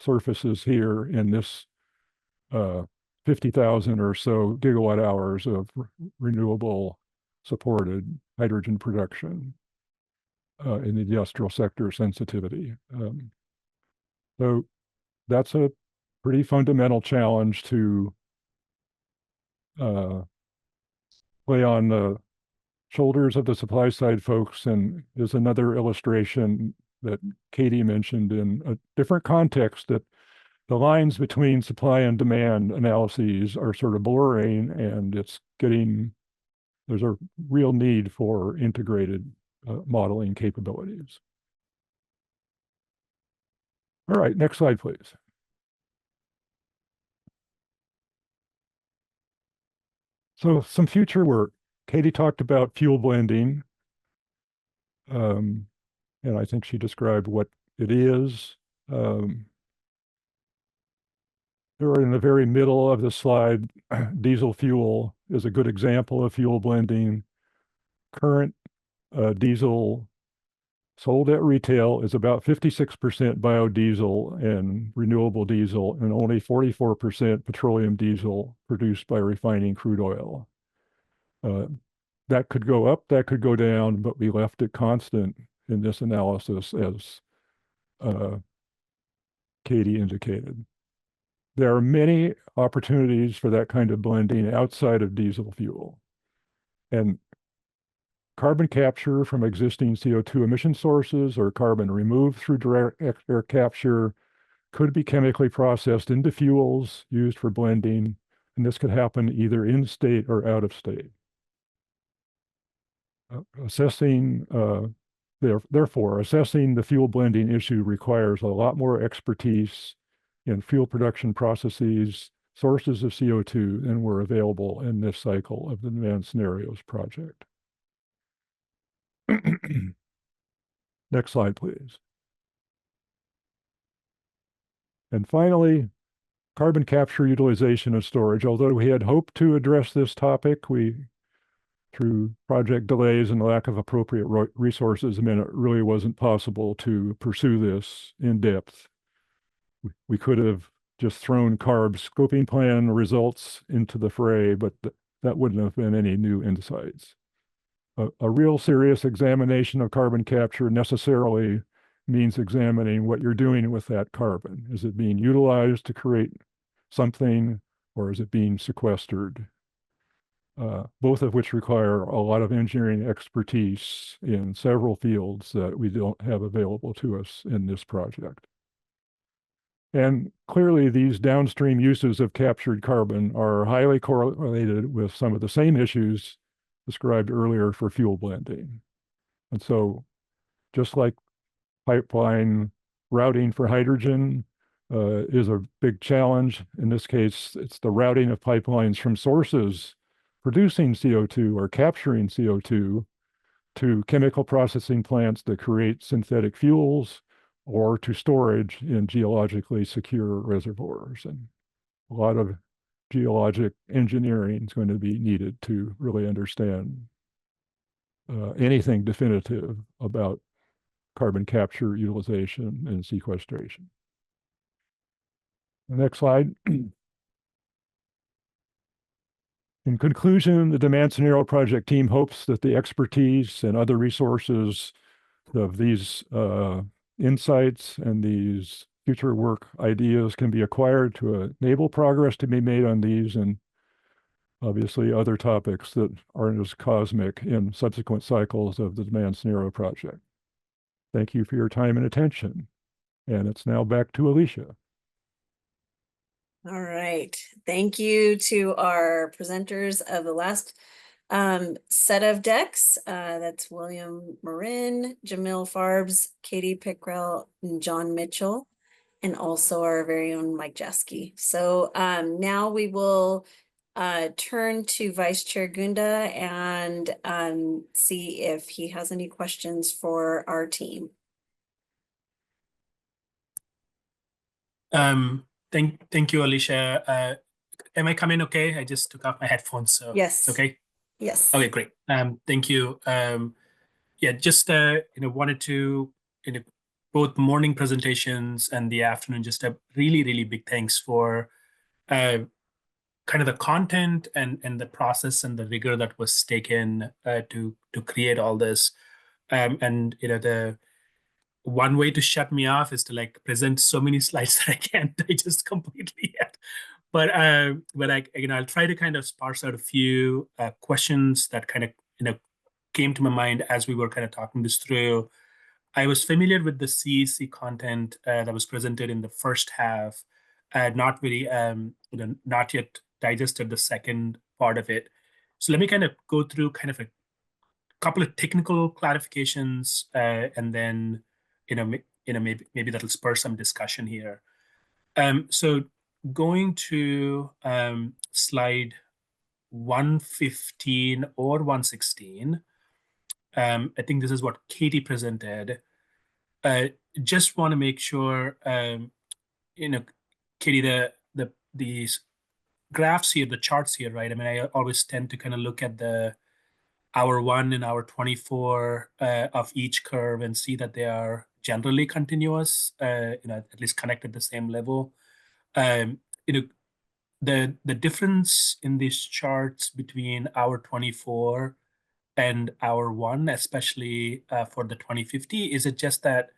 surfaces here in this 50,000 or so gigawatt hours of renewable supported hydrogen production in the industrial sector sensitivity. So that's a pretty fundamental challenge to play on the shoulders of the supply side folks, and is another illustration that Katie mentioned in a different context, that the lines between supply and demand analyses are sort of blurring, and there's a real need for integrated modeling capabilities. All right, next slide, please. So some future work. Katie talked about fuel blending. And I think she described what it is. There in the very middle of the slide, diesel fuel is a good example of fuel blending. Current diesel sold at retail is about 56% biodiesel and renewable diesel, and only 44% petroleum diesel produced by refining crude oil. That could go up, that could go down, but we left it constant in this analysis, as Katie indicated. There are many opportunities for that kind of blending outside of diesel fuel. And carbon capture from existing CO2 emission sources, or carbon removed through direct air capture, could be chemically processed into fuels used for blending, and this could happen either in state or out of state. Therefore, assessing the fuel blending issue requires a lot more expertise in fuel production processes, sources of CO2 than were available in this cycle of the Demand Scenarios project. Next slide, please. And finally, carbon capture, utilization, and storage. Although we had hoped to address this topic, we through project delays and lack of appropriate resources, meant it really wasn't possible to pursue this in depth. We could have just thrown CARB's scoping plan results into the fray, but that wouldn't have been any new insights. A real serious examination of carbon capture necessarily means examining what you're doing with that carbon. Is it being utilized to create something, or is it being sequestered? Both of which require a lot of engineering expertise in several fields that we don't have available to us in this project. And clearly, these downstream uses of captured carbon are highly correlated with some of the same issues described earlier for fuel blending. And so, just like pipeline routing for hydrogen is a big challenge, in this case, it's the routing of pipelines from sources producing CO2 or capturing CO2 to chemical processing plants that create synthetic fuels, or to storage in geologically secure reservoirs. And a lot of geologic engineering is going to be needed to really understand anything definitive about carbon capture, utilization, and sequestration. The next slide. In conclusion, the Demand Scenario Project team hopes that the expertise and other resources of these insights and these future work ideas can be acquired to enable progress to be made on these and obviously other topics that aren't as cosmic in subsequent cycles of the Demand Scenario Project. Thank you for your time and attention. And it's now back to Alicia. All right. Thank you to our presenters of the last set of decks. That's William Marin, Jamil Farbs, Katie Pickrell, and John Mitchell, and also our very own Mike Jaski. So now we will turn to Vice Chair Gunda and see if he has any questions for our team. Thank you, Alicia. Am I coming okay? I just took off my headphones, so Yes. it's okay. Yes. Okay, great. Thank you. Yeah, just wanted to both morning presentations and the afternoon, just a really big thanks for kind of the content and the process and the rigor that was taken to create all this. And the one way to shut me off is to like present so many slides that I can't digest completely yet. But I'll try to kind of sparse out a few questions that kind of came to my mind as we were kind of talking this through. I was familiar with the CEC content that was presented in the first half, not very not yet digested the second part of it. So let me kind of go through kind of a couple of technical clarifications, and then maybe that'll spur some discussion here. So going to slide 115 or 116, I think this is what Katie presented. Just want to make sure, Katie, these graphs here, the charts here, right? I mean, I always tend to kind of look at the hour 1 and hour 24 of each curve and see that they are generally continuous, at least connected the same level. The difference in these charts between hour 24 and hour 1, especially for the 2050, is it just that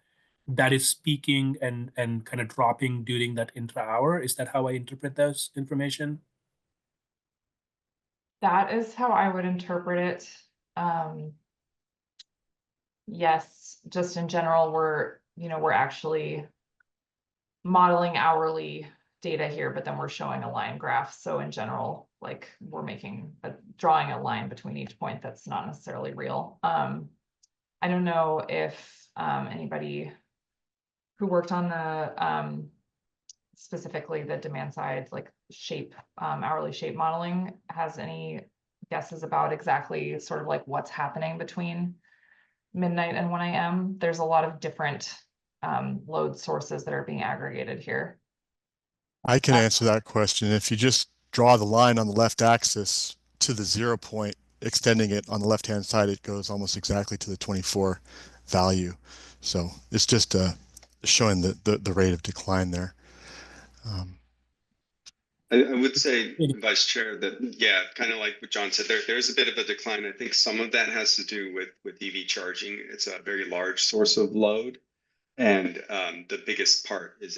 is peaking and kind of dropping during that intra-hour? Is that how I interpret this information? That is how I would interpret it. Yes, just in general, we're actually modeling hourly data here, but then we're showing a line graph. So in general, like we're drawing a line between each point that's not necessarily real. I don't know if anybody who worked on the specifically the demand side, like shape, hourly shape modeling, has any guesses about exactly sort of like what's happening between midnight and 1 a.m. There's a lot of different load sources that are being aggregated here. I can answer that question. If you just draw the line on the left axis to the 0 point extending it on the left-hand side, it goes almost exactly to the 24 value. So it's just showing the rate of decline there. I would say, Vice Chair, that, yeah, kind of like what John said, there's a bit of a decline. I think some of that has to do with EV charging. It's a very large source of load. And the biggest part is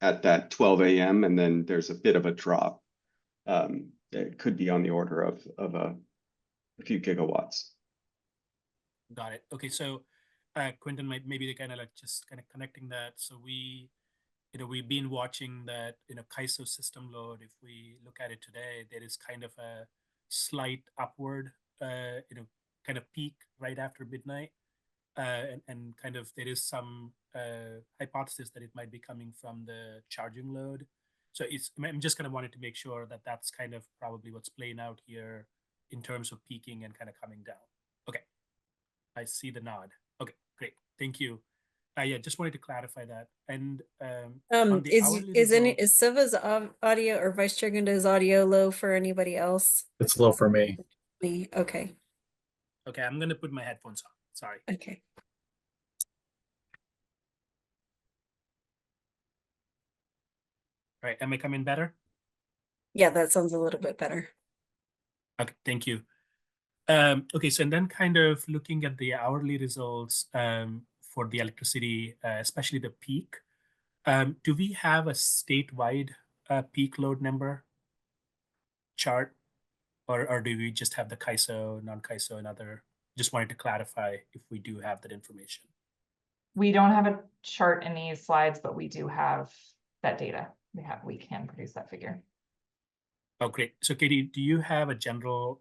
at that 12 a.m. and then there's a bit of a drop. It could be on the order of a few gigawatts. Got it. Okay, so Quentin, maybe they kind of like just kind of connecting that. So we've been watching that, CAISO system load. If we look at it today, there is kind of a slight upward, kind of peak right after midnight. And kind of there is some hypothesis that it might be coming from the charging load. So I'm just kind of wanted to make sure that that's kind of probably what's playing out here in terms of peaking and kind of coming down. Okay, I see the nod. Okay, great, thank you. Yeah, just wanted to clarify that. And on the hourly results- is Siva's audio or Vice Chair Gunda's audio low for anybody else? It's low for me. Me, okay, Okay, I'm gonna put my headphones on. Sorry. okay. All right, am I coming better? Yeah, that sounds a little bit better. Okay, thank you. Okay, so and then kind of looking at the hourly results for the electricity, especially the peak, do we have a statewide peak load number chart, or do we just have the CAISO, non-CAISO, and other? Just wanted to clarify if we do have that information. We don't have a chart in these slides, but we do have that data. We can produce that figure. Oh, great. So Katie, do you have a general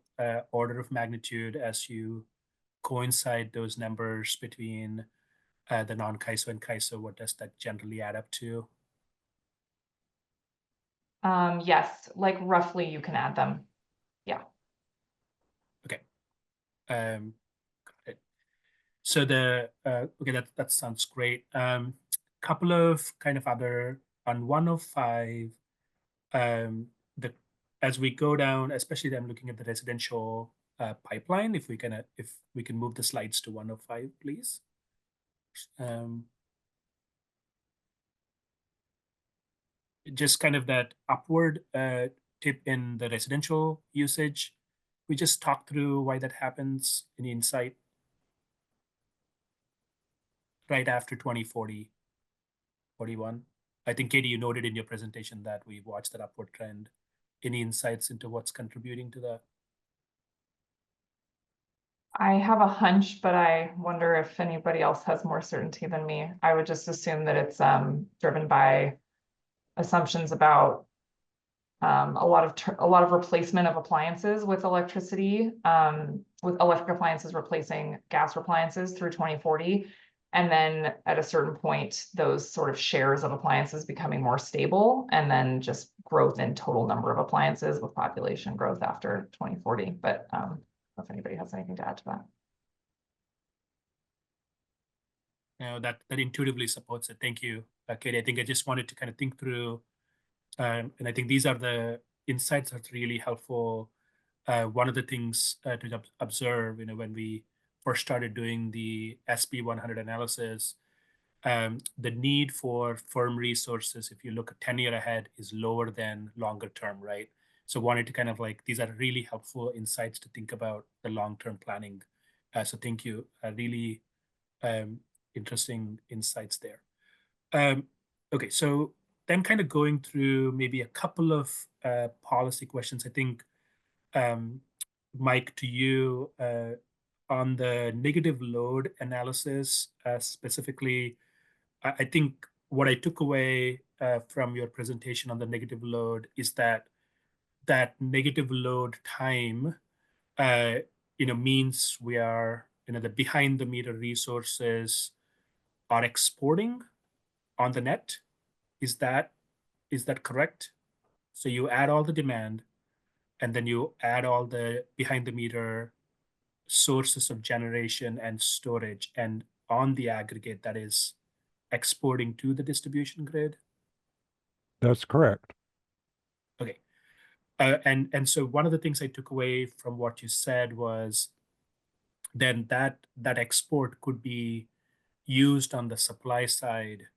order of magnitude as you coincide those numbers between the non-CAISO and CAISO? What does that generally add up to? Yes, like roughly you can add them. Yeah. Okay. Got it. So okay, that sounds great. Couple of kind of other on 105, as we go down, especially I'm looking at the residential pipeline. If we can move the slides to 105, please. Just kind of that upward tip in the residential usage. We just talk through why that happens. Any insight? Right after 2040, 41. I think, Katie, you noted in your presentation that we watched that upward trend. Any insights into what's contributing to that? I have a hunch, but I wonder if anybody else has more certainty than me. I would just assume that it's driven by assumptions about a lot of replacement of appliances with electricity, with electric appliances replacing gas appliances through 2040. And then at a certain point, those sort of shares of appliances becoming more stable, and then just growth in total number of appliances with population growth after 2040. But if anybody has anything to add to that. No, that intuitively supports it. Thank you, Katie. I think I just wanted to kind of think through, and I think these are the insights that's really helpful. One of the things to observe, when we first started doing the SB 100 analysis, the need for firm resources, if you look 10 years ahead, is lower than longer term, right? So wanted to kind of these are really helpful insights to think about the long-term planning. So thank you. Really interesting insights there. Okay, so then kind of going through maybe a couple of policy questions. I think, Mike, to you, on the negative load analysis, specifically, I think what I took away from your presentation on the negative load is that negative load time, means we are, the behind the meter resources are exporting on the net. Is that correct? So you add all the demand, and then you add all the behind the meter sources of generation and storage, and on the aggregate that is exporting to the distribution grid? That's correct. Okay. And so one of the things I took away from what you said was then that export could be used on the supply side,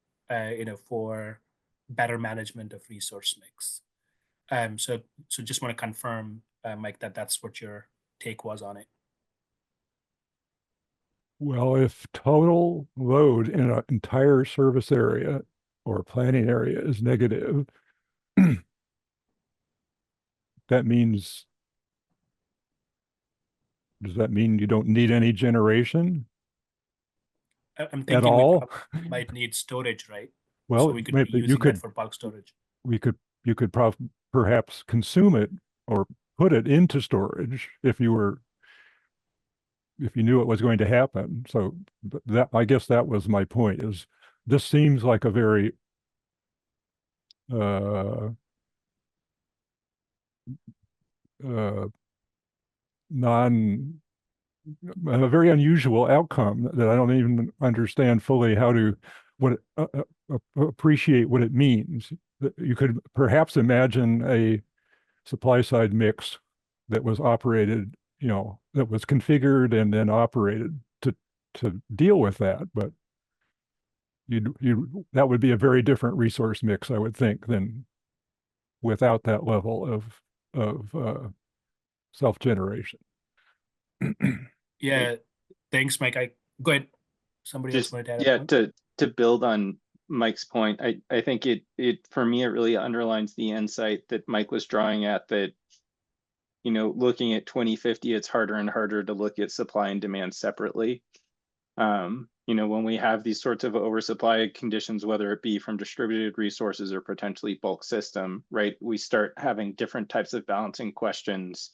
for better management of resource mix. So just want to confirm, Mike, that that's what your take was on it. Well, if total load in an entire service area or planning area is negative, that means, does that mean you don't need any generation I'm at thinking all? we might need storage, right? Well, So we could maybe be using that for bulk storage. you could perhaps consume it or put it into storage if you knew it was going to happen. So that, I guess that was my point, is this seems like a very a very unusual outcome that I don't even understand fully how to appreciate what it means. You could perhaps imagine a supply side mix that was operated, that was configured and then operated to deal with that, but that would be a very different resource mix, I would think, than without that level of self-generation. Yeah, thanks, Mike. Go ahead. Somebody else wanted to add a point? To build on Mike's point, I think it for me, it really underlines the insight that Mike was drawing at, that, looking at 2050, it's harder and harder to look at supply and demand separately. When we have these sorts of oversupply conditions, whether it be from distributed resources or potentially bulk system, right, we start having different types of balancing questions.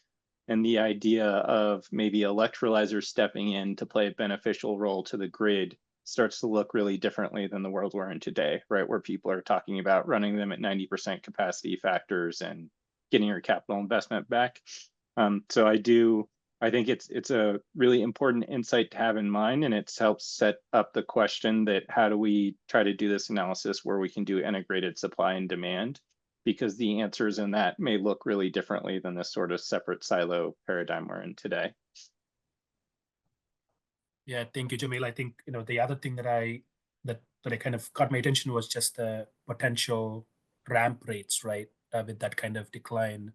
And the idea of maybe electrolyzers stepping in to play a beneficial role to the grid starts to look really differently than the world we're in today, right? Where people are talking about running them at 90% capacity factors and getting your capital investment back. So I think it's a really important insight to have in mind, and it helps set up the question that how do we try to do this analysis where we can do integrated supply and demand? Because the answers in that may look really differently than this sort of separate silo paradigm we're in today. Yeah, thank you, Jamil. I think, the other thing that I kind of caught my attention was just the potential ramp rates, right? With that kind of decline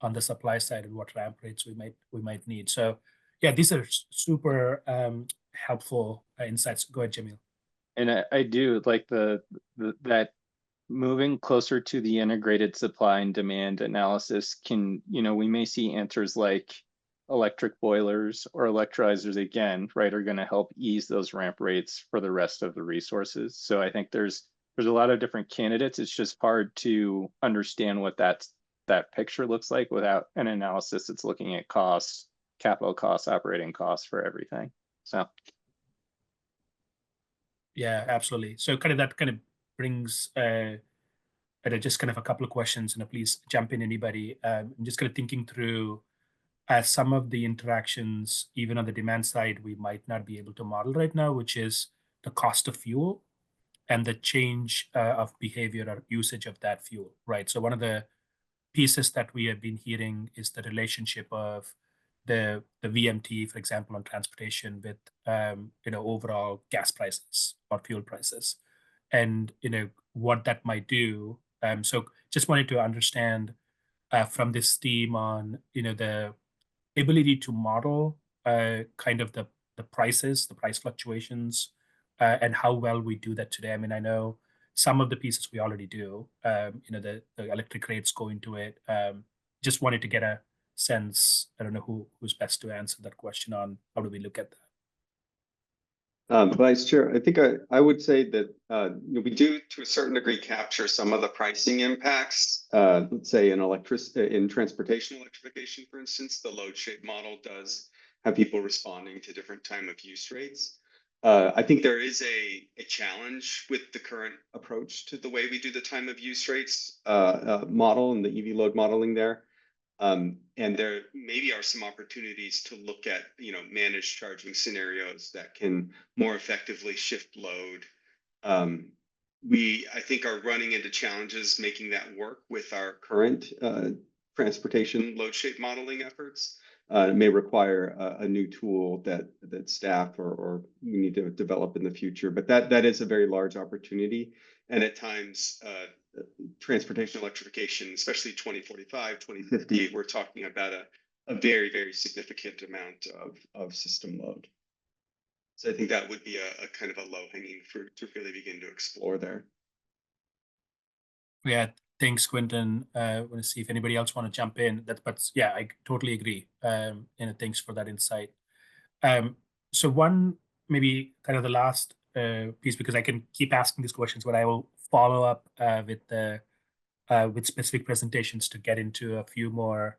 on the supply side and what ramp rates we might need. So yeah, these are super helpful insights. Go ahead, Jamil. And I do like that moving closer to the integrated supply and demand analysis can, we may see answers like electric boilers or electrolyzers again, right, are going to help ease those ramp rates for the rest of the resources. So I think there's a lot of different candidates. It's just hard to understand what that picture looks like without an analysis that's looking at costs, capital costs, operating costs for everything. So. Yeah, absolutely. So that kind of brings just kind of a couple of questions, and please jump in, anybody. I'm just kind of thinking through some of the interactions, even on the demand side, we might not be able to model right now, which is the cost of fuel and the change of behavior or usage of that fuel, right? So one of the pieces that we have been hearing is the relationship of the VMT, for example, on transportation with overall gas prices or fuel prices, and what that might do. So just wanted to understand from this team on the ability to model kind of the prices, the price fluctuations, and how well we do that today. I mean, I know some of the pieces we already do. The electric rates go into it. Just wanted to get a sense. I don't know who's best to answer that question on how do we look at that. Vice Chair, I think I would say that we do, to a certain degree, capture some of the pricing impacts. Let's say in transportation electrification, for instance, the load shape model does have people responding to different time of use rates. I think there is a challenge with the current approach to the way we do the time of use rates model and the EV load modeling there. And there maybe are some opportunities to look at, managed charging scenarios that can more effectively shift load. We, I think, are running into challenges making that work with our current transportation load shape modeling efforts. It may require a new tool that staff or we need to develop in the future, but that is a very large opportunity. And at times, transportation electrification, especially 2045, 2050, we're talking about a very, very significant amount of system load. So I think that would be a kind of a low hanging fruit to really begin to explore there. Yeah, thanks, Quentin. I want to see if anybody else want to jump in. But yeah, I totally agree. Thanks for that insight. So one, maybe kind of the last piece, because I can keep asking these questions, but I will follow up with specific presentations to get into a few more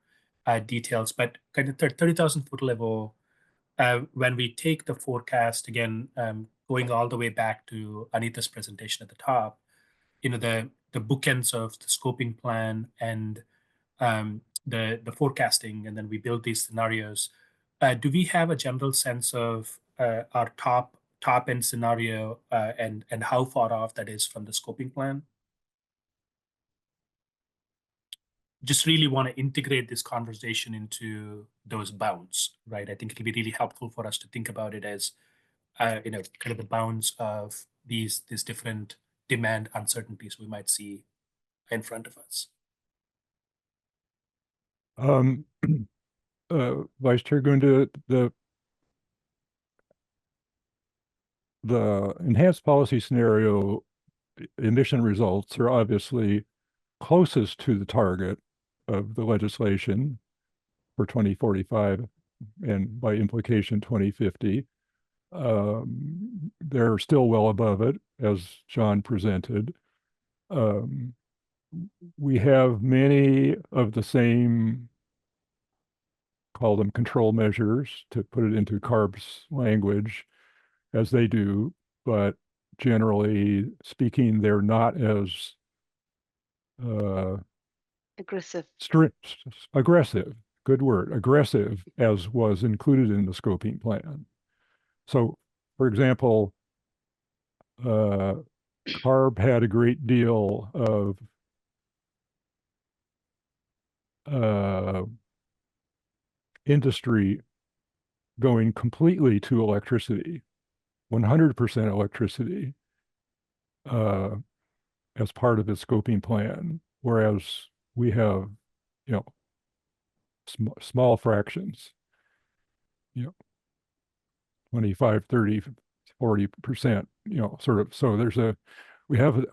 details. But kind of 30,000 foot level, when we take the forecast again, going all the way back to Anita's presentation at the top, the bookends of the scoping plan and the forecasting, and then we build these scenarios. Do we have a general sense of our top end scenario and how far off that is from the scoping plan? Just really want to integrate this conversation into those bounds, right? I think it'll be really helpful for us to think about it as kind of the bounds of these different demand uncertainties we might see in front of us. Vice Chair Gunda, the enhanced policy scenario emission results are obviously closest to the target of the legislation for 2045 and by implication 2050. They're still well above it, as John presented. We have many of the same, call them control measures, to put it into CARB's language, as they do, but generally speaking, they're not as Aggressive. Aggressive, good word, aggressive as was included in the scoping plan. So, for example, CARB had a great deal of industry going completely to electricity, 100% electricity, as part of its scoping plan, whereas we have, small fractions, 25, 30, 40%, sort of. So we have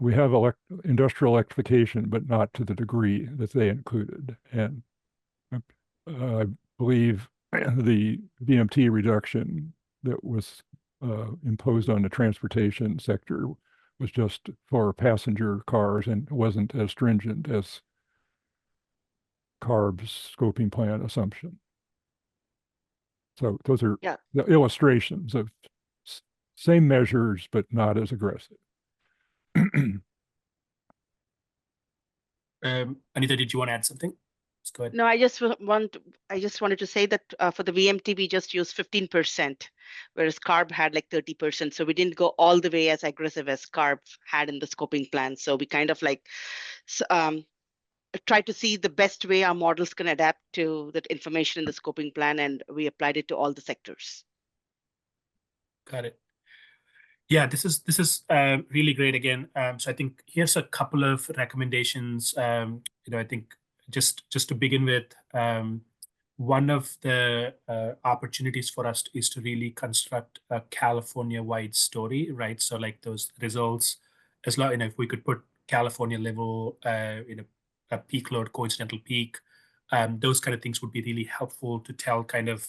industrial electrification, but not to the degree that they included. And I believe the VMT reduction that was imposed on the transportation sector was just for passenger cars and wasn't as stringent as CARB's scoping plan assumption. So those are the illustrations of same measures, but not as aggressive. Anita, did you want to add something? Let's go ahead. No, I just wanted to say that for the VMT, we just used 15%, whereas CARB had like 30%. So we didn't go all the way as aggressive as CARB had in the scoping plan. So we kind of like try to see the best way our models can adapt to that information in the scoping plan, and we applied it to all the sectors. Got it. Yeah, this is really great again. So I think here's a couple of recommendations. I think just to begin with, one of the opportunities for us is to really construct a California-wide story, right? So like those results, as long if we could put California level, a peak load, coincidental peak, those kind of things would be really helpful to tell kind of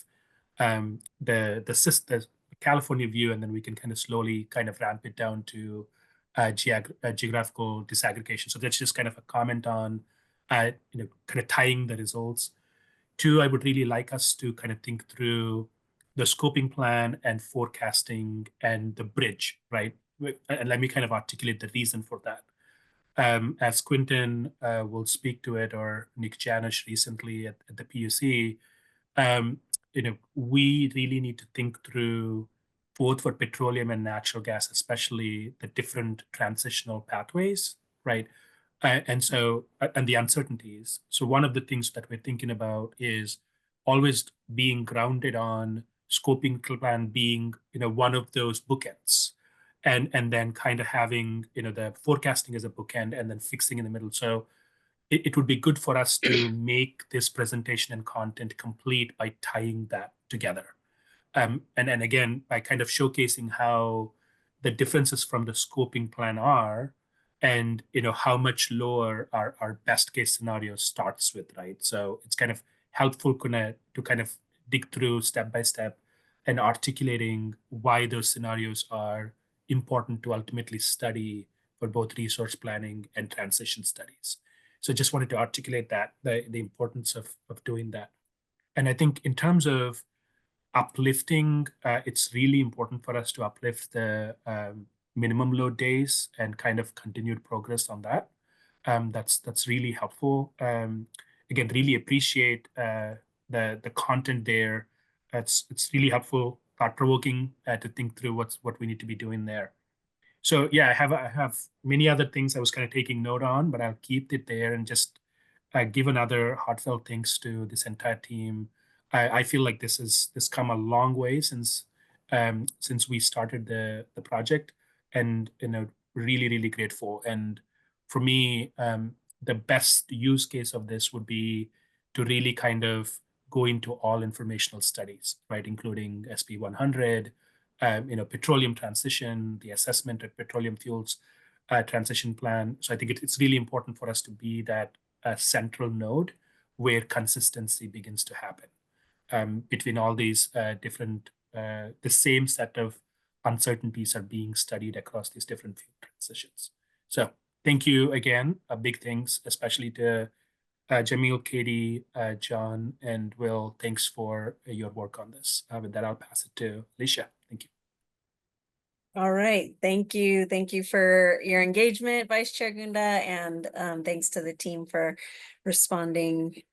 the California view, and then we can kind of slowly kind of ramp it down to geographical disaggregation. So that's just kind of a comment on, kind of tying the results. Two, I would really like us to kind of think through the scoping plan and forecasting and the bridge, right? And let me kind of articulate the reason for that. As Quentin will speak to it, or Nick Janish recently at the PUC, we really need to think through, both for petroleum and natural gas, especially the different transitional pathways, right? and the uncertainties. So one of the things that we're thinking about is always being grounded on scoping plan being, one of those bookends, and then kind of having, the forecasting as a bookend and then fixing in the middle. So it would be good for us to make this presentation and content complete by tying that together. And again, by kind of showcasing how the differences from the scoping plan are, and how much lower our best case scenario starts with, right? So it's kind of helpful to kind of dig through step by step and articulating why those scenarios are important to ultimately study for both resource planning and transition studies. So just wanted to articulate that, the importance of doing that. And I think in terms of uplifting, it's really important for us to uplift the minimum load days and kind of continued progress on that. That's really helpful. Again, really appreciate the content there. It's really helpful, thought-provoking to think through what we need to be doing there. So yeah, I have many other things I was kind of taking note on, but I'll keep it there and just give another heartfelt thanks to this entire team. I feel like this come a long way since we started the project, and really grateful. And for me, the best use case of this would be to really kind of go into all informational studies, right, including SB 100, petroleum transition, the assessment of petroleum fuels transition plan. So I think it's really important for us to be that central node where consistency begins to happen between all these different, the same set of uncertainties are being studied across these different fuel transitions. So thank you again. A big thanks, especially to Jamil, Katie, John, and Will. Thanks for your work on this. With that, I'll pass it to Alicia. Thank you. All right. Thank you. Thank you for your engagement, Vice Chair Gunda, and thanks to the team for responding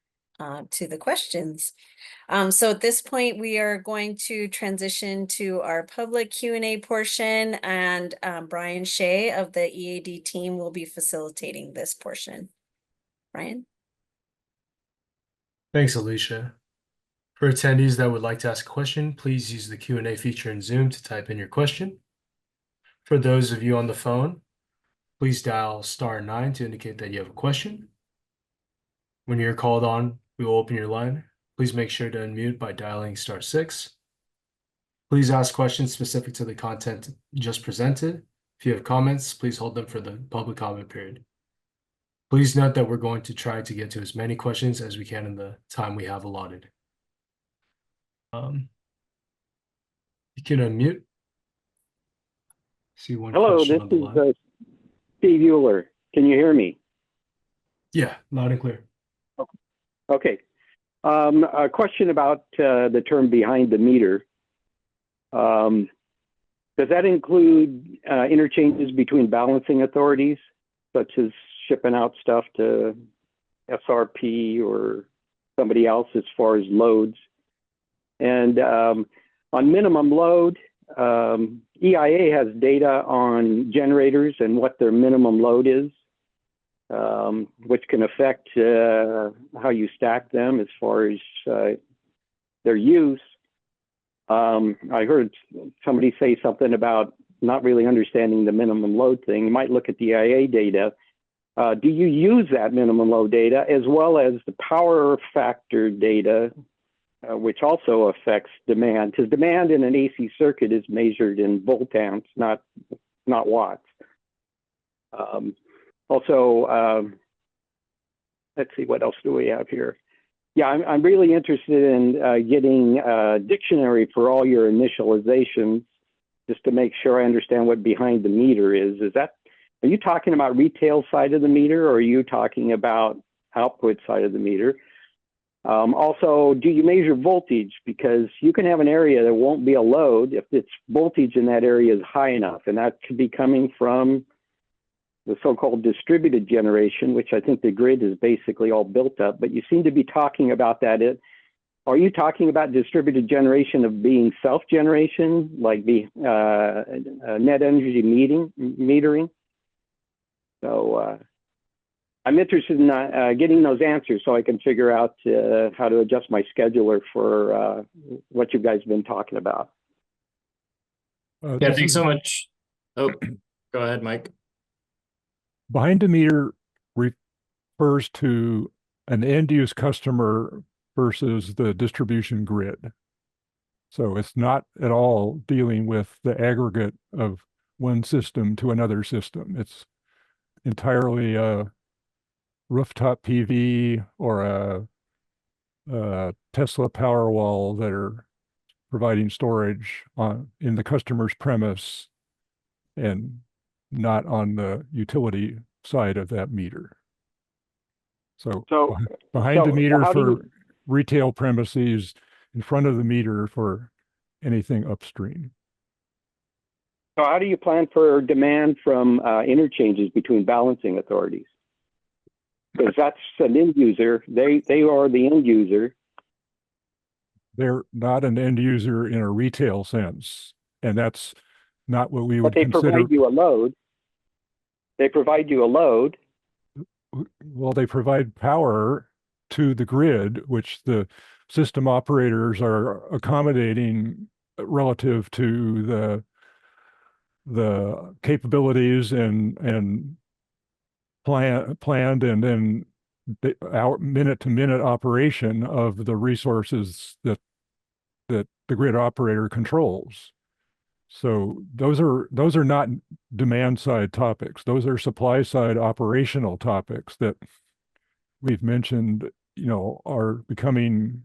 to the questions. So at this point, we are going to transition to our public Q&A portion, and Brian Shea of the EAD team will be facilitating this portion. Brian? Thanks, Alicia. For attendees that would like to ask a question, please use the Q&A feature in Zoom to type in your question. For those of you on the phone, please dial *9 to indicate that you have a question. When you're called on, we will open your line. Please make sure to unmute by dialing *6. Please ask questions specific to the content just presented. If you have comments, please hold them for the public comment period. Please note that we're going to try to get to as many questions as we can in the time we have allotted. You can unmute. See one Hello, question this on the line. is Steve Euler. Can you hear me? Yeah, loud and clear. Okay. A question about the term behind the meter. Does that include interchanges between balancing authorities, such as shipping out stuff to SRP or somebody else as far as loads? And on minimum load, EIA has data on generators and what their minimum load is, which can affect how you stack them as far as their use. I heard somebody say something about not really understanding the minimum load thing. You might look at the EIA data. Do you use that minimum load data as well as the power factor data, which also affects demand? Because demand in an AC circuit is measured in volt amps, not watts. Also, let's see, what else do we have here? Yeah, I'm really interested in getting a dictionary for all your initializations, just to make sure I understand what behind the meter is. Are you talking about retail side of the meter, or are you talking about output side of the meter? Also, do you measure voltage? Because you can have an area that won't be a load if its voltage in that area is high enough, and that could be coming from the so-called distributed generation, which I think the grid is basically all built up, but you seem to be talking about that. Are you talking about distributed generation of being self-generation, like the net energy metering? So I'm interested in getting those answers so I can figure out how to adjust my scheduler for what you guys have been talking about. Yeah, This thanks is so much. Oh, go ahead, Mike. behind the meter refers to an end use customer versus the distribution grid. So it's not at all dealing with the aggregate of one system to another system. It's entirely a rooftop PV or a Tesla Powerwall that are providing storage in the customer's premise and not on the utility side of that meter. So behind the meter for retail premises, in front of the meter for anything upstream. So how do you plan for demand from interchanges between balancing authorities? Because that's an end user. They are the end user. They're not an end user in a retail sense, and that's not what we would consider. But they provide you a load. They provide you a load. Well, they provide power to the grid, which the system operators are accommodating relative to the capabilities and planned and then our minute-to-minute operation of the resources that the grid operator controls. So those are not demand side topics. Those are supply side operational topics that we've mentioned, are becoming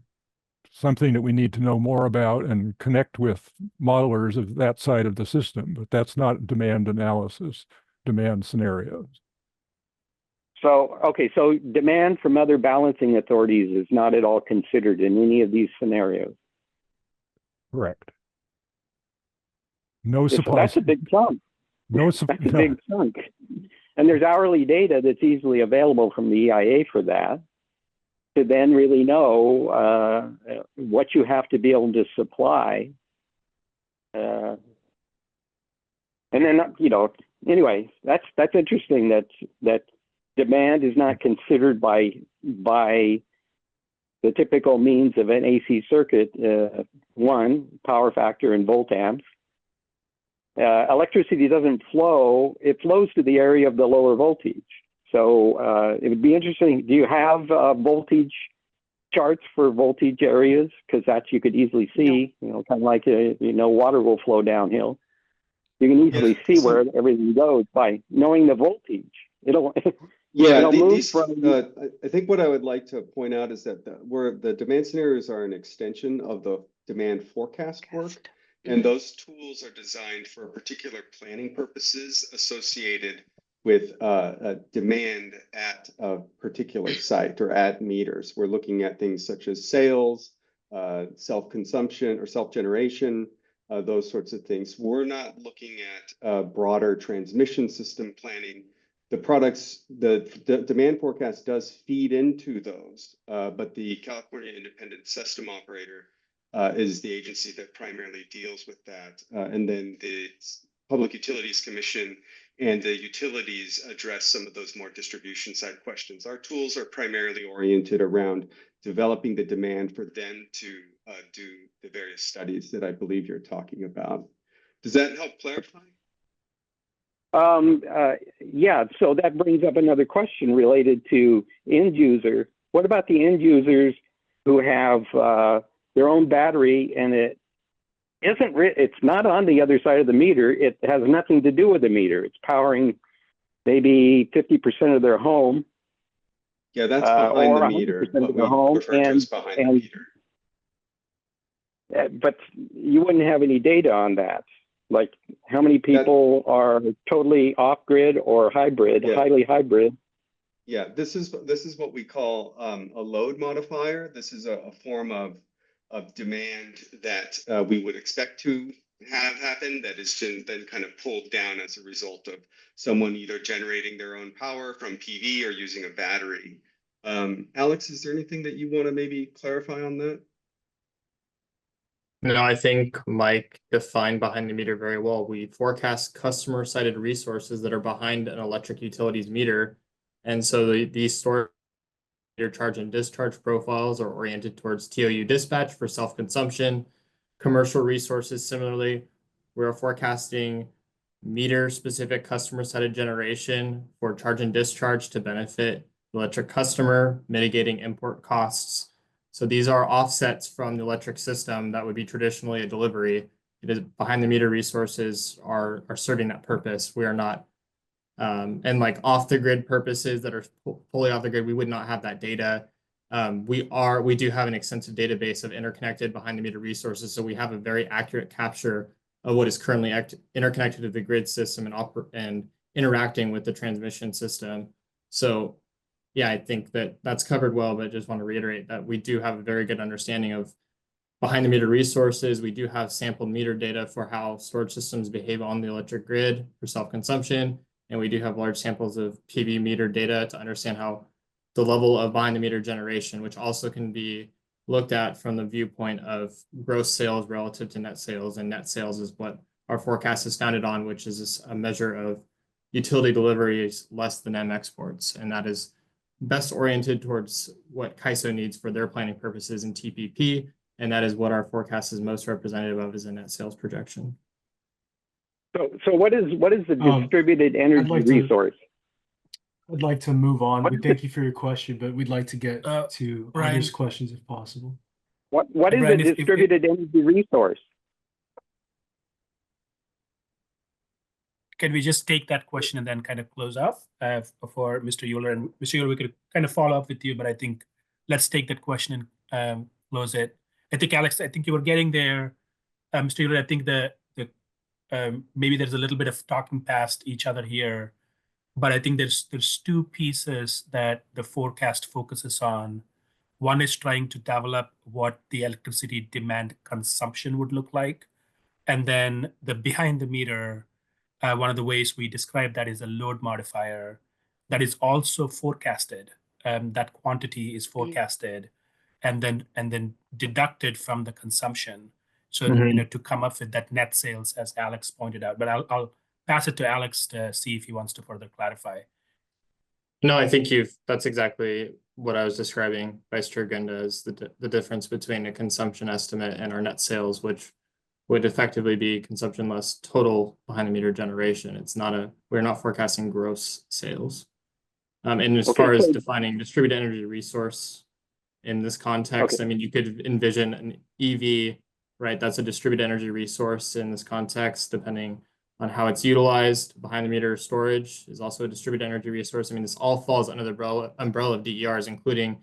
something that we need to know more about and connect with modelers of that side of the system, but that's not demand analysis, demand scenarios. So, okay, so demand from other balancing authorities is not at all considered in any of these scenarios. Correct. No supply. That's a big chunk. That's a big chunk. And there's hourly data that's easily available from the EIA for that, to then really know what you have to be able to supply. And then, anyway, that's interesting that demand is not considered by the typical means of an AC circuit. One, power factor and volt amps. Electricity doesn't flow, it flows to the area of the lower voltage. So it would be interesting, do you have voltage charts for voltage areas? Because that you could easily see, kind of like, water will flow downhill. You can easily see where everything goes by knowing the voltage. I think what I would like to point out is that the demand scenarios are an extension of the demand forecast work. And those tools are designed for particular planning purposes associated with demand at a particular site or at meters. We're looking at things such as sales, self-consumption or self-generation, those sorts of things. We're not looking at broader transmission system planning. The demand forecast does feed into those, but the California Independent System Operator is the agency that primarily deals with that. And then the Public Utilities Commission and the utilities address some of those more distribution side questions. Our tools are primarily oriented around developing the demand for them to do the various studies that I believe you're talking about. Does that help clarify? Yeah, so that brings up another question related to end user. What about the end users who have their own battery and it's not on the other side of the meter. It has nothing to do with the meter. It's powering maybe 50% of their home. Yeah, that's behind the meter. Of their home, behind the meter. But you wouldn't have any data on that. Like how many people are totally off-grid or hybrid, highly hybrid. Yeah, this is what we call a load modifier. This is a form of demand that we would expect to have happen that is then kind of pulled down as a result of someone either generating their own power from PV or using a battery. Alex, is there anything that you want to maybe clarify on that? No, I think Mike defined behind the meter very well. We forecast customer-sited resources that are behind an electric utilities meter And so these storage meter charge and discharge profiles are oriented towards TOU dispatch for self-consumption. Commercial resources, similarly, we're forecasting meter-specific customer-sided generation for charge and discharge to benefit the electric customer, mitigating import costs. So these are offsets from the electric system that would be traditionally a delivery. It is behind the meter resources are serving that purpose. We are not, and like off the grid purposes that are fully off the grid, we would not have that data. We do have an extensive database of interconnected behind the meter resources. So we have a very accurate capture of what is currently interconnected to the grid system and interacting with the transmission system. So yeah, I think that that's covered well, but I just want to reiterate that we do have a very good understanding of behind the meter resources. We do have sample meter data for how storage systems behave on the electric grid for self-consumption. And we do have large samples of PV meter data to understand how the level of behind the meter generation, which also can be looked at from the viewpoint of gross sales relative to net sales. And net sales is what our forecast is founded on, which is a measure of utility deliveries less than M exports. And that is best oriented towards what CAISO needs for their planning purposes in TPP. And that is what our forecast is most representative of, is a net sales projection. So what is the distributed energy resource? I'd like to move on. We thank you for your question, but we'd like to get to Brian, others' questions if possible. What is Brian, a distributed energy resource? Can we just take that question and then kind of close off for Mr. Euler? And Mr. Euler, we could kind of follow up with you, but I think let's take that question and close it. I think, Alex, I think you were getting there. Mr. Euler, I think maybe there's a little bit of talking past each other here, but I think there's two pieces that the forecast focuses on. One is trying to develop what the electricity demand consumption would look like. And then the behind the meter, one of the ways we describe that is a load modifier that is also forecasted. That quantity is forecasted and then deducted from the consumption. So to come up with that net sales, as Alex pointed out. But I'll pass it to Alex to see if he wants to further clarify. No, I think that's exactly what I was describing, Vice Chair Gunda, is the difference between a consumption estimate and our net sales, which would effectively be consumption less total behind the meter generation. We're not forecasting gross sales. And as far as defining distributed energy resource in this context, I mean, you could envision an EV, right? That's a distributed energy resource in this context, depending on how it's utilized. Behind the meter storage is also a distributed energy resource. I mean, this all falls under the umbrella of DERs, including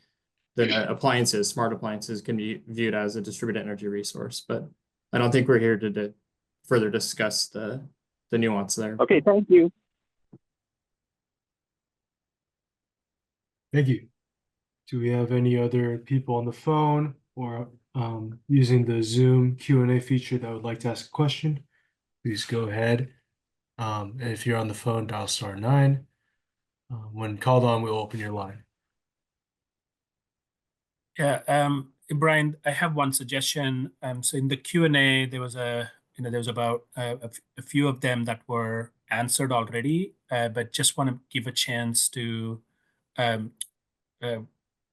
the appliances. Smart appliances can be viewed as a distributed energy resource, but I don't think we're here to further discuss the nuance there. Okay, thank you. Thank you. Do we have any other people on the phone or using the Zoom Q&A feature that would like to ask a question? Please go ahead. And if you're on the phone, dial *9. When called on, we'll open your line. Yeah, Brian, I have one suggestion. So in the Q&A, there was about a few of them that were answered already, but just want to give a chance to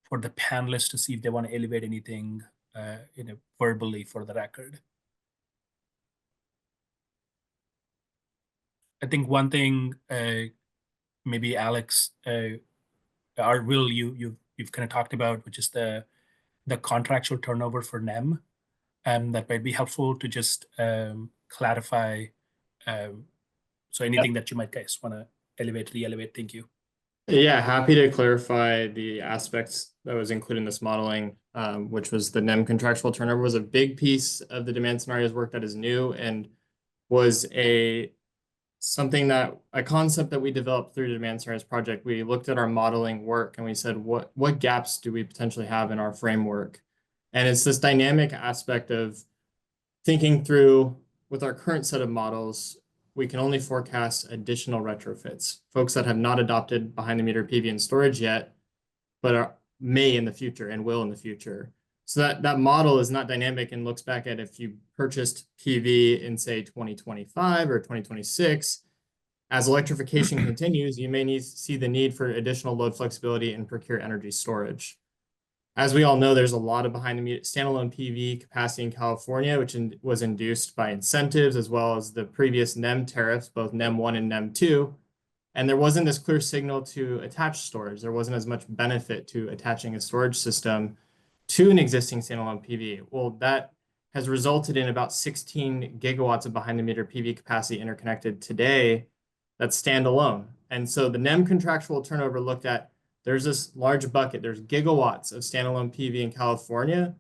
for the panelists to see if they want to elevate anything verbally for the record. I think one thing, maybe Alex or Will, you've kind of talked about, which is the contractual turnover for NEM, that might be helpful to just clarify. So anything that you might guys want to elevate, re-elevate. Thank you. Yeah, happy to clarify the aspects that was included in this modeling, which was the NEM contractual turnover was a big piece of the demand scenarios work that is new and was a concept that we developed through the demand scenarios project. We looked at our modeling work and we said, what gaps do we potentially have in our framework? And it's this dynamic aspect of thinking through with our current set of models, we can only forecast additional retrofits, folks that have not adopted behind the meter PV and storage yet, but may in the future and will in the future. So that model is not dynamic and looks back at if you purchased PV in say 2025 or 2026, As electrification continues, you may see the need for additional load flexibility and procure energy storage. As we all know, there's a lot of behind-the-meter standalone PV capacity in California, which was induced by incentives as well as the previous NEM tariffs, both NEM 1 and NEM 2. And there wasn't this clear signal to attach storage. There wasn't as much benefit to attaching a storage system to an existing standalone PV. Well, that has resulted in about 16 gigawatts of behind-the-meter PV capacity interconnected today that's standalone. And so the NEM contractual turnover looked at, there's this large bucket, there's gigawatts of standalone PV in California.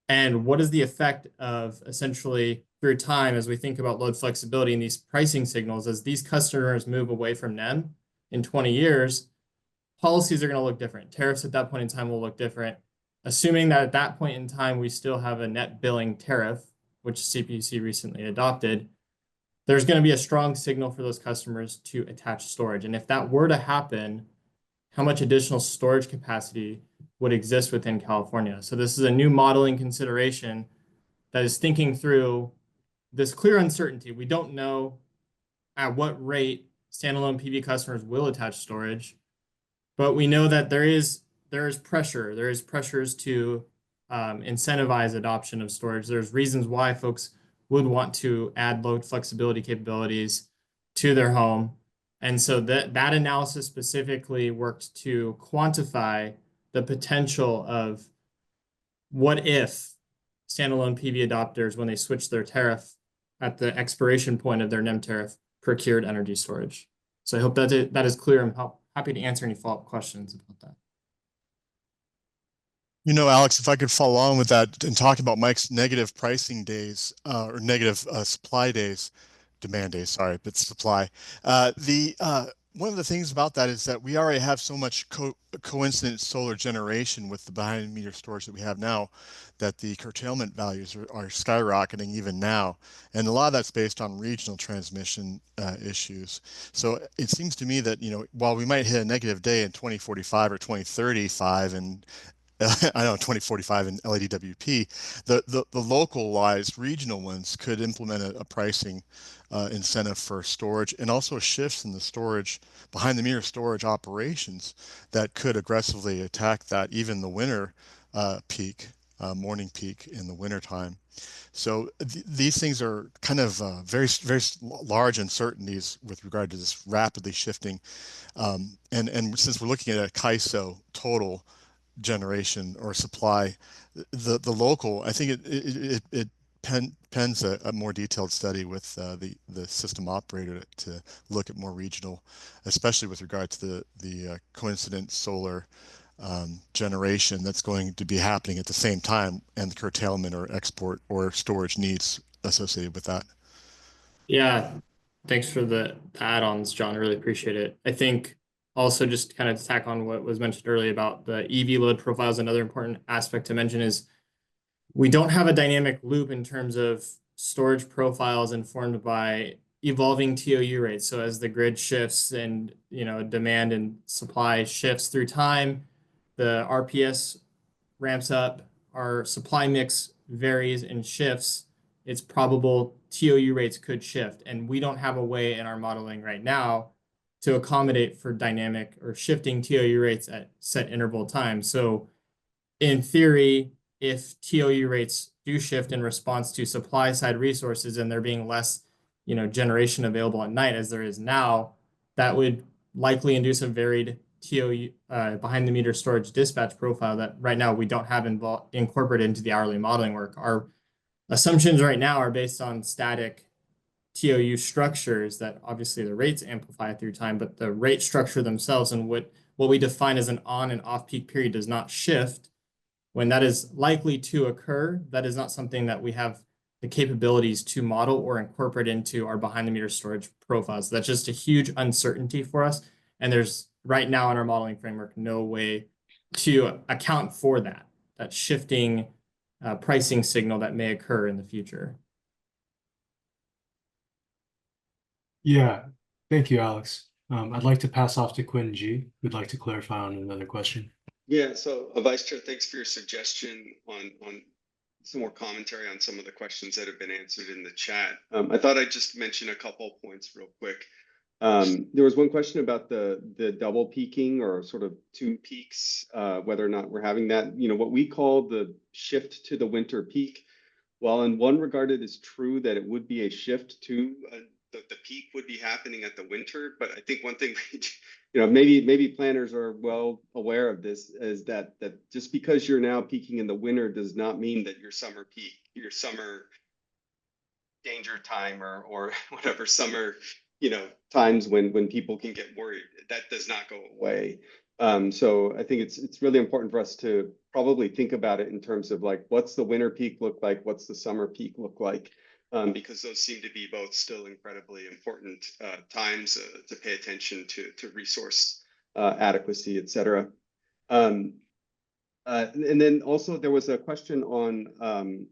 And what is the effect of essentially through time, as we think about load flexibility and these pricing signals, as these customers move away from NEM in 20 years, policies are going to look different. Tariffs at that point in time will look different. Assuming that at that point in time, we still have a net billing tariff, which CPUC recently adopted, there's going to be a strong signal for those customers to attach storage. And if that were to happen, how much additional storage capacity would exist within California? So this is a new modeling consideration that is thinking through this clear uncertainty. We don't know at what rate standalone PV customers will attach storage, but we know that there is pressure. There is pressures to incentivize adoption of storage. There's reasons why folks would want to add load flexibility capabilities to their home. And so that analysis specifically worked to quantify the potential of what if standalone PV adopters, when they switch their tariff at the expiration point of their NEM tariff, procured energy storage. So I hope that is clear. I'm happy to answer any follow-up questions about that. You know, Alex, if I could follow on with that and talk about Mike's negative pricing days or negative supply days, demand days, sorry, but supply. One of the things about that is that we already have so much coincident solar generation with the behind meter storage that we have now that the curtailment values are skyrocketing even now. And a lot of that's based on regional transmission issues. So it seems to me that, you know, while we might hit a negative day in 2045 or 2035 and I know 2045 in LADWP, the localized regional ones could implement a pricing incentive for storage and also shifts in the storage behind the meter storage operations that could aggressively attack that, even the winter peak, morning peak in the winter time. So these things are kind of very large uncertainties with regard to this rapidly shifting. And since we're looking at a CAISO total generation or supply, the local, I think it pens a more detailed study with the system operator to look at more regional, especially with regard to the coincident solar generation that's going to be happening at the same time, and the curtailment or export or storage needs associated with that. Yeah, thanks for the add-ons, John. I really appreciate it. I think also just kind of to tack on what was mentioned earlier about the EV load profiles, another important aspect to mention is we don't have a dynamic loop in terms of storage profiles informed by evolving TOU rates. So as the grid shifts and, you know, demand and supply shifts through time, the RPS ramps up, our supply mix varies and shifts, it's probable TOU rates could shift. And we don't have a way in our modeling right now to accommodate for dynamic or shifting TOU rates at set interval times. So in theory, if TOU rates do shift in response to supply side resources and there being less, you know, generation available at night as there is now, that would likely induce a varied TOU behind the meter storage dispatch profile that right now we don't have incorporated into the hourly modeling work. Our assumptions right now are based on static TOU structures that obviously the rates amplify through time, but the rate structure themselves and what we define as an on and off peak period does not shift. When that is likely to occur, that is not something that we have the capabilities to model or incorporate into our behind the meter storage profiles. That's just a huge uncertainty for us. And there's right now in our modeling framework, no way to account for that shifting pricing signal that may occur in the future. Yeah, thank you, Alex. I'd like to pass off to Quinn G, who'd like to clarify on another question. Yeah, so Vice Chair, thanks for your suggestion on some more commentary on some of the questions that have been answered in the chat. I thought I'd just mention a couple of points real quick. There was one question about the double peaking or sort of two peaks, whether or not we're having that. You know, what we call the shift to the winter peak. While in one regard it is true that it would be a shift to the peak would be happening at the winter, but I think one thing you know, maybe planners are well aware of this, is that just because you're now peaking in the winter does not mean that your summer peak, your summer danger time or whatever summer, you know, times when people can get worried, that does not go away. So I think it's really important for us to probably think about it in terms of like, what's the winter peak look like? What's the summer peak look like? Because those seem to be both still incredibly important times to pay attention to resource adequacy, et cetera. And then also there was a question on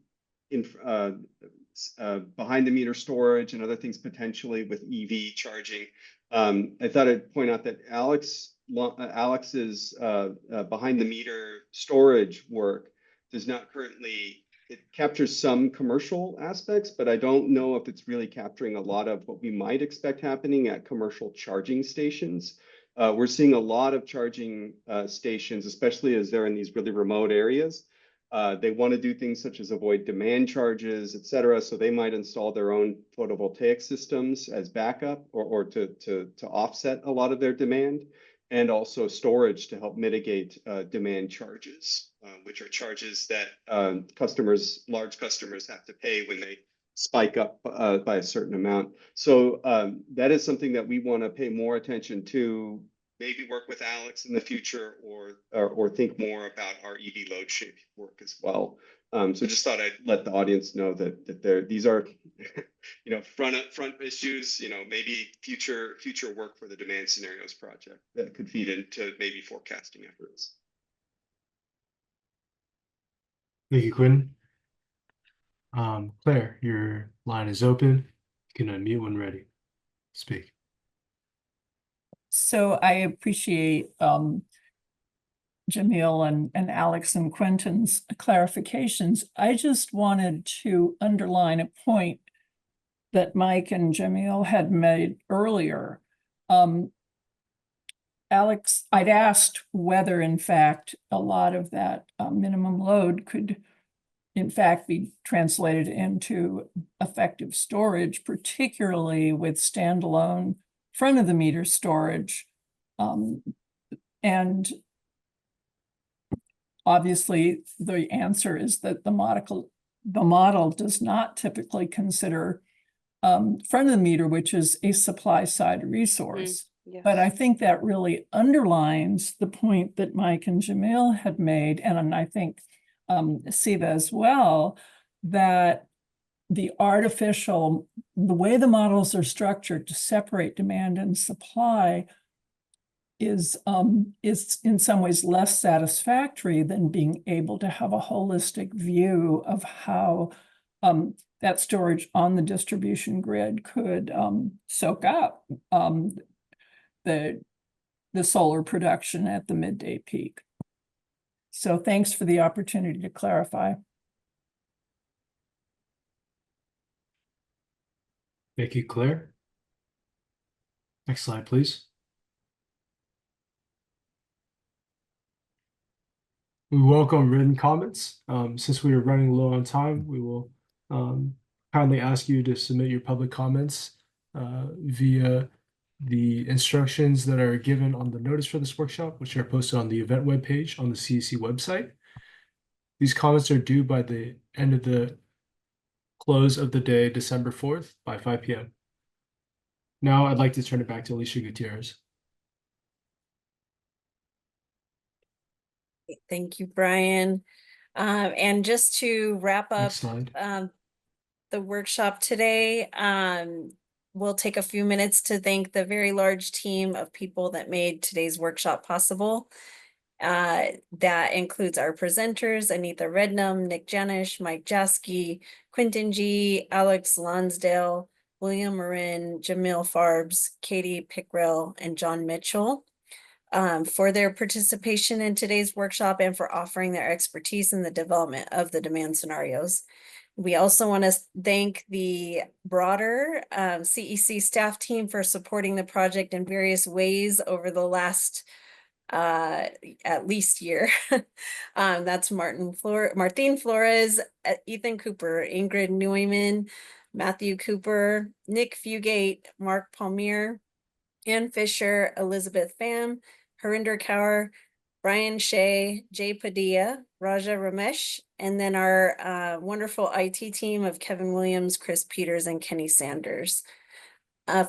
behind the meter storage and other things potentially with EV charging. I thought I'd point out that Alex's behind the meter storage work does not currently, it captures some commercial aspects, but I don't know if it's really capturing a lot of what we might expect happening at commercial charging stations. We're seeing a lot of charging stations, especially as they're in these really remote areas. They want to do things such as avoid demand charges, et cetera. So they might install their own photovoltaic systems as backup or to offset a lot of their demand, and also storage to help mitigate demand charges, which are charges that large customers have to pay when they spike up by a certain amount. So that is something that we want to pay more attention to, maybe work with Alex in the future, or think more about our EV load shaping work as well. So just thought I'd let the audience know that these are, you know, front issues, you know, maybe future work for the demand scenarios project that could feed into maybe forecasting efforts. Thank you, Quinn. Claire, your line is open. You can unmute when ready. Speak. So I appreciate Jamil and Alex and Quentin's clarifications. I just wanted to underline a point that Mike and Jamil had made earlier. Alex, I'd asked whether, in fact, a lot of that minimum load could, in fact, be translated into effective storage, particularly with standalone front of the meter storage. And obviously the answer is that the model does not typically consider front of the meter, which is a supply side resource. Yes. But I think that really underlines the point that Mike and Jamil had made, and I think Siva as well, that the way the models are structured to separate demand and supply is in some ways less satisfactory than being able to have a holistic view of how that storage on the distribution grid could soak up the solar production at the midday peak. So thanks for the opportunity to clarify. Thank you, Claire. Next slide, please. We welcome written comments. Since we are running low on time, we will kindly ask you to submit your public comments via the instructions that are given on the notice for this workshop, which are posted on the event webpage on the CEC website. These comments are due by the end of the close of the day, December 4th by 5 p.m. Now I'd like to turn it back to Alicia Gutierrez. Thank you, Brian. And just to wrap up Next slide. the workshop today, we'll take a few minutes to thank the very large team of people that made today's workshop possible. That includes our presenters, Anita Rednam, Nick Janish, Mike Jaski, Quentin G, Alex Lonsdale, William Marin, Jamil Farbs, Katie Pickrell, and John Mitchell, for their participation in today's workshop and for offering their expertise in the development of the demand scenarios. We also want to thank the broader CEC staff team for supporting the project in various ways over the last at least year. That's Martine Flores, Ethan Cooper, Ingrid Neumann, Matthew Cooper, Nick Fugate, Mark Palmier, Ann Fisher, Elizabeth Pham, Harinder Kaur, Brian Shea, Jay Padilla, Raja Ramesh, and then our wonderful IT team of Kevin Williams, Chris Peters, and Kenny Sanders.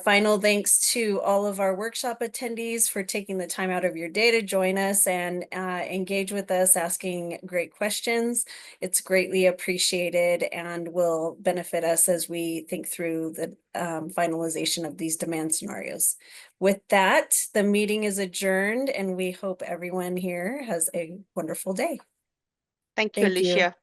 Final thanks to all of our workshop attendees for taking the time out of your day to join us and engage with us, asking great questions. It's greatly appreciated and will benefit us as we think through the finalization of these demand scenarios. With that, the meeting is adjourned and we hope everyone here has a wonderful day. Thank you, Alicia.